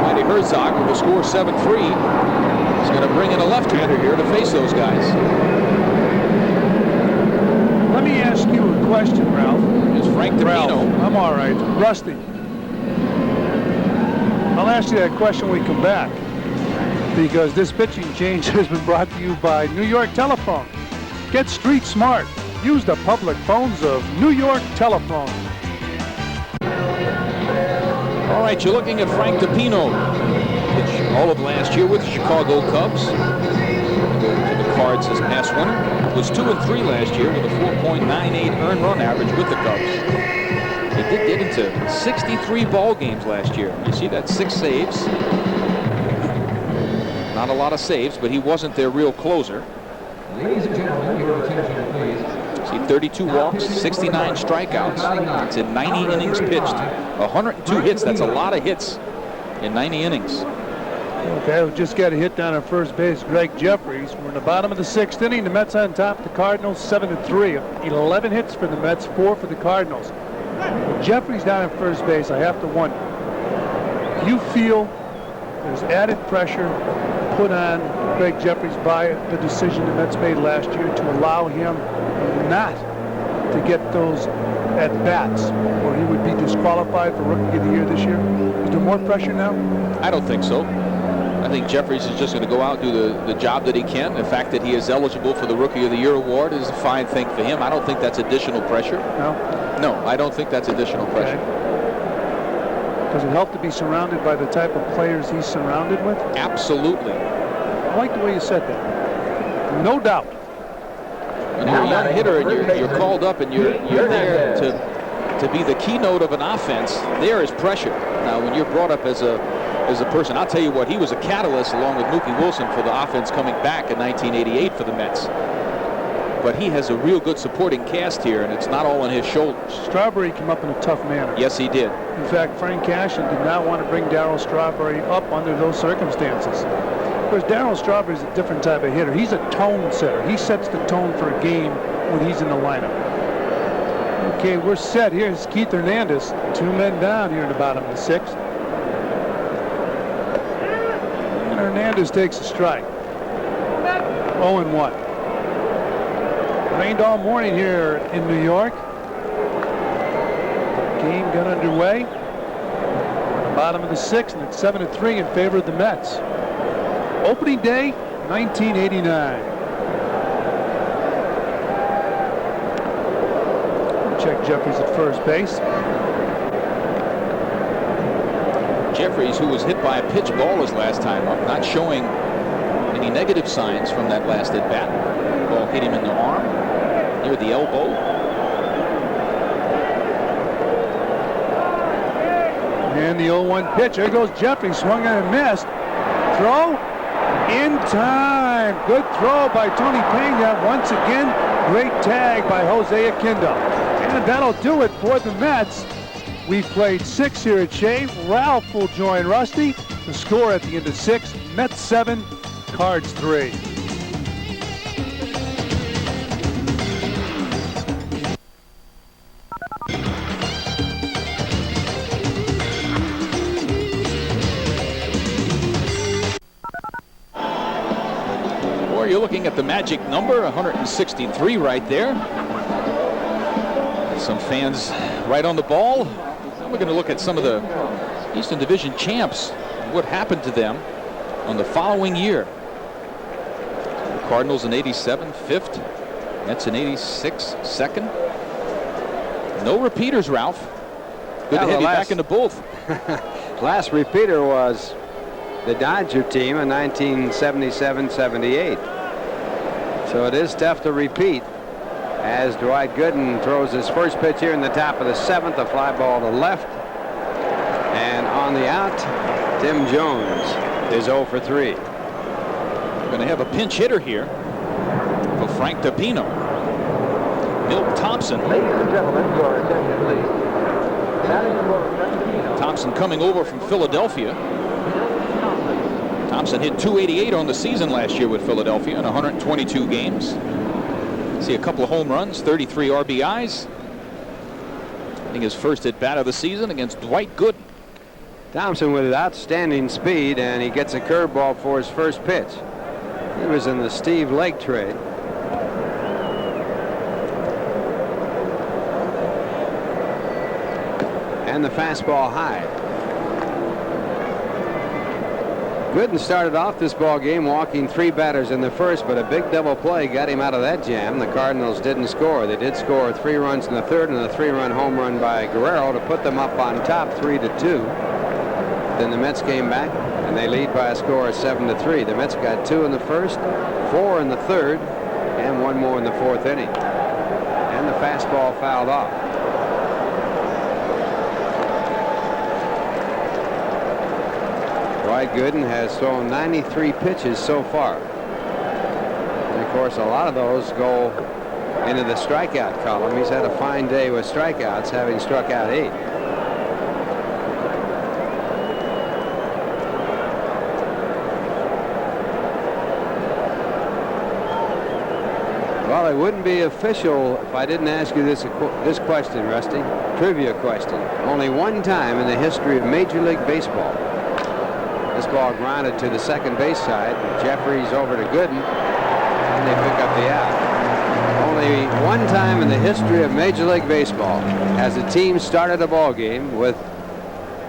Whitey Herzog with the score 7-3 is going to bring in a left-hander here to face those guys. Let me ask you a question, Ralph. Here's Frank Tapino. I'm all right. Rusty. I'll ask you that question when we come back, because this pitching change has been brought to you by New York Telephone. Get street smart. Use the public phones of New York Telephone. All right, you're looking at Frank DiPino. Pitched all of last year with the Chicago Cubs. To the Cards this past winter. Was 2-3 last year with a 4.98 earned run average with the Cubs. He did get into 63 ball games last year. You see that, 6 saves. Not a lot of saves, but he wasn't their real closer. Ladies and gentlemen, your attention, please. See, 32 walks, 69 strikeouts. It's in 90 innings pitched. 102 hits. That's a lot of hits in 90 innings. Okay, we just got a hit down at first base, Gregg Jeffries. We're in the bottom of the 6th inning. The Mets on top. The Cardinals 7-3. 11 hits for the Mets, 4 for the Cardinals. With Jeffries down at first base, I have to wonder, do you feel there's added pressure put on Gregg Jeffries by the decision the Mets made last year to allow him not to get those at-bats, or he would be disqualified for Rookie of the Year this year? Is there more pressure now? I don't think so. I think Jeffries is just going to go out and do the job that he can. The fact that he is eligible for the Rookie of the Year award is a fine thing for him. I don't think that's additional pressure. No? No, I don't think that's additional pressure. Okay. Does it help to be surrounded by the type of players he's surrounded with? Absolutely. I like the way you said that. No doubt. When you're a young hitter and you're called up and you're there to be the keynote of an offense, there is pressure. Now, when you're brought up as a person, I'll tell you what, he was a catalyst along with Mookie Wilson for the offense coming back in 1988 for the Mets. But he has a real good supporting cast here, and it's not all on his shoulders. Strawberry came up in a tough manner. Yes, he did. In fact, Frank Cashin did not want to bring Darryl Strawberry up under those circumstances. Of course, Darryl Strawberry is a different type of hitter. He's a tone setter. He sets the tone for a game when he's in the lineup. Okay, we're set. Here's Keith Hernandez. 2 men down here in the bottom of the 6th. And Hernandez takes a strike. 0-1. Rained all morning here in New York. Game got underway. Bottom of the 6th, and it's 7-3 in favor of the Mets. Opening day, 1989. Check Jeffries at first base. Jeffries, who was hit by a pitch ball his last time up, not showing any negative signs from that last at bat. Ball hit him in the arm, near the elbow. And the 0-1 pitch. There goes Jeffries, swung and missed. Throw in time. Good throw by Tony Pena. Once again, great tag by Jose Aquindo. And that'll do it for the Mets. We've played 6 here at Shea. Ralph will join Rusty. The score at the end of 6, Mets 7, Cards 3. You're looking at the magic number, 163 right there. Some fans right on the ball. Now we're going to look at some of the Eastern Division champs, what happened to them on the following year. The Cardinals in 87, 5th. Mets in 86, 2nd. No repeaters, Ralph. Good to have you back in the booth. Last repeater was the Dodger team in 1977-78. So it is tough to repeat as Dwight Gooden throws his first pitch here in the top of the 7th, a fly ball to left. And on the out, Tim Jones is 0 for 3. We're going to have a pinch hitter here for Frank DiPino. Milt Thompson. Ladies and gentlemen, your attention, please. Thompson coming over from Philadelphia. Thompson hit .288 on the season last year with Philadelphia in 122 games. See a couple of home runs, 33 RBIs. Hitting his first at bat of the season against Dwight Gooden. Thompson with outstanding speed, and he gets a curveball for his first pitch. He was in the Steve Lake trade. And the fastball high. Gooden started off this ball game walking 3 batters in the first, but a big double play got him out of that jam. The Cardinals didn't score. They did score 3 runs in the 3rd and a 3-run home run by Guerrero to put them up on top 3-2. then the Mets came back, and they lead by a score of 7-3. The Mets got 2 in the first, 4 in the third, and 1 more in the fourth inning. And the fastball fouled off. Dwight Gooden has thrown 93 pitches so far. And of course, a lot of those go into the strikeout column. He's had a fine day with strikeouts, having struck out 8. Well, it wouldn't be official if I didn't ask you this question, Rusty. Trivia question. Only one time in the history of Major League Baseball, this ball grounded to the second base side. Jeffries over to Gooden, and they pick up the out. Only one time in the history of Major League Baseball has a team started a ball game with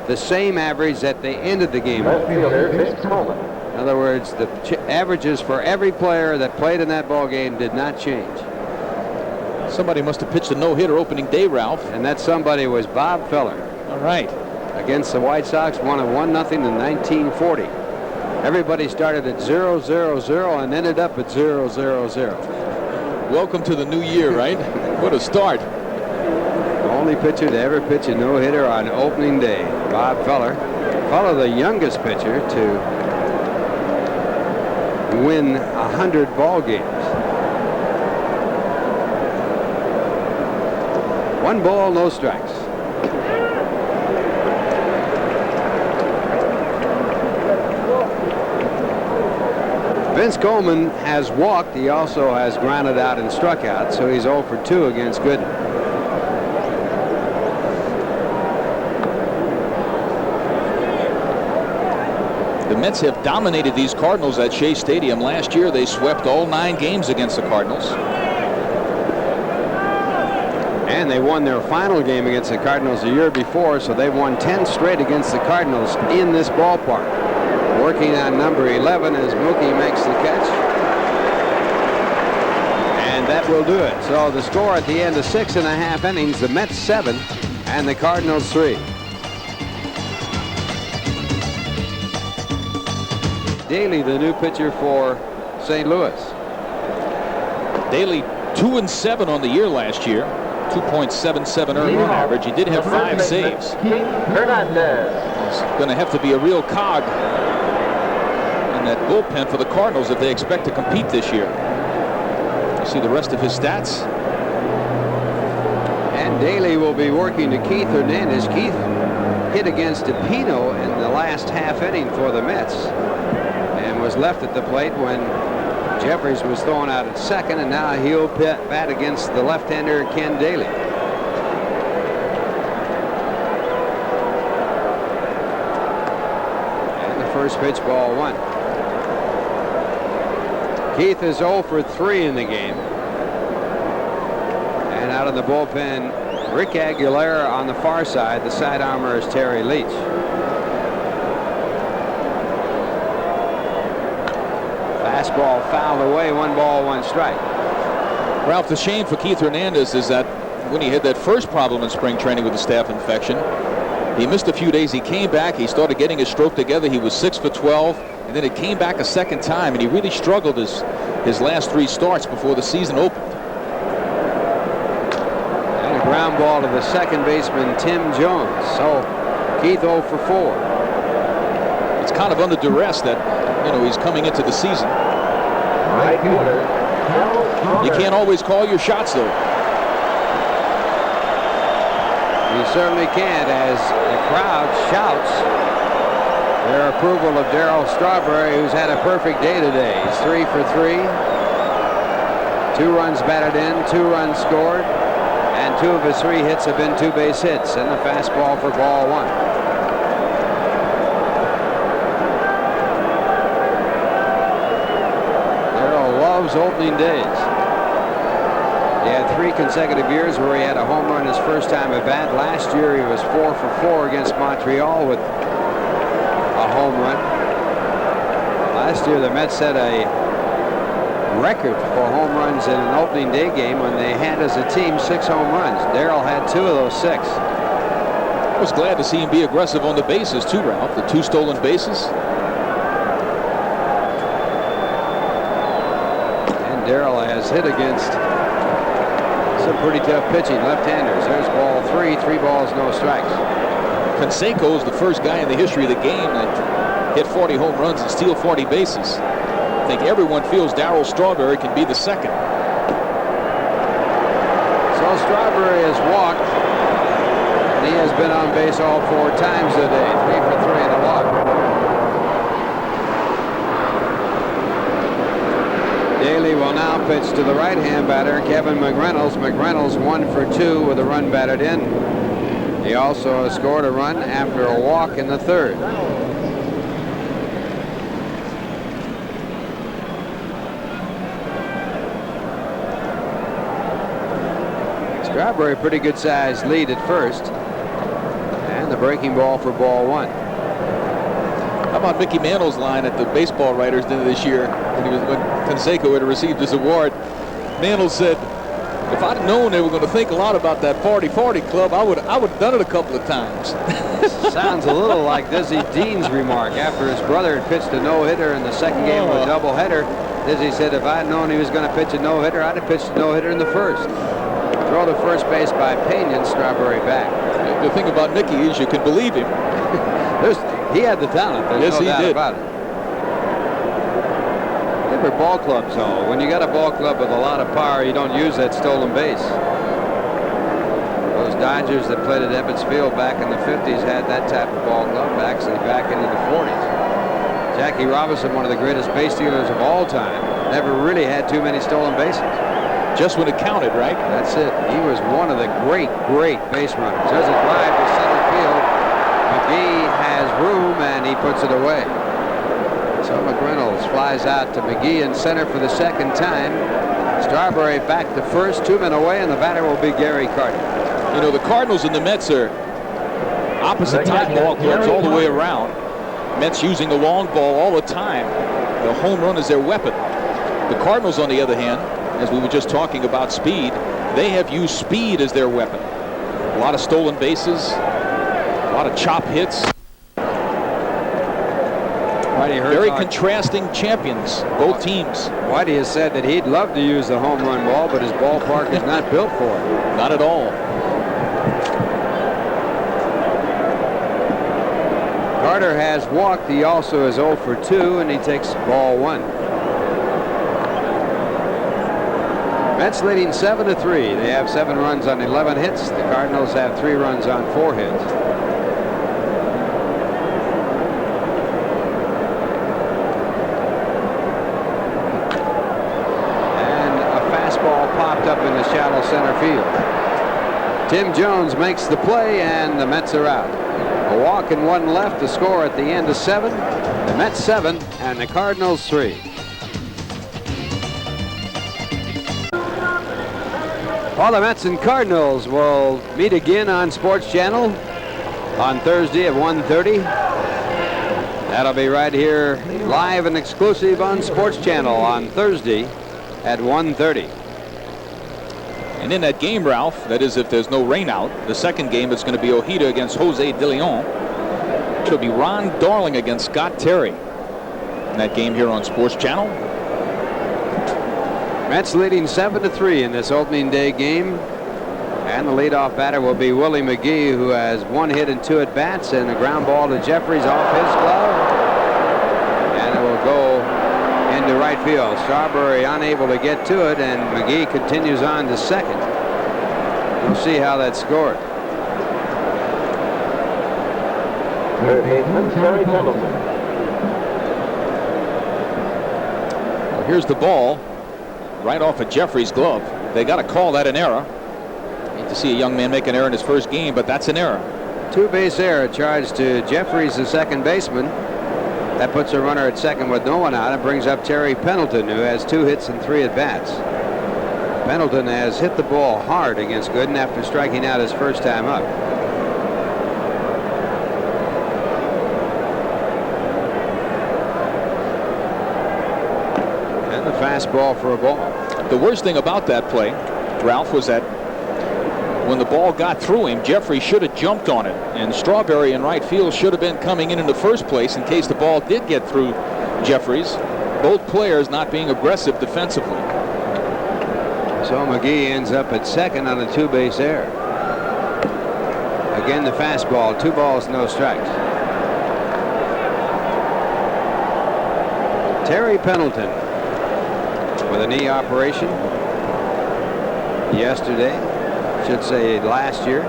the same average that they ended the game with. In other words, the averages for every player that played in that ball game did not change. Somebody must have pitched a no-hitter opening day, Ralph. And that somebody was Bob Feller. All right. Against the White Sox, won at 1-0 in 1940. Everybody started at 0-0-0 and ended up at 0-0-0. Welcome to the new year, right? What a start. The only pitcher to ever pitch a no-hitter on opening day, Bob Feller. Feller, the youngest pitcher to win 100 ball games. 1 ball, no strikes. Vince Coleman has walked. He also has grounded out and struck out, so he's 0 for 2 against Gooden. The Mets have dominated these Cardinals at Shea Stadium. Last year, they swept all 9 games against the Cardinals. And they won their final game against the Cardinals a year before, so they've won 10 straight against the Cardinals in this ballpark. Working on number 11 as Mookie makes the catch. And that will do it. So the score at the end of 6.5 innings, the Mets 7 and the Cardinals 3. Daly, the new pitcher for St. Louis. Daly 2-7 on the year last year. 2.77 earned run average. He did have 5 saves. It's going to have to be a real cog in that bullpen for the Cardinals if they expect to compete this year. You see the rest of his stats. And Daly will be working to Keith Hernandez. Keith hit against DePino in the last half inning for the Mets and was left at the plate when Jeffries was thrown out at second, and now he'll bat against the left-hander Ken Daly. And the first pitch, ball 1. Keith is 0 for 3 in the game. And out of the bullpen, Rick Aguilera on the far side. The side armor is Terry Leach. Fastball fouled away, 1 ball, 1 strike. Ralph, the shame for Keith Hernandez is that when he had that first problem in spring training with the staph infection, he missed a few days. He came back. He started getting his stroke together. He was 6 for 12, and then it came back a second time, and he really struggled his last 3 starts before the season opened. And a ground ball to the second baseman, Tim Jones. So Keith 0 for 4. It's kind of under duress that, you know, he's coming into the season. You can't always call your shots, though. You certainly can't, as the crowd shouts their approval of Darryl Strawberry, who's had a perfect day today. He's 3 for 3. 2 runs batted in, 2 runs scored, and 2 of his 3 hits have been 2 base hits, and the fastball for ball 1. Loves opening days. He had 3 consecutive years where he had a home run his first time at bat. Last year he was 4 for 4 against Montreal with a home run. Last year the Mets set a record for home runs in an opening day game when they had as a team 6 home runs. Darryl had 2 of those 6. I was glad to see him be aggressive on the bases too, Ralph. The 2 stolen bases. And Darrell has hit against some pretty tough pitching. Left-handers. There's ball 3. 3 balls, no strikes. Canseco is the first guy in the history of the game that hit 40 home runs and steal 40 bases. I think everyone feels Darryl Strawberry can be the second. So Strawberry has walked. And he has been on base all 4 times today. 3 for 3 and a walk. Daly will now pitch to the right-hand batter, Kevin McReynolds. McReynolds 1 for 2 with a run batted in. He also has scored a run after a walk in the 3rd. Strawberry, pretty good sized lead at first. And the breaking ball for ball 1. How about Mickey Mantle's line at the baseball writers' dinner this year when Canseco had received his award? Mantle said, "If I'd known they were going to think a lot about that 40-40 club, I would have done it a couple of times." Sounds a little like Dizzy Dean's remark after his brother had pitched a no-hitter in the second game of a doubleheader. Dizzy said, "If I'd known he was going to pitch a no-hitter, I'd have pitched a no-hitter in the 1st. Throw to first base by Phenia and Strawberry back. The thing about Mickey is you can believe him. He had the talent. There's no doubt about it. Different ball clubs, though. When you got a ball club with a lot of power, you don't use that stolen base. Those Dodgers that played at Ebbets Field back in the 50s had that type of ball club, actually back into the 40s. Jackie Robinson, one of the greatest base stealers of all time, never really had too many stolen bases. Just when it counted, right? That's it. He was one of the great base runners. There's a drive to center field. McGee has room, and he puts it away. So McReynolds flies out to McGee in center for the 2nd time. Strawberry back to first, 2 men away, and the batter will be Gary Carter. You know, the Cardinals and the Mets are opposite type ball clubs all the way around. Mets using the long ball all the time. The home run is their weapon. The Cardinals, on the other hand, as we were just talking about speed, they have used speed as their weapon. A lot of stolen bases, a lot of chop hits. Very contrasting champions, both teams. Whitey has said that he'd love to use the home run ball, but his ballpark is not built for it. Not at all. Carter has walked. He also is 0 for 2, and he takes ball 1. Mets leading 7-3. They have 7 runs on 11 hits. The Cardinals have 3 runs on 4 hits. And a fastball popped up in the shallow center field. Tim Jones makes the play, and the Mets are out. A walk and 1 left to score at the end of 7. The Mets 7 and the Cardinals 3. Well, the Mets and Cardinals will meet again on Sports Channel on Thursday at 1:30. That'll be right here live and exclusive on Sports Channel on Thursday at 1:30. And in that game, Ralph, that is if there's no rain out, the second game is going to be Ojeda against Jose De Leon. It'll be Ron Darling against Scott Terry in that game here on Sports Channel. Mets leading 7-3 in this opening day game. And the leadoff batter will be Willie McGee, who has 1 hit and 2 at-bats, and a ground ball to Jeffries off his glove. And it will go into right field. Strawberry unable to get to it, and McGee continues on to second. We'll see how that's scored. Third baseman, Terry Pendleton. Well, here's the ball right off of Jeffries' glove. They got to call that an error. Hate to see a young man make an error in his first game, but that's an error. 2-base error charged to Jeffries, the second baseman. That puts a runner at second with no one out and brings up Terry Pendleton, who has 2 hits and 3 at-bats. Pendleton has hit the ball hard against Gooden after striking out his first time up. And the fastball for a ball. The worst thing about that play, Ralph, was that when the ball got through him, Jeffries should have jumped on it, and Strawberry in right field should have been coming in the first place in case the ball did get through Jeffries. Both players not being aggressive defensively. So McGee ends up at second on a two-base error. Again, the fastball, 2 balls, no strikes. Terry Pendleton with a knee operation yesterday, should say last year.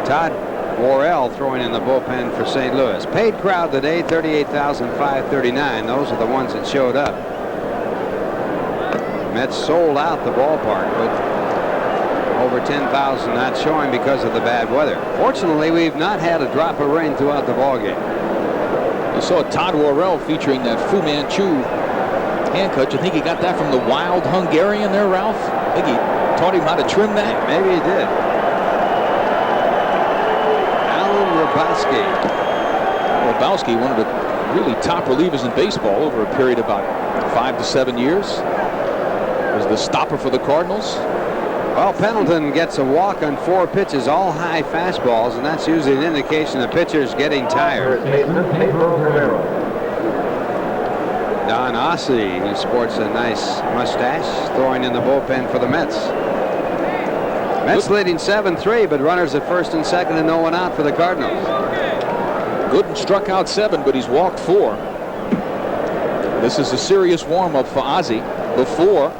Todd Worrell throwing in the bullpen for St. Louis. Paid crowd today, 38,539. Those are the ones that showed up. Mets sold out the ballpark, but over 10,000 not showing because of the bad weather. Fortunately, we've not had a drop of rain throughout the ballgame. You saw Todd Worrell featuring that Fu Manchu hand cut. You think he got that from the wild Hungarian there, Ralph? I think he taught him how to trim that. Maybe he did. Rabowski, one of the really top relievers in baseball over a period of about 5 to 7 years. Was the stopper for the Cardinals. Well, Pendleton gets a walk on 4 pitches, all high fastballs, and that's usually an indication the pitcher's getting tired. Pedro Guerrero. Don Ossie, who sports a nice mustache, throwing in the bullpen for the Mets. Mets leading 7-3, but runners at first and second and no one out for the Cardinals. Gooden struck out 7, but he's walked 4. This is a serious warm-up for Ozzie. Before,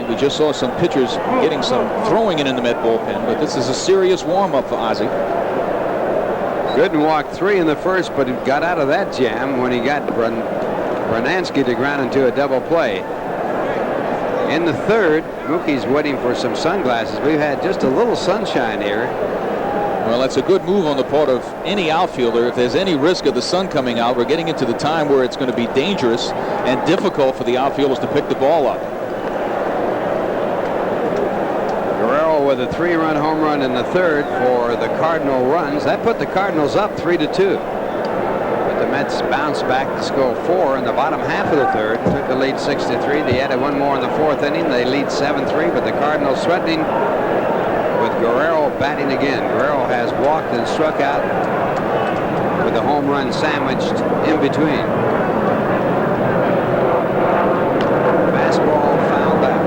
we just saw some pitchers getting some throwing in the Met bullpen, but this is a serious warm-up for Ozzie. Gooden walked 3 in the first, but he got out of that jam when he got Brunansky to ground into a double play. In the third, Mookie's waiting for some sunglasses. We've had just a little sunshine here. Well, that's a good move on the part of any outfielder. If there's any risk of the sun coming out, we're getting into the time where it's going to be dangerous and difficult for the outfielders to pick the ball up. Guerrero with a 3-run home run in the third for the Cardinal runs. That put the Cardinals up 3-2. But the Mets bounced back to score 4 in the bottom half of the third. Took the lead 6-3. They added 1 more in the 4th inning. They lead 7-3, but the Cardinals threatening with Guerrero batting again. Guerrero has walked and struck out with the home run sandwiched in between. Fastball fouled out.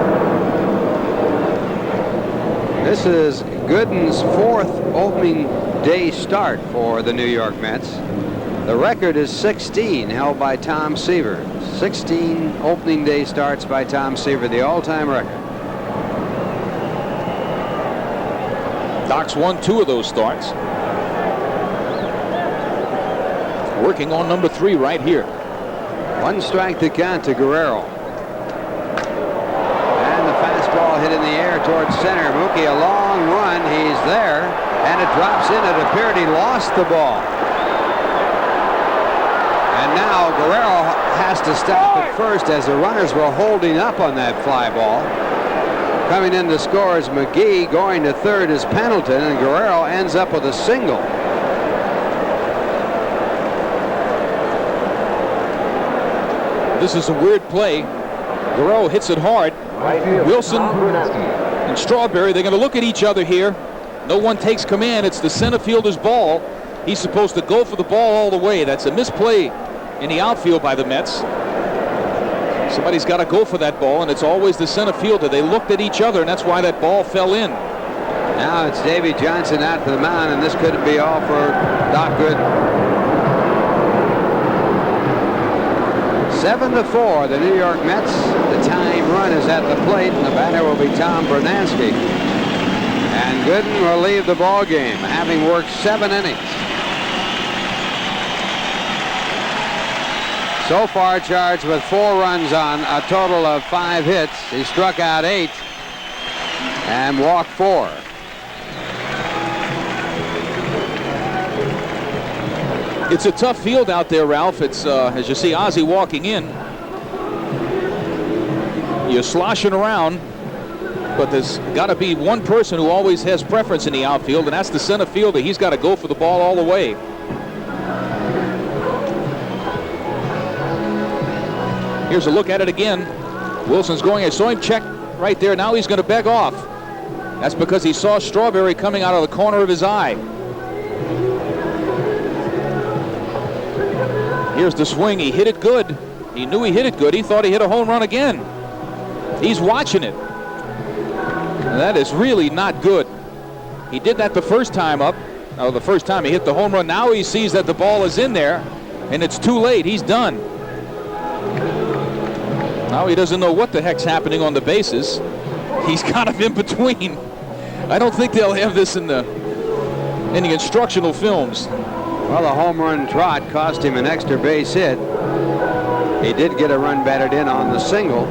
This is Gooden's 4th opening day start for the New York Mets. The record is 16, held by Tom Seaver. 16 opening day starts by Tom Seaver, the all-time record. Doc's won 2 of those starts. Working on number 3 right here. 1 strike to count to Guerrero. And the fastball hit in the air towards center. Mookie, a long run. He's there. And it drops in. It appeared he lost the ball. And now Guerrero has to stop at first as the runners were holding up on that fly ball. Coming in to score is McGee. Going to third is Pendleton, and Guerrero ends up with a single. This is a weird play. Guerrero hits it hard. Wilson and Strawberry, they're going to look at each other here. No one takes command. It's the center fielder's ball. He's supposed to go for the ball all the way. That's a misplay in the outfield by the Mets. Somebody's got to go for that ball, and it's always the center fielder. They looked at each other, and that's why that ball fell in. Now it's Davy Johnson out to the mound, and this could be all for Doc Gooden. 7-4, the New York Mets. The tying run is at the plate, and the batter will be Tom Brunansky. And Gooden will leave the ball game, having worked 7 innings. So far charged with 4 runs on a total of 5 hits. He struck out 8 and walked 4. It's a tough field out there, Ralph. It's as you see Ozzie walking in. You're sloshing around, but there's got to be one person who always has preference in the outfield, and that's the center fielder. He's got to go for the ball all the way. Here's a look at it again. Wilson's going. I saw him check right there. Now he's going to beg off. That's because he saw Strawberry coming out of the corner of his eye. Here's the swing. He hit it good. He knew he hit it good. He thought he hit a home run again. He's watching it. That is really not good. He did that the first time up. Oh, the first time he hit the home run. Now he sees that the ball is in there, and it's too late. He's done. Now he doesn't know what the heck's happening on the bases. He's kind of in between. I don't think they'll have this in the instructional films. Well, the home run trot cost him an extra base hit. He did get a run batted in on the single.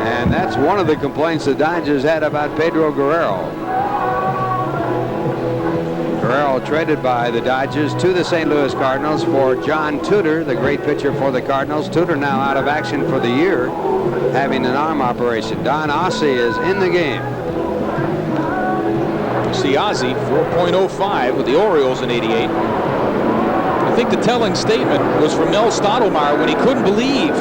And that's one of the complaints the Dodgers had about Pedro Guerrero. Guerrero traded by the Dodgers to the St. Louis Cardinals for John Tudor, the great pitcher for the Cardinals. Tudor now out of action for the year, having an arm operation. Don Ossie is in the game. See Ozzie, 4.05 with the Orioles in '88. I think the telling statement was from Mel Stottlemyre when he couldn't believe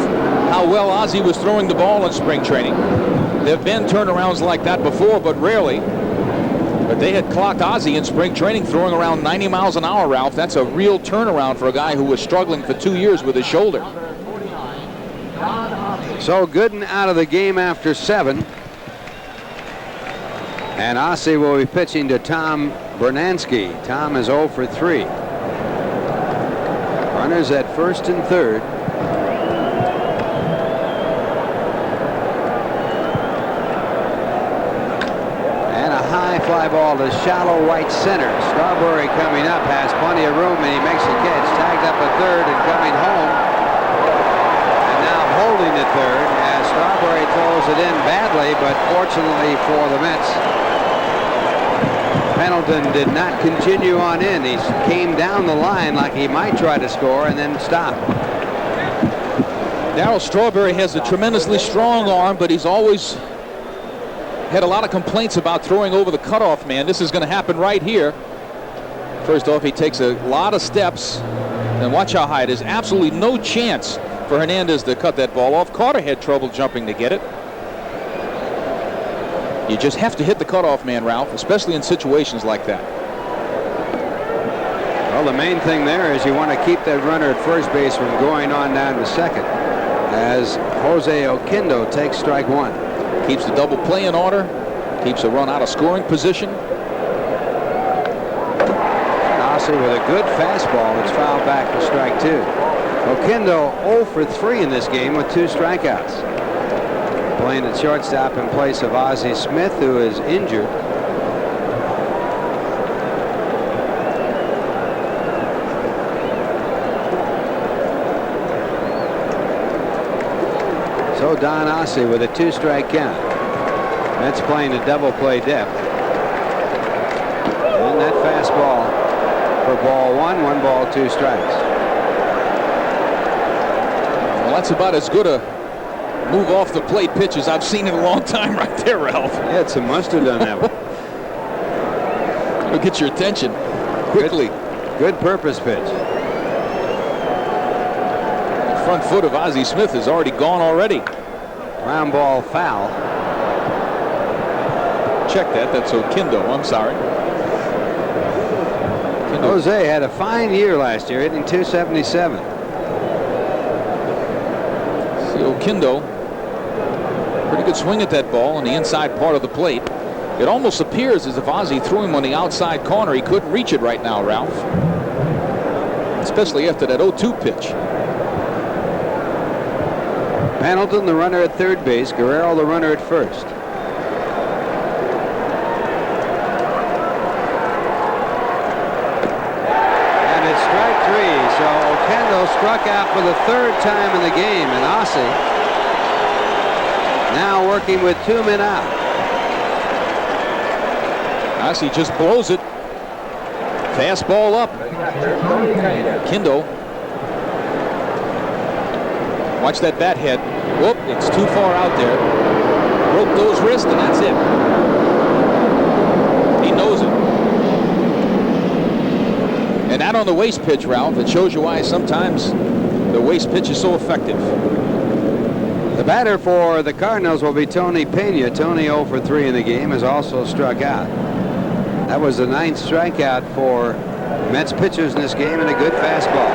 how well Ozzie was throwing the ball in spring training. There have been turnarounds like that before, but rarely. But they had clocked Ozzie in spring training throwing around 90 miles an hour, Ralph. That's a real turnaround for a guy who was struggling for 2 years with his shoulder. So Gooden out of the game after 7. And Ossie will be pitching to Tom Bernansky. Tom is 0 for 3. Runners at first and third. And a high fly ball to shallow right center. Strawberry coming up, has plenty of room, and he makes a catch. Tagged up at third and coming home. And now holding at third as Strawberry throws it in badly, but fortunately for the Mets, Pendleton did not continue on in. He came down the line like he might try to score and then stop. Darryl Strawberry has a tremendously strong arm, but he's always had a lot of complaints about throwing over the cutoff man. This is going to happen right here. First off, he takes a lot of steps, and watch how high it is. Absolutely no chance for Hernandez to cut that ball off. Carter had trouble jumping to get it. You just have to hit the cutoff man, Ralph, especially in situations like that. Well, the main thing there is you want to keep that runner at first base from going on down to second, as Jose Oquendo takes strike 1. Keeps the double play in order, keeps a run out of scoring position. Ossie with a good fastball. It's fouled back for strike 2. Oquendo 0 for 3 in this game with 2 strikeouts. Playing at shortstop in place of Ozzie Smith, who is injured. So Don Ossie with a 2-strike count. Mets playing a double play depth. And that fastball for ball 1, 1 ball, 2 strikes. Well, that's about as good a move off the plate pitch as I've seen in a long time right there, Ralph. Yeah, it's a mustard on that one. It'll get your attention quickly. Good purpose pitch. The front foot of Ozzie Smith is already gone already. Ground ball foul. Check that. That's Oquendo. I'm sorry. Oquendo. Jose had a fine year last year, hitting .277. See Oquendo. Pretty good swing at that ball on the inside part of the plate. It almost appears as if Ozzie threw him on the outside corner. He couldn't reach it right now, Ralph. Especially after that 0-2 pitch. Pendleton, the runner at third base. Guerrero, the runner at first. And it's strike 3. So Oquendo struck out for the 3rd time in the game. And Ossie now working with 2 men out. Ossie just blows it. Fastball up. Oquendo. Watch that bat head. Whoop, it's too far out there. Broke those wrists, and that's it. He knows it. And that on the waste pitch, Ralph, it shows you why sometimes the waste pitch is so effective. The batter for the Cardinals will be Tony Phenia. Tony 0 for 3 in the game, has also struck out. That was the 9th strikeout for Mets pitchers in this game, and a good fastball.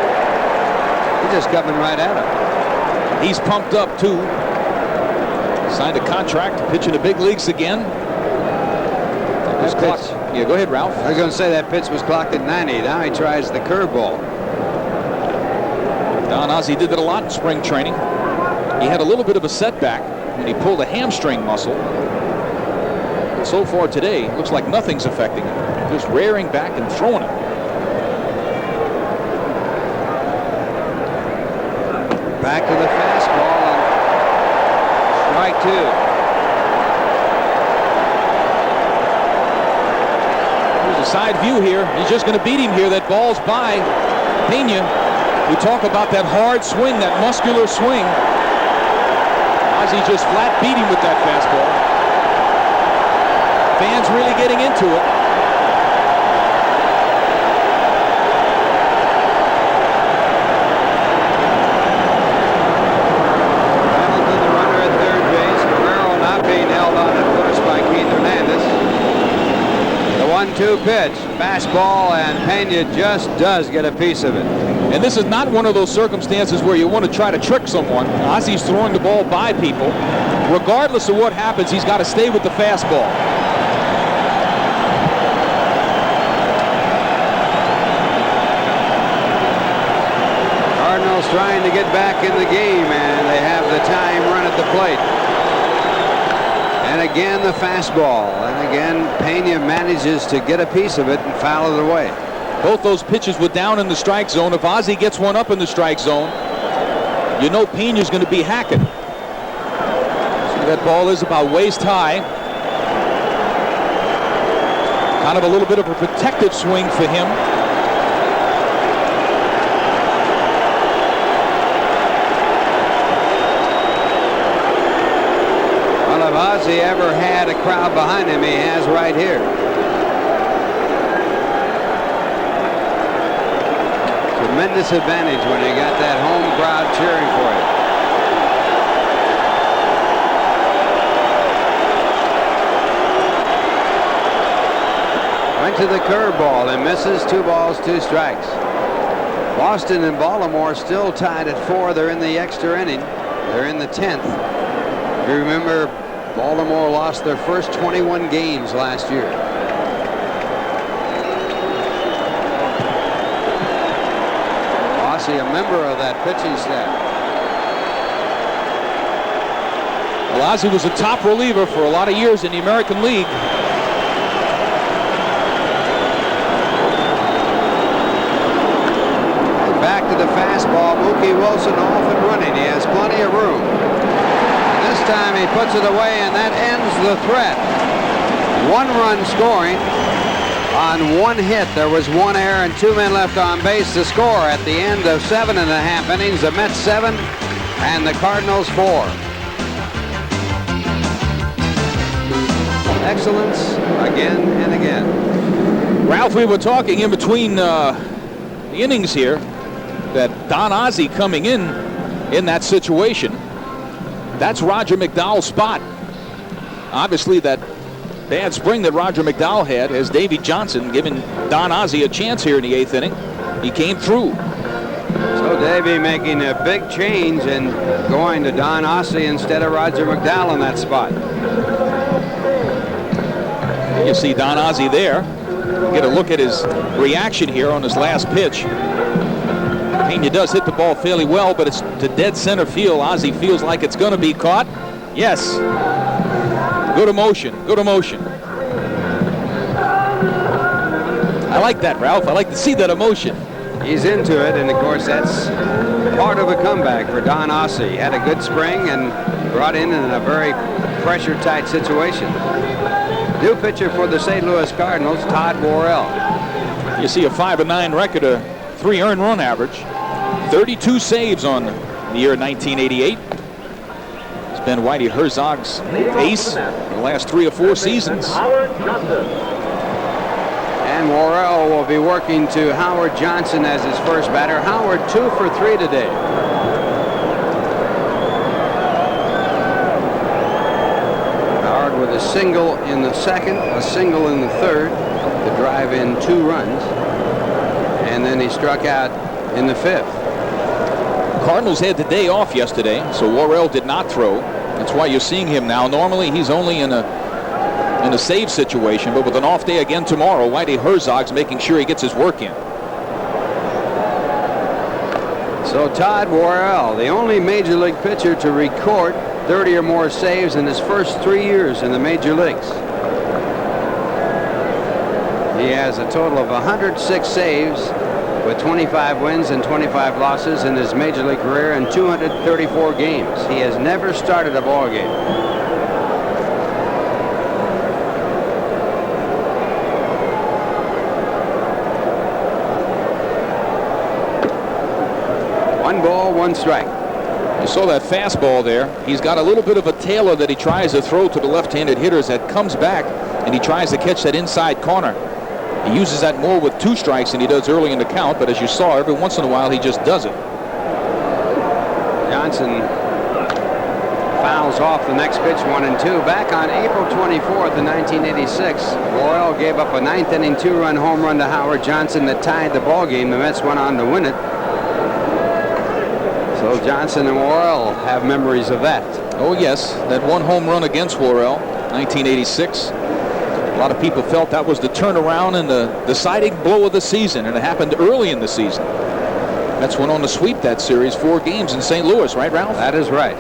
He's just coming right at him. He's pumped up too. Signed a contract to pitch in the big leagues again. That was clocked. Yeah, go ahead, Ralph. I was going to say that pitch was clocked at 90. Now he tries the curveball. Don Ozzie did that a lot in spring training. He had a little bit of a setback when he pulled a hamstring muscle. But so far today, it looks like nothing's affecting him. Just rearing back and throwing it. Back to the fastball and strike 2. There's a side view here. He's just going to beat him here. That ball's by Phenia. We talk about that hard swing, that muscular swing. Ozzie just flat beat him with that fastball. Fans really getting into it. Hamilton, the runner at third base. Guerrero not being held on at first by Keith Hernandez. The 1-2 pitch, fastball, and Phenia just does get a piece of it. And this is not one of those circumstances where you want to try to trick someone. Ozzie's throwing the ball by people. Regardless of what happens, he's got to stay with the fastball. Cardinals trying to get back in the game, and they have the time run at the plate. And again, the fastball. And again, Phenia manages to get a piece of it and foul it away. Both those pitches were down in the strike zone. If Ozzie gets one up in the strike zone, you know Pena's going to be hacking. See, that ball is about waist high. Kind of a little bit of a protective swing for him. Well, if Ozzie ever had a crowd behind him, he has right here. Tremendous advantage when you got that home crowd cheering for you. Went to the curveball and misses. 2 balls, 2 strikes. Boston and Baltimore still tied at 4. They're in the extra inning. They're in the 10th. If you remember, Baltimore lost their first 21 games last year. A member of that pitching staff. Well, Ozzie was a top reliever for a lot of years in the American League. And back to the fastball. Mookie Wilson off and running. He has plenty of room. This time he puts it away, and that ends the threat. 1 run scoring. On 1 hit, there was 1 error and 2 men left on base to score at the end of 7.5 innings. The Mets 7 and the Cardinals 4. Excellence again and again. Ralph, we were talking in between the innings here that Don Ozzie coming in that situation, that's Roger McDowell's spot. Obviously, that bad spring that Roger McDowell had has Davey Johnson giving Don Ozzie a chance here in the 8th inning. He came through. So Davey making a big change and going to Don Ozzie instead of Roger McDowell in that spot. You see Don Ozzie there. Get a look at his reaction here on his last pitch. Phenia does hit the ball fairly well, but it's to dead center field. Ozzie feels like it's going to be caught. Yes. Good emotion. Good emotion. I like that, Ralph. I like to see that emotion. He's into it, and of course that's part of a comeback for Don Ozzie. Had a good spring and brought in a very pressure-tight situation. New pitcher for the St. Louis Cardinals, Todd Worrell. You see a 5-9 record, a 3 earned run average, 32 saves on the year 1988. It's been Whitey Herzog's ace for the last 3 or 4 seasons. And Worrell will be working to Howard Johnson as his first batter. Howard 2 for 3 today. with a single in the second, a single in the third to drive in 2 runs. And then he struck out in the 5th. Cardinals had the day off yesterday, so Worrell did not throw. That's why you're seeing him now. Normally he's only in a save situation, but with an off day again tomorrow, Whitey Herzog's making sure he gets his work in. So Todd Worrell, the only major league pitcher to record 30 or more saves in his first 3 years in the major leagues. He has a total of 106 saves with 25 wins and 25 losses in his major league career in 234 games. He has never started a ball game. One ball, 1 strike. You saw that fastball there. He's got a little bit of a tailer that he tries to throw to the left-handed hitters that comes back, and he tries to catch that inside corner. He uses that more with 2 strikes than he does early in the count, but as you saw, every once in a while he just does it. Johnson fouls off the next pitch, 1-2. Back on April 24th in 1986, Worrell gave up a 9th inning 2-run home run to Howard Johnson that tied the ball game. The Mets went on to win it. So Johnson and Worrell have memories of that. Oh yes, that 1 home run against Worrell, 1986. A lot of people felt that was the turnaround and the deciding blow of the season, and it happened early in the season. Mets went on to sweep that series, 4 games in St. Louis, right, Ralph? That is right.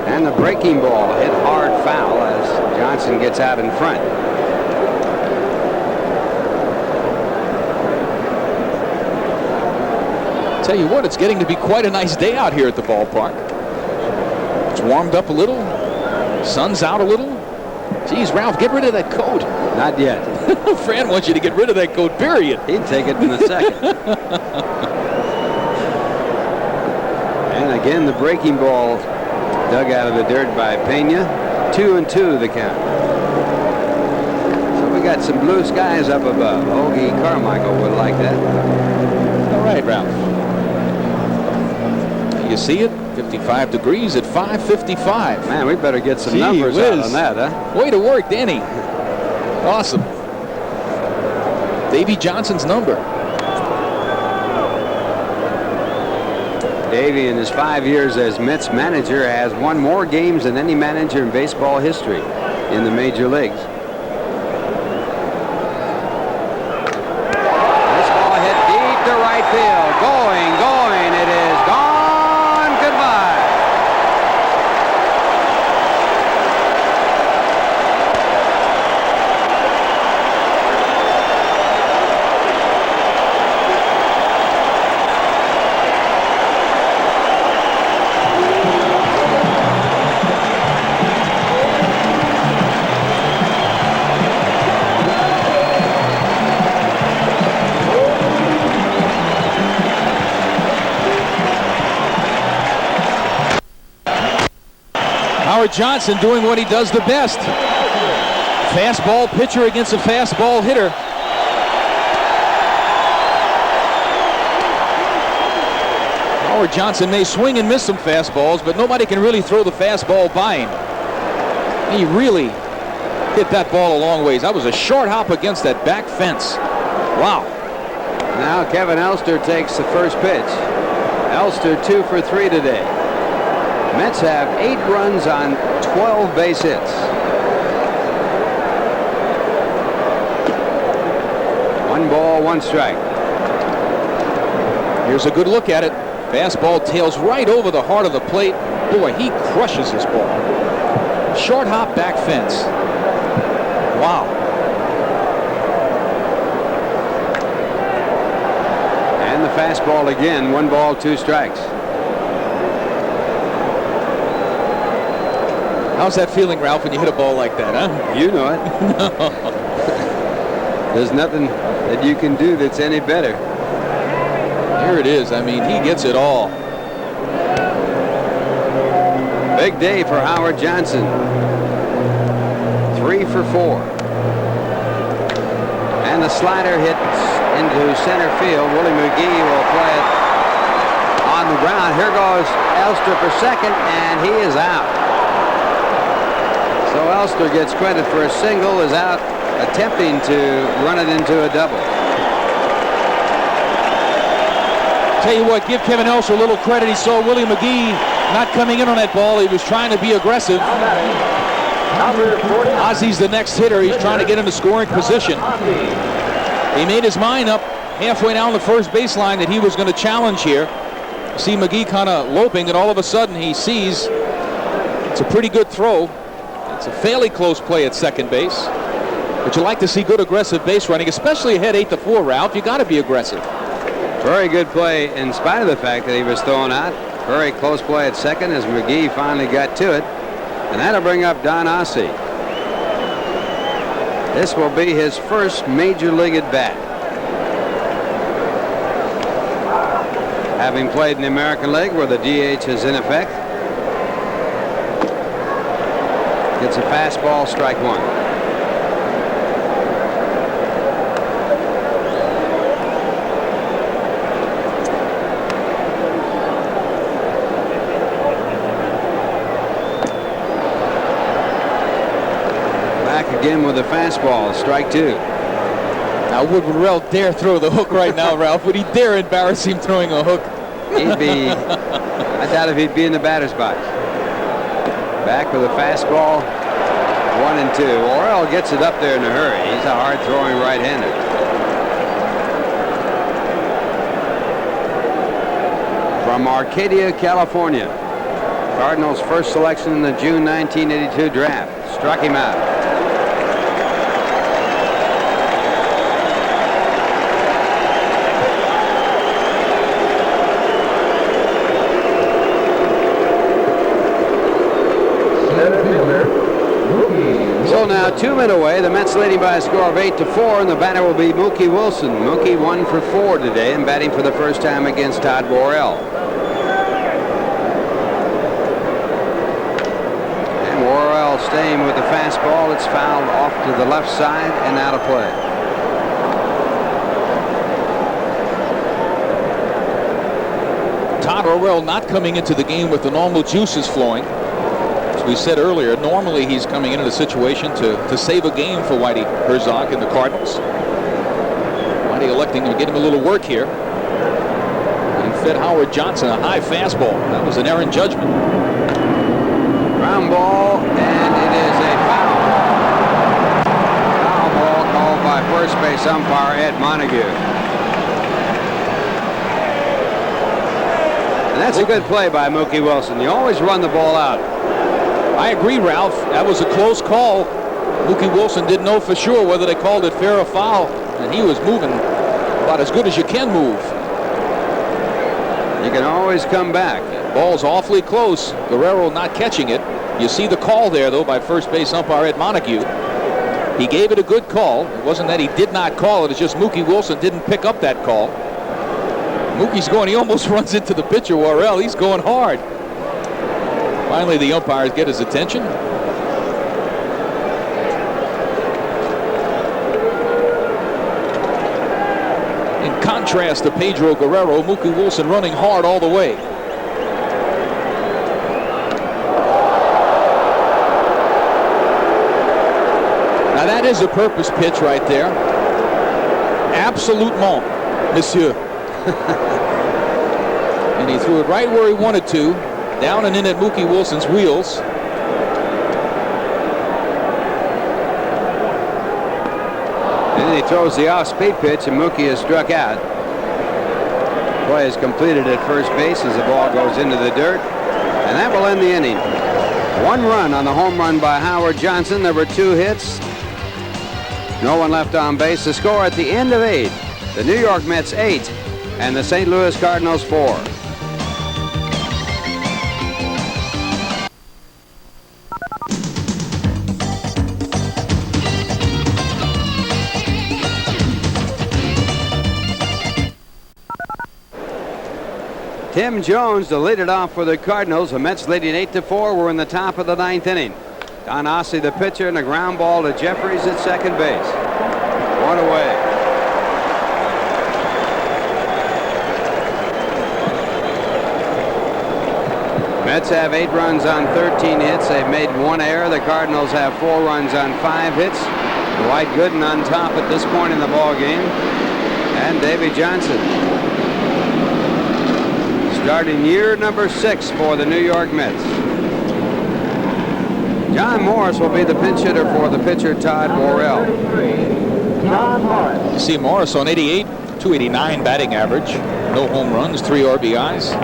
And the breaking ball hit hard foul as Johnson gets out in front. Tell you what, it's getting to be quite a nice day out here at the ballpark. It's warmed up a little. Sun's out a little. Geez, Ralph, get rid of that coat. Not yet. Fran wants you to get rid of that coat, period. He'd take it in a second. And again, the breaking ball dug out of the dirt by Phenia. 2-2 the count. So we got some blue skies up above. Hoagie Carmichael would like that. All right, Ralph. You see it? 55 degrees at 5:55. Man, we better get some numbers out on that, huh? Way to work, Danny. Awesome. Davey Johnson's number. Davey, in his 5 years as Mets manager, has won more games than any manager in baseball history in the major leagues. This ball hit deep to right field. Going. It is gone. Goodbye. Howard Johnson doing what he does the best. Fastball pitcher against a fastball hitter. Howard Johnson may swing and miss some fastballs, but nobody can really throw the fastball by him. He really hit that ball a long ways. That was a short hop against that back fence. Wow. Now Kevin Elster takes the first pitch. Elster 2 for 3 today. Mets have 8 runs on 12 base hits. 1 ball, 1 strike. Here's a good look at it. Fastball tails right over the heart of the plate. Boy, he crushes his ball. Short hop back fence. Wow. And the fastball again. 1 ball, 2 strikes. How's that feeling, Ralph, when you hit a ball like that, huh? You know it. No. There's nothing that you can do that's any better. Here it is. I mean, he gets it all. Big day for Howard Johnson. 3 for 4. And the slider hits into center field. Willie McGee will play it on the ground. Here goes Elster for second, and he is out. So Joe Elster gets credit for a single, is out attempting to run it into a double. Tell you what, give Kevin Elster a little credit. He saw Willie McGee not coming in on that ball. He was trying to be aggressive. Ozzy's the next hitter. He's trying to get into scoring position. He made his mind up halfway down the first baseline that he was going to challenge here. See McGee kind of loping, and all of a sudden he sees it's a pretty good throw. It's a fairly close play at second base. But you like to see good aggressive base running, especially ahead 8-4, Ralph. You got to be aggressive. Very good play in spite of the fact that he was thrown out. Very close play at second as McGee finally got to it. And that'll bring up Don Ossie. This will be his first major league at bat. Having played in the American League where the DH is in effect. Gets a fastball, strike one. Again with a fastball, strike two. Now would Burrell dare throw the hook right now, Ralph? Would he dare embarrass him throwing a hook? He'd be, I doubt if he'd be in the batter's box. Back with a fastball, 1-2. Orel gets it up there in a hurry. He's a hard throwing right-hander. From Arcadia, California. Cardinals' first selection in the June 1982 draft. Struck him out. So now 2 men away. The Mets leading by a score of 8-4, and the batter will be Mookie Wilson. Mookie 1 for 4 today and batting for the first time against Todd Worrell. And Worrell staying with the fastball. It's fouled off to the left side and out of play. Todd Worrell not coming into the game with the normal juices flowing. We said earlier, normally he's coming into the situation to save a game for Whitey Herzog and the Cardinals. Whitey electing to get him a little work here. And fed Howard Johnson a high fastball. That was an errant judgment. Ground ball, and it is a foul. Foul ball called by first base umpire Ed Montague. And that's a good play by Mookie Wilson. You always run the ball out. I agree, Ralph. That was a close call. Mookie Wilson didn't know for sure whether they called it fair or foul, and he was moving about as good as you can move. You can always come back. Ball's awfully close. Guerrero not catching it. You see the call there, though, by first base umpire Ed Montague. He gave it a good call. It wasn't that he did not call it. It's just Mookie Wilson didn't pick up that call. Mookie's going. He almost runs into the pitcher, Worrell. He's going hard. Finally, the umpires get his attention. In contrast to Pedro Guerrero, Mookie Wilson running hard all the way. Now that is a purpose pitch right there. Absolutement, monsieur. And he threw it right where he wanted to. Down and in at Mookie Wilson's wheels. And then he throws the off-speed pitch, and Mookie is struck out. Play is completed at first base as the ball goes into the dirt. And that will end the inning. 1 run on the home run by Howard Johnson. There were 2 hits. No one left on base. The score at the end of 8. The New York Mets 8 and the St. Louis Cardinals 4. Tim Jones to lead it off for the Cardinals. The Mets leading 8-4. We're in the top of the 9th inning. Don Ossie, the pitcher, and a ground ball to Jeffries at second base. 1 away. Mets have 8 runs on 13 hits. They've made 1 error. The Cardinals have 4 runs on 5 hits. Dwight Gooden on top at this point in the ball game, and Davy Johnson starting year number 6 for the New York Mets. John Morris will be the pinch hitter for the pitcher Todd Worrell. You see Morris on 88, 289 batting average, no home runs, 3 RBIs.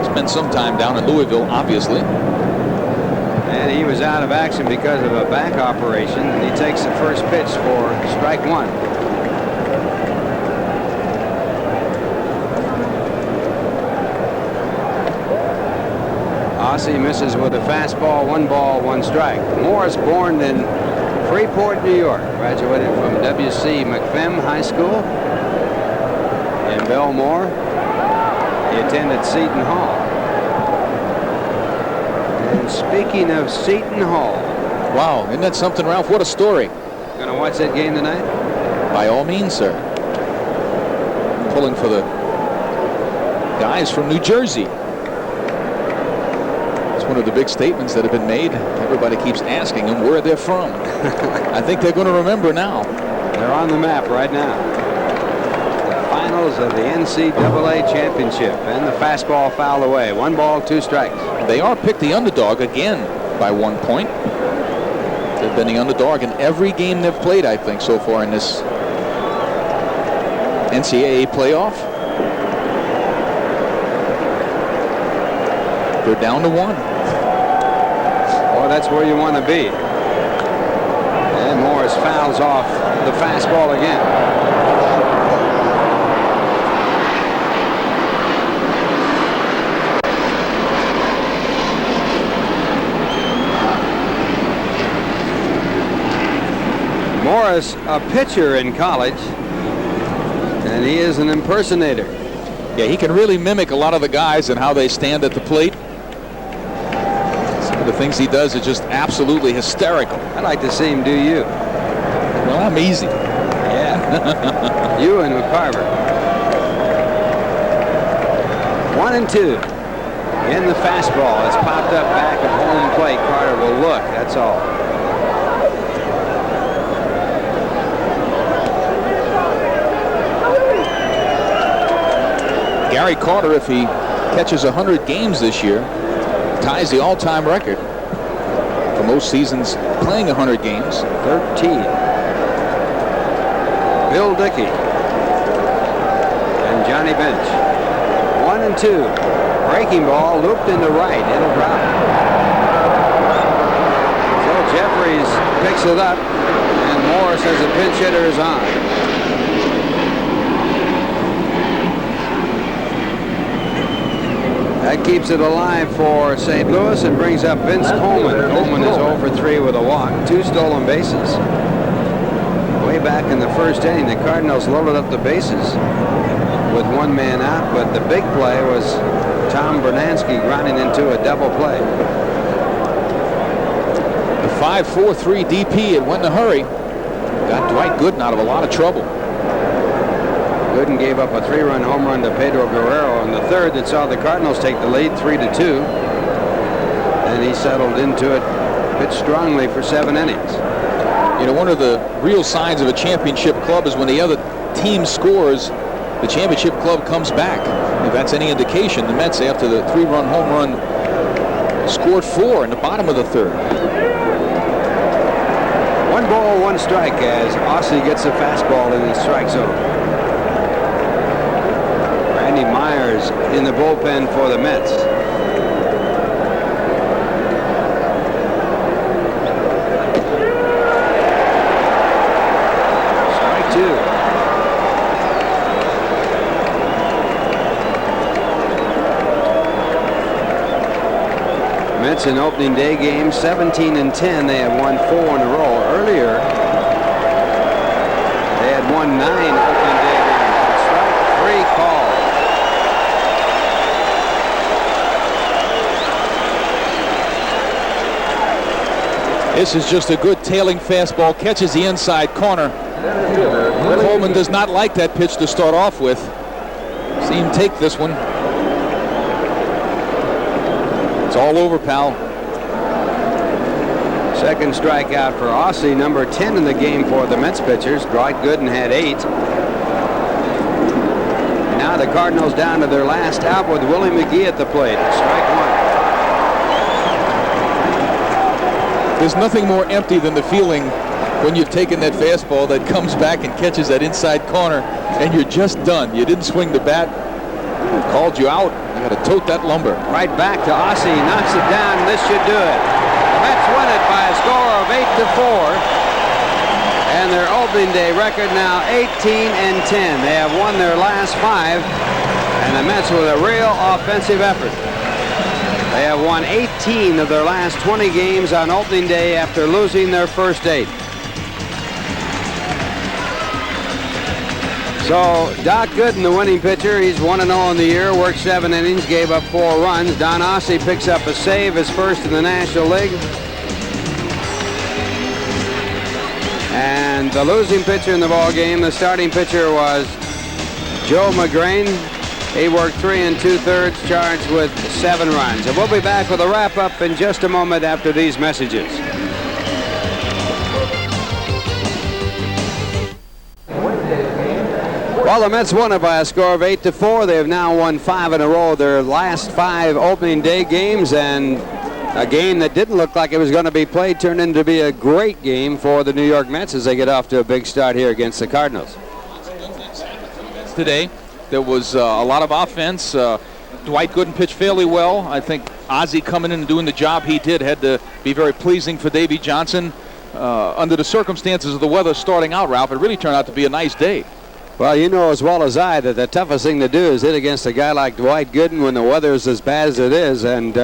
Spent some time down in Louisville, obviously. And he was out of action because of a back operation. And he takes the first pitch for strike 1. Ossie misses with a fastball, 1 ball, 1 strike. Morris, born in Freeport, New York, graduated from W.C. McFim High School in Belmore. He attended Seton Hall. And speaking of Seton Hall. Wow, isn't that something, Ralph? What a story. Gonna watch that game tonight? By all means, sir. Pulling for the guys from New Jersey. It's one of the big statements that have been made. Everybody keeps asking them where they're from. I think they're going to remember now. They're on the map right now. The finals of the NCAA championship, and the fastball fouled away. 1 ball, 2 strikes. They are picked the underdog again by 1 point. They've been the underdog in every game they've played, I think, so far in this NCAA playoff. They're down to 1. Well, that's where you want to be. And Morris fouls off the fastball again. Morris, a pitcher in college, and he is an impersonator. Yeah, he can really mimic a lot of the guys and how they stand at the plate. Some of the things he does are just absolutely hysterical. I'd like to see him do you. Well, I'm easy. Yeah. You and McCarver. 1-2. In the fastball. It's popped up back at home plate. Carter will look. That's all. Gary Carter, if he catches 100 games this year, ties the all-time record for most seasons playing 100 games. 13. Bill Dickey and Johnny Bench. 1-2. Breaking ball looped into right. It'll drop. Joe Jeffries picks it up, and Morris, as a pinch hitter, is on. That keeps it alive for St. Louis and brings up Vince Coleman. Coleman is 0 for 3 with a walk, 2 stolen bases. Way back in the first inning, the Cardinals loaded up the bases with 1 man out, but the big play was Tom Bernansky grinding into a double play. The 5-4-3 DP, it went in a hurry. Got Dwight Gooden out of a lot of trouble. Gooden gave up a 3-run home run to Pedro Guerrero in the 3rd that saw the Cardinals take the lead 3-2. And he settled into it, pitched strongly for 7 innings. You know, one of the real signs of a championship club is when the other team scores, the championship club comes back. If that's any indication, the Mets, after the 3-run home run, scored 4 in the bottom of the 3rd. 1 ball, 1 strike as Ossie gets a fastball in the strike zone. Randy Myers in the bullpen for the Mets. Strike 2. Mets in opening day game 17-10. They have won 4 in a row. Earlier, they had won 9 opening day games. Strike 3 call. This is just a good tailing fastball. Catches the inside corner. Coleman does not like that pitch to start off with. See him take this one. It's all over, pal. Second strikeout for Aussie, number 10 in the game for the Mets pitchers. Dwight Gooden had 8. Now the Cardinals down to their last out with Willie McGee at the plate. Strike 1. There's nothing more empty than the feeling when you've taken that fastball that comes back and catches that inside corner and you're just done. You didn't swing the bat. Called you out. You got to tote that lumber. Right back to Aussie. Knocks it down. This should do it. The Mets win it by a score of 8-4. And their opening day record now 18-10. They have won their last 5. And the Mets with a real offensive effort. They have won 18 of their last 20 games on opening day after losing their first 8. So Doc Gooden, the winning pitcher, he's 1-0 in the year, worked 7 innings, gave up 4 runs. Don Aussie picks up a save, his first in the National League. And the losing pitcher in the ball game, the starting pitcher was Joe Magraine. He worked 3 2/3, charged with 7 runs. And we'll be back with a wrap-up in just a moment after these messages. Well, the Mets won it by a score of 8-4. They have now won 5 in a row. Their last 5 opening day games, and a game that didn't look like it was going to be played turned into be a great game for the New York Mets as they get off to a big start here against the Cardinals. Today, there was a lot of offense. Dwight Gooden pitched fairly well. I think Ozzie coming in and doing the job he did had to be very pleasing for Davey Johnson. Under the circumstances of the weather starting out, Ralph, it really turned out to be a nice day. Well, you know as well as I that the toughest thing to do is hit against a guy like Dwight Gooden when the weather is as bad as it is. And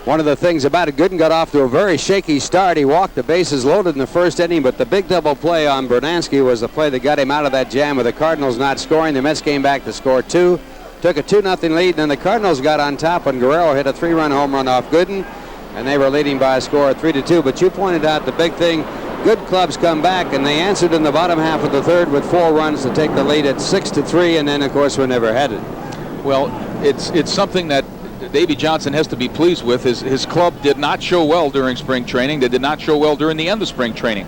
one of the things about it, Gooden got off to a very shaky start. He walked the bases loaded in the first inning, but the big double play on Bernansky was the play that got him out of that jam with the Cardinals not scoring. The Mets came back to score 2, took a 2-0 lead, and then the Cardinals got on top when Guerrero hit a 3-run home run off Gooden, and they were leading by a score of 3-2. But you pointed out the big thing. Good clubs come back, and they answered in the bottom half of the third with 4 runs to take the lead at 6-3, and then, of course, we're never headed. Well, it's something that Davey Johnson has to be pleased with. His club did not show well during spring training. They did not show well during the end of spring training.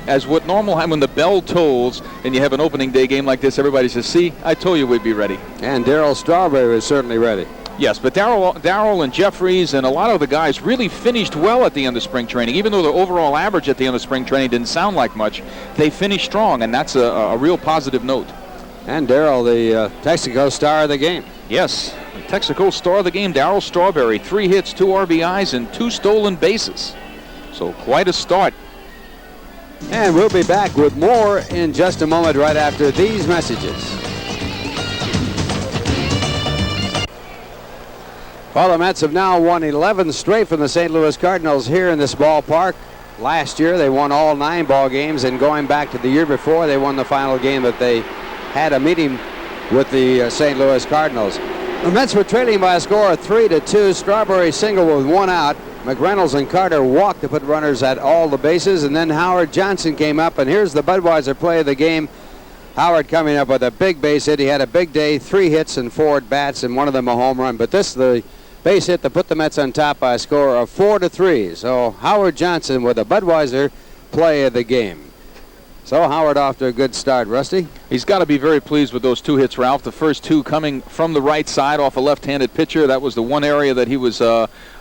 As what normal happens when the bell tolls and you have an opening day game like this, everybody says, see, I told you we'd be ready. And Darryl Strawberry was certainly ready. Yes, but Darryl and Jeffries and a lot of the guys really finished well at the end of spring training. Even though the overall average at the end of spring training didn't sound like much, they finished strong, and that's a real positive note. And Darryl, the Texaco star of the game. Yes, the Texaco star of the game, Darryl Strawberry. 3 hits, 2 RBIs, and 2 stolen bases. So quite a start. And we'll be back with more in just a moment right after these messages. Well, the Mets have now won 11 straight from the St. Louis Cardinals here in this ballpark. Last year, they won all 9 ball games, and going back to the year before, they won the final game that they had a meeting with the St. Louis Cardinals. The Mets were trailing by a score of 3-2. Strawberry single with 1 out. McReynolds and Carter walked to put runners at all the bases, and then Howard Johnson came up, and here's the Budweiser play of the game. Howard coming up with a big base hit. He had a big day, 3 hits and 4 at bats, and one of them a home run. But this is the base hit to put the Mets on top by a score of 4-3. So Howard Johnson with a Budweiser play of the game. So Howard off to a good start, Rusty. He's got to be very pleased with those 2 hits, Ralph. The first 2 coming from the right side off a left-handed pitcher. That was the one area that he was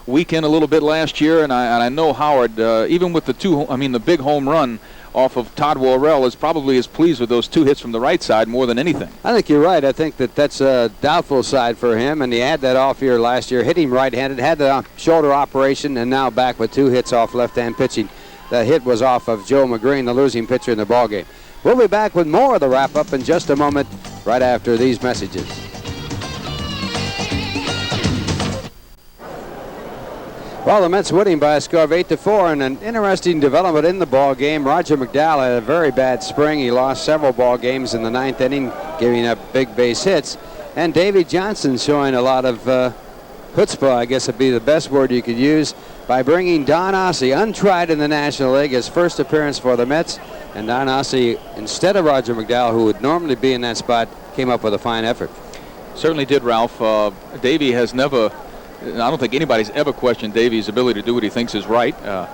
weak in a little bit last year. And I know Howard, even with the big home run off of Todd Worrell, is probably as pleased with those 2 hits from the right side more than anything. I think you're right. I think that's a doubtful side for him, and he had that off here last year, hit him right-handed, had the shoulder operation, and now back with 2 hits off left-hand pitching. The hit was off of Joe Magraine, the losing pitcher in the ballgame. We'll be back with more of the wrap-up in just a moment, right after these messages. Well, the Mets winning by a score of 8-4, and an interesting development in the ball game. Roger McDowell had a very bad spring. He lost several ball games in the 9th inning, giving up big base hits. And Davey Johnson showing a lot of chutzpah, I guess would be the best word you could use, by bringing Don Aussie, untried in the National League, his first appearance for the Mets. And Don Aussie, instead of Roger McDowell, who would normally be in that spot, came up with a fine effort. Certainly did, Ralph. Davey has never I don't think anybody's ever questioned Davey's ability to do what he thinks is right. I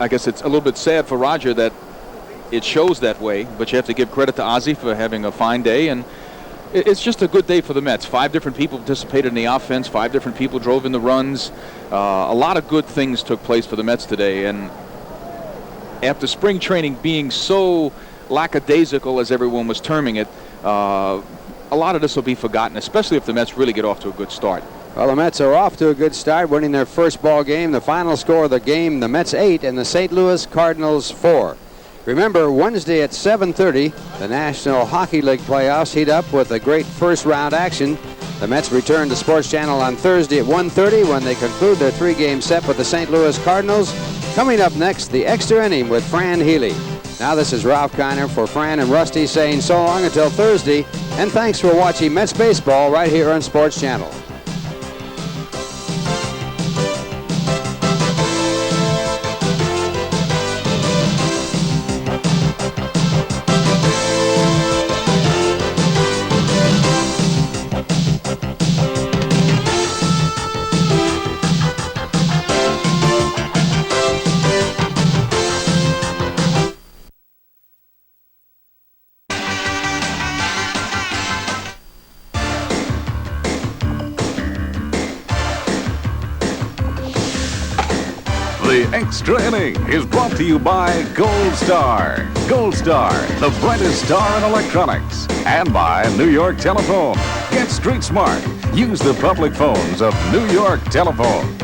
guess it's a little bit sad for Roger that it shows that way, but you have to give credit to Ozzie for having a fine day, and it's just a good day for the Mets. 5 different people participated in the offense. 5 different people drove in the runs. A lot of good things took place for the Mets today, and after spring training being so lackadaisical, as everyone was terming it, a lot of this will be forgotten, especially if the Mets really get off to a good start. Well, the Mets are off to a good start, winning their first ball game. The final score of the game, the Mets 8 and the St. Louis Cardinals 4. Remember, Wednesday at 7:30, the National Hockey League playoffs heat up with a great first-round action. The Mets return to Sportschannel on Thursday at 1:30 when they conclude their 3-game set with the St. Louis Cardinals. Coming up next, the extra inning with Fran Healy. Now this is Ralph Kiner for Fran and Rusty saying so long until Thursday, and thanks for watching Mets baseball right here on Sportschannel. The Extra Inning is brought to you by Gold Star. Gold Star, the brightest star in electronics. And by New York Telephone. Get street smart. Use the public phones of New York Telephone.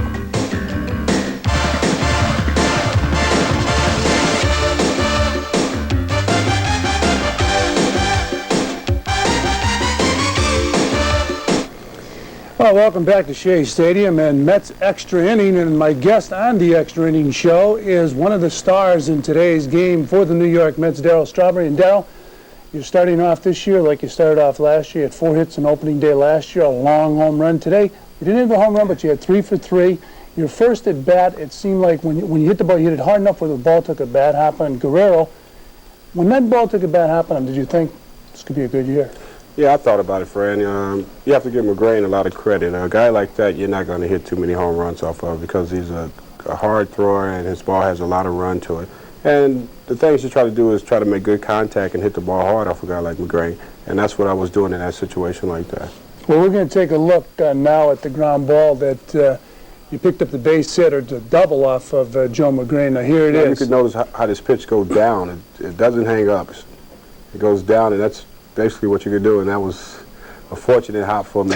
Well, welcome back to Shea Stadium and Mets Extra Inning, and my guest on the Extra Inning show is one of the stars in today's game for the New York Mets, Darryl Strawberry. And Darryl, you're starting off this year like you started off last year. You had 4 hits on opening day last year, a long home run. Today, you didn't have a home run, but you had 3 for 3. Your first at bat, it seemed like when you hit the ball, you hit it hard enough where the ball took a bad hop on Guerrero. When that ball took a bad hop on him, did you think this could be a good year? Yeah, I thought about it, Fran. You have to give McReynolds a lot of credit. A guy like that, you're not going to hit too many home runs off of because he's a hard thrower and his ball has a lot of run to it. And the things you try to do is try to make good contact and hit the ball hard off a guy like McReynolds. And that's what I was doing in that situation like that. Well, we're going to take a look now at the ground ball that you picked up the base hit or the double off of Joe Magraine. Now, here it is. You could notice how this pitch goes down. It doesn't hang up. It goes down, and that's basically what you could do, and that was a fortunate hop for me.